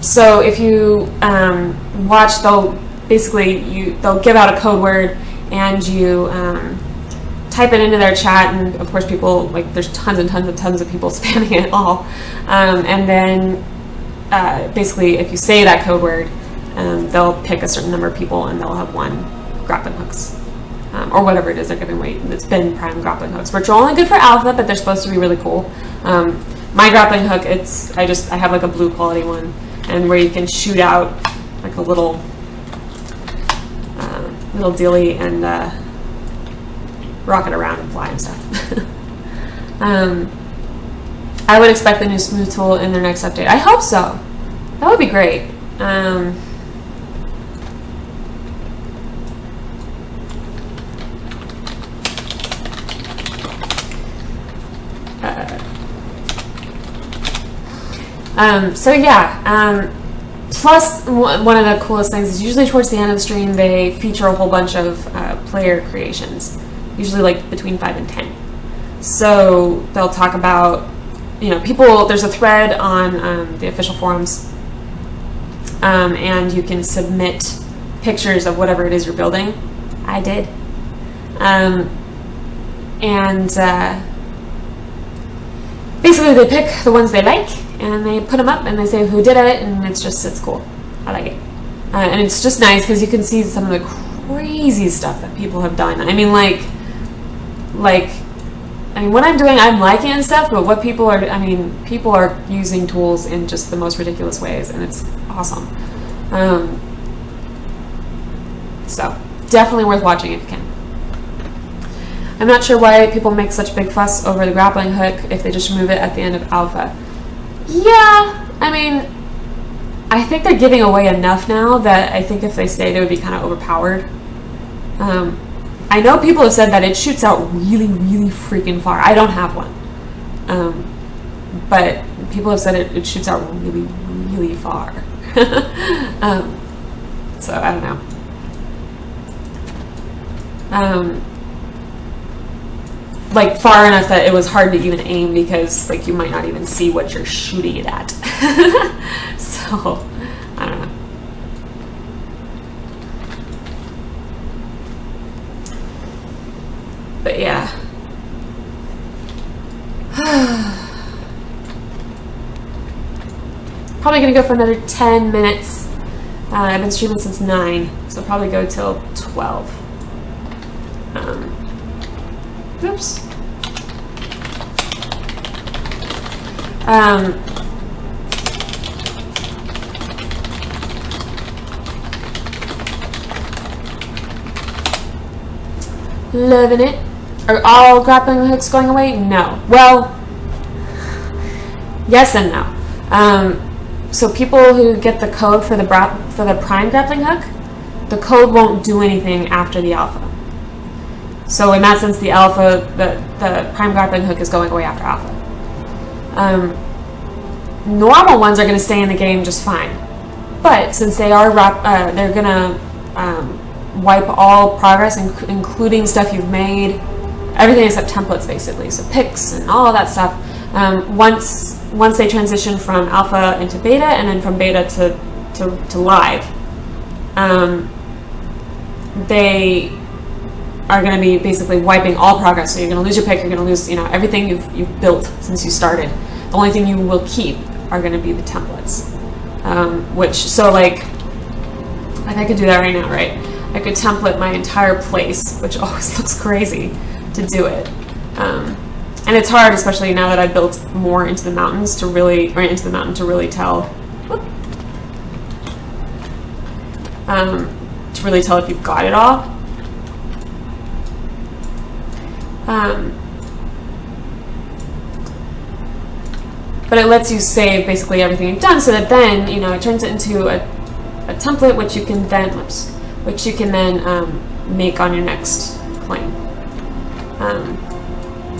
so if you watch, they'll give out a code word, and you type it into their chat, and of course people, there's tons of people spamming it all, and then basically if you say that code word, they'll pick a certain number of people, and they'll have 1 grappling hooks, or whatever it is they're giving away. It's been prime grappling hooks, which are only good for alpha, but they're supposed to be really cool. My grappling hook, I have like a blue quality one, and where you can shoot out like a little dealy and rocket around and fly and stuff. I would expect the new smooth tool in their next update. I hope so. That would be great. So yeah, plus one of the coolest things is usually towards the end of the stream they feature a whole bunch of player creations, usually like between 5 and 10. So they'll talk about, people, there's a thread on the official forums, and you can submit pictures of whatever it is you're building. I did. and basically they pick the ones they like and they put them up and they say who did it, and it's cool. I like it. And it's just nice because you can see some of the crazy stuff that people have done. I mean, what I'm doing, I'm liking and stuff, but what people are using tools in just the most ridiculous ways, and it's awesome. So definitely worth watching if you can. I'm not sure why people make such a big fuss over the grappling hook if they just remove it at the end of alpha. Yeah, I mean, I think they're giving away enough now that I think if they stay, they would be kind of overpowered. I know people have said that it shoots out really, really freaking far. I don't have one. But people have said it shoots out really, really far. So I don't know. Like far enough that it was hard to even aim because like you might not even see what you're shooting it at. So I don't know. But yeah. Probably gonna go for another 10 minutes. I've been streaming since 9, so I'll probably go till 12. Oops. Loving it. Are all grappling hooks going away? No. Well, yes and no. So people who get the code for the prime grappling hook, the code won't do anything after the alpha. So in that sense, the prime grappling hook is going away after alpha. Normal ones are going to stay in the game just fine, but since they are they're going to wipe all progress, including stuff you've made, everything except templates, basically. So pics and all of that stuff. Once they transition from alpha into beta, and then from beta to live, they are going to be basically wiping all progress. So you're going to lose your pick, you're going to lose everything you've built since you started. The only thing you will keep are going to be the templates. Like I could do that right now, right? I could template my entire place, which always looks crazy to do it. And it's hard, especially now that I've built more into the mountains to really tell. To really tell if you've got it all. But it lets you save basically everything you've done, so that then it turns it into a template, which you can then make on your next claim.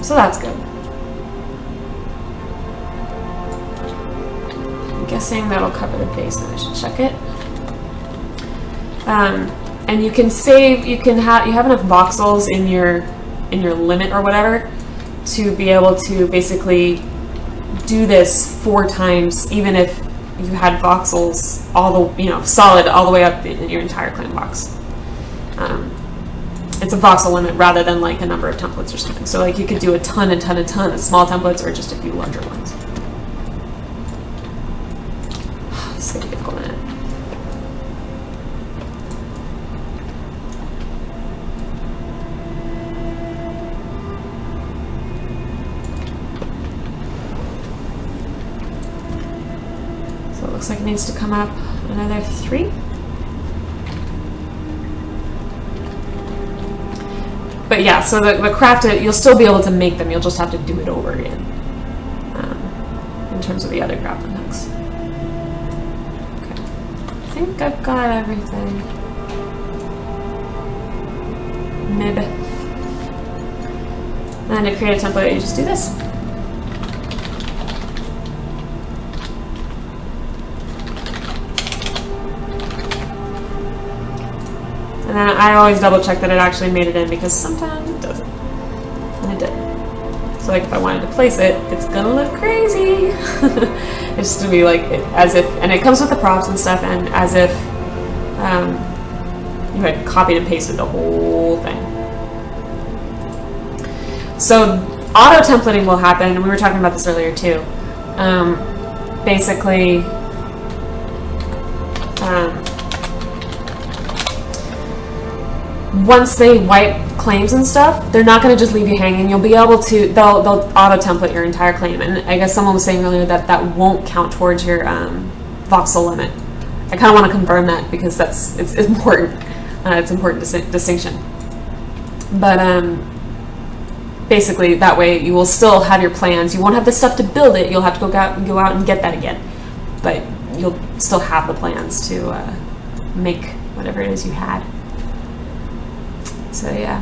So that's good. I'm guessing that'll cover the basement. I should check it. And you can save. You have enough voxels in your limit or whatever to be able to basically do this 4 times, even if you had voxels solid all the way up in your entire claim box. It's a voxel limit rather than like a number of templates or something. So like you could do a ton of small templates or just a few larger ones. This is gonna be difficult in it. So it looks like it needs to come up another 3. But yeah, so the craft, you'll still be able to make them. You'll just have to do it over again. In terms of the other grappling hooks. Okay. I think I've got everything. Mid. And to create a template, you just do this. And then I always double check that it actually made it in, because sometimes it doesn't. And it did. So like if I wanted to place it, it's gonna look crazy. It's gonna be like as if, and it comes with the props and stuff, and as if you had copied and pasted the whole thing. So auto templating will happen, and we were talking about this earlier too. Basically, once they wipe claims and stuff, they're not going to just leave you hanging. You'll be able to, they'll auto template your entire claim. And I guess someone was saying earlier that that won't count towards your voxel limit. I kind of want to confirm that because it's important. It's an important distinction. But basically, that way you will still have your plans. You won't have the stuff to build it. You'll have to go out and get that again. But you'll still have the plans to make whatever it is you had. So yeah,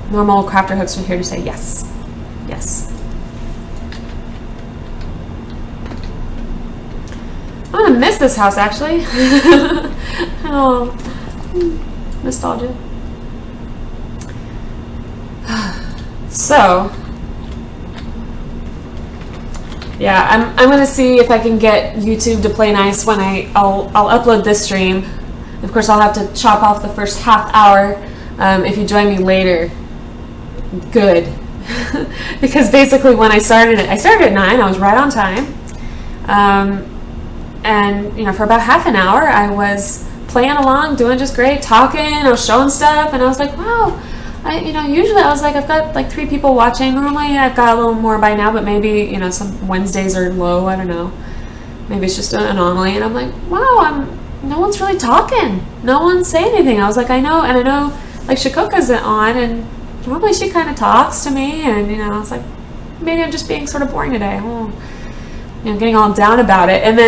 normal crafter hooks are here to say yes, yes. I'm gonna miss this house actually. Oh, nostalgia. So yeah, I'm gonna see if I can get YouTube to play nice when I'll upload this stream. Of course, I'll have to chop off the first half hour. If you join me later, good. Because basically when I started at 9, I was right on time. And, you know, for about half an hour, I was playing along, doing just great, talking, I was showing stuff, and I was like, wow, usually I was like, I've got like 3 people watching. Normally I've got a little more by now, but maybe, you know, some Wednesdays are low, I don't know. Maybe it's just an anomaly. And I'm like, wow, no one's really talking. No one's saying anything. I was like, I know, like Shikoka's on, and normally she kind of talks to me, and, you know, I was like, maybe I'm just being sort of boring today. Well, you know, getting all down about it. And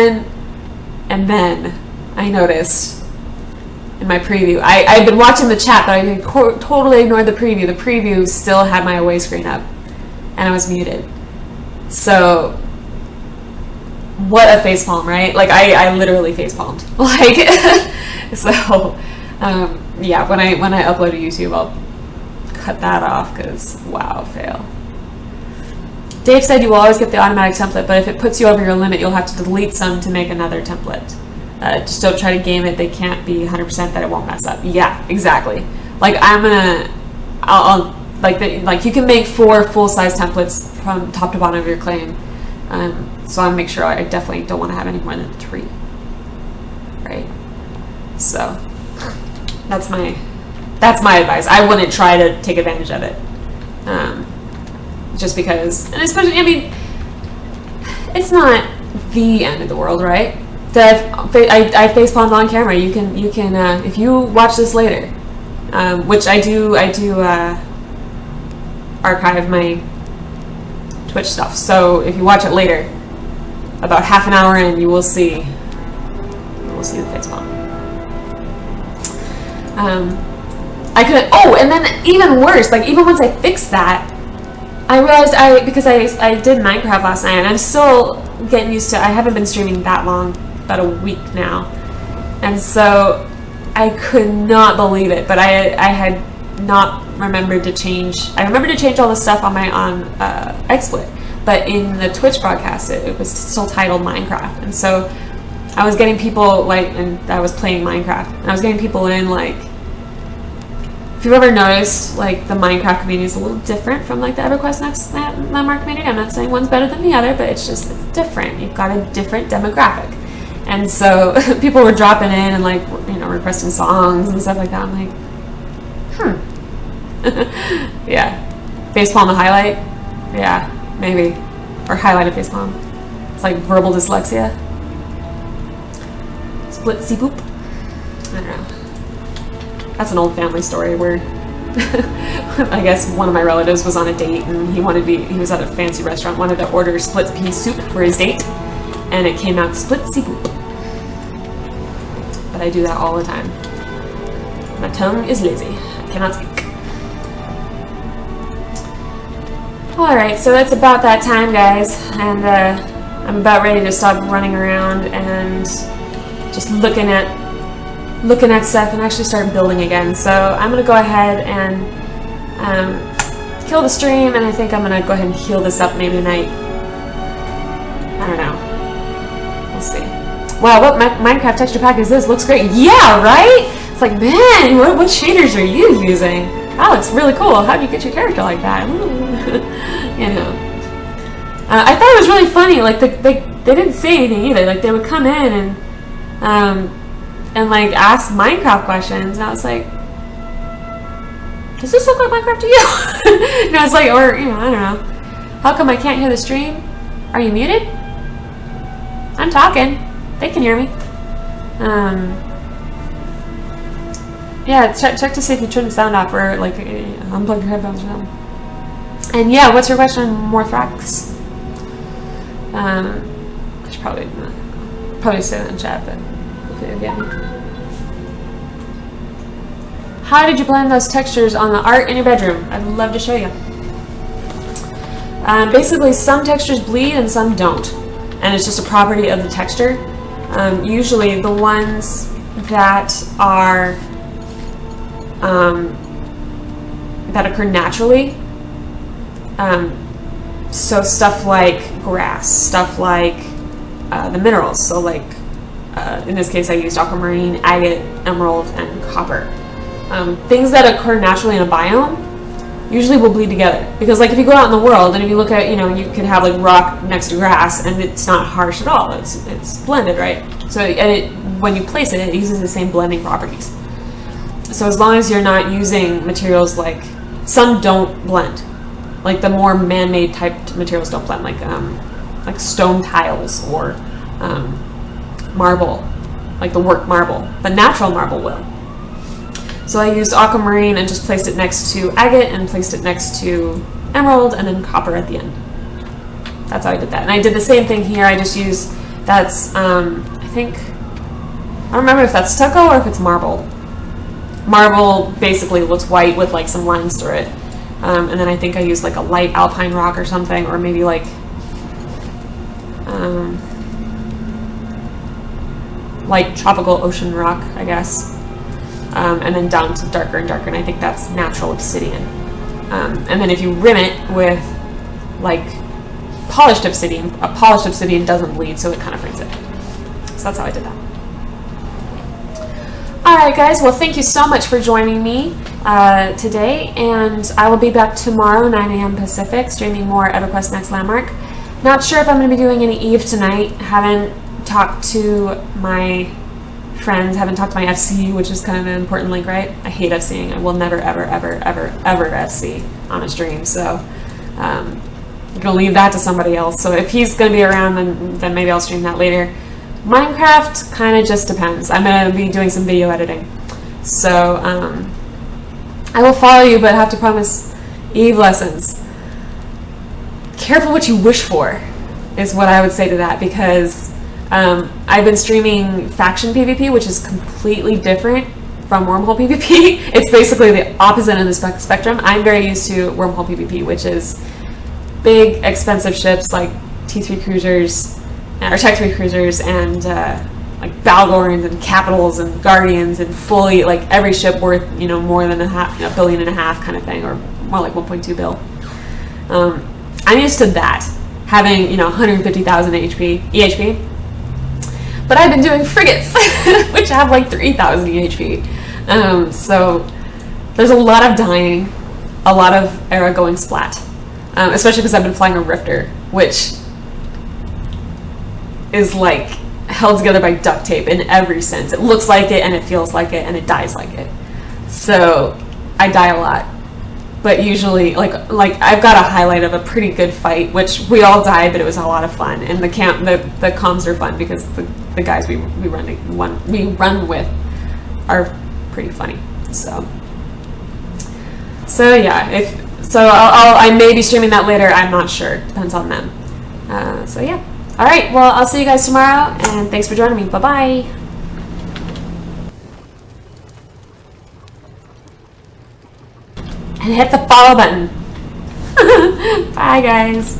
then I noticed in my preview, I'd been watching the chat, but I totally ignored the preview. The preview still had my away screen up, and I was muted. So, what a facepalm, right? Like, I literally facepalmed. Like, so, yeah, when I upload to YouTube, I'll cut that off, because, wow, fail. Dave said you will always get the automatic template, but if it puts you over your limit, you'll have to delete some to make another template. Just don't try to game it. They can't be 100% that it won't mess up. Yeah, exactly. Like, I'll like you can make 4 full-size templates from top to bottom of your claim. So I'll make sure I definitely don't want to have any more than 3. Right? So that's my advice. I wouldn't try to take advantage of it. Just because, and especially, I mean, it's not the end of the world, right? I facepalmed on camera. You can if you watch this later, which I do archive my Twitch stuff. So if you watch it later, about half an hour in, you will see the facepalm. I could, and then even worse, like even once I fixed that, I realized because I did Minecraft last night, and I'm still getting used to, I haven't been streaming that long, about a week now, and so I could not believe it, but I had not remembered to change, I remembered to change all the stuff on XSplit, but in the Twitch broadcast it was still titled Minecraft, and so I was getting people, like, and I was playing Minecraft, and I was getting people in, like, if you've ever noticed, like, the Minecraft community is a little different from, like, the EverQuest Landmark community. I'm not saying one's better than the other, but it's different. You've got a different demographic. And so people were dropping in and, like, you know, requesting songs and stuff like that. I'm like, yeah. Facepalm to highlight? Yeah, maybe. Or highlighted facepalm. It's like verbal dyslexia. Splitsy boop. I don't know. That's an old family story where I guess one of my relatives was on a date, and he was at a fancy restaurant, wanted to order split pea soup for his date, and it came out split soup. But I do that all the time. My tongue is lazy. I cannot speak. Alright, so that's about that time, guys, and I'm about ready to stop running around and just looking at stuff and actually start building again. So I'm going to go ahead and kill the stream, and I think I'm going to go ahead and heal this up maybe tonight. I don't know. We'll see. Wow, what Minecraft texture pack is this? Looks great. Yeah, right? It's like, man, what shaders are you using? oh, it's really cool. How do you get your character like that? You know. I thought it was really funny. Like they didn't say anything either. Like they would come in and like ask Minecraft questions, and I was like, does this look like Minecraft to you? And I was like, or you know, I don't know. How come I can't hear the stream? Are you muted? I'm talking. They can hear me. Yeah, check to see if you turn the sound off or like unplug your headphones or something. And yeah, what's your question, Morthrax? I should probably say that in chat, but hopefully you'll get me. How did you blend those textures on the art in your bedroom? I'd love to show you. Basically, some textures bleed and some don't, and it's just a property of the texture. Usually, the ones that are that occur naturally. So stuff like grass, stuff like the minerals. So like in this case, I used aquamarine, agate, emerald, and copper. Things that occur naturally in a biome usually will bleed together, because like if you go out in the world and if you look at, you know, you could have like rock next to grass and it's not harsh at all. It's blended, right? So when you place it, it uses the same blending properties. So as long as you're not using materials like, some don't blend, like the more man-made type materials don't blend, like stone tiles or marble, like the worked marble. But natural marble will. So I used aquamarine and just placed it next to agate and placed it next to emerald and then copper at the end. That's how I did that. And I did the same thing here. I just used, that's, I don't remember if that's stucco or if it's marble. Marble basically looks white with like some lines through it. And then I think I used like a light alpine rock or something, or maybe like light tropical ocean rock, I guess. And then down to darker and darker, and I think that's natural obsidian. And then if you rim it with like polished obsidian, a polished obsidian doesn't bleed, so it kind of brings it. So that's how I did that. Alright guys, well thank you so much for joining me today, and I will be back tomorrow, 9 a.m. Pacific, streaming more EverQuest Next Landmark. Not sure if I'm going to be doing any EVE tonight. Haven't talked to my friends, haven't talked to my FC, which is kind of an important link, right? I hate FCing. I will never, ever, ever, ever, ever FC on a stream, so I'm going to leave that to somebody else. So if he's going to be around, then maybe I'll stream that later. Minecraft kind of just depends. I'm going to be doing some video editing. So I will follow you, but I have to promise EVE lessons. Careful what you wish for is what I would say to that, because I've been streaming faction PvP, which is completely different from wormhole PvP. It's basically the opposite end of the spectrum. I'm very used to wormhole PvP, which is big, expensive ships like T3 cruisers, or Tech 3 cruisers, and like Balgorns and Capitals and Guardians, and fully like every ship worth, you know, more than $500 million kind of thing, or more like 1.2 bill. I'm used to that, having, you know, 150,000 EHP. But I've been doing frigates, which have like 3,000 EHP. So there's a lot of dying, a lot of era going splat, especially because I've been flying a Rifter, which is like held together by duct tape in every sense. It looks like it, and it feels like it, and it dies like it. So I die a lot, but usually like I've got a highlight of a pretty good fight, which we all died, but it was a lot of fun. And the comms are fun because the guys we run with are pretty funny. So yeah, I may be streaming that later. I'm not sure. Depends on them. So yeah. All right. Well, I'll see you guys tomorrow, and thanks for joining me. Bye bye. And hit the follow button. Bye, guys.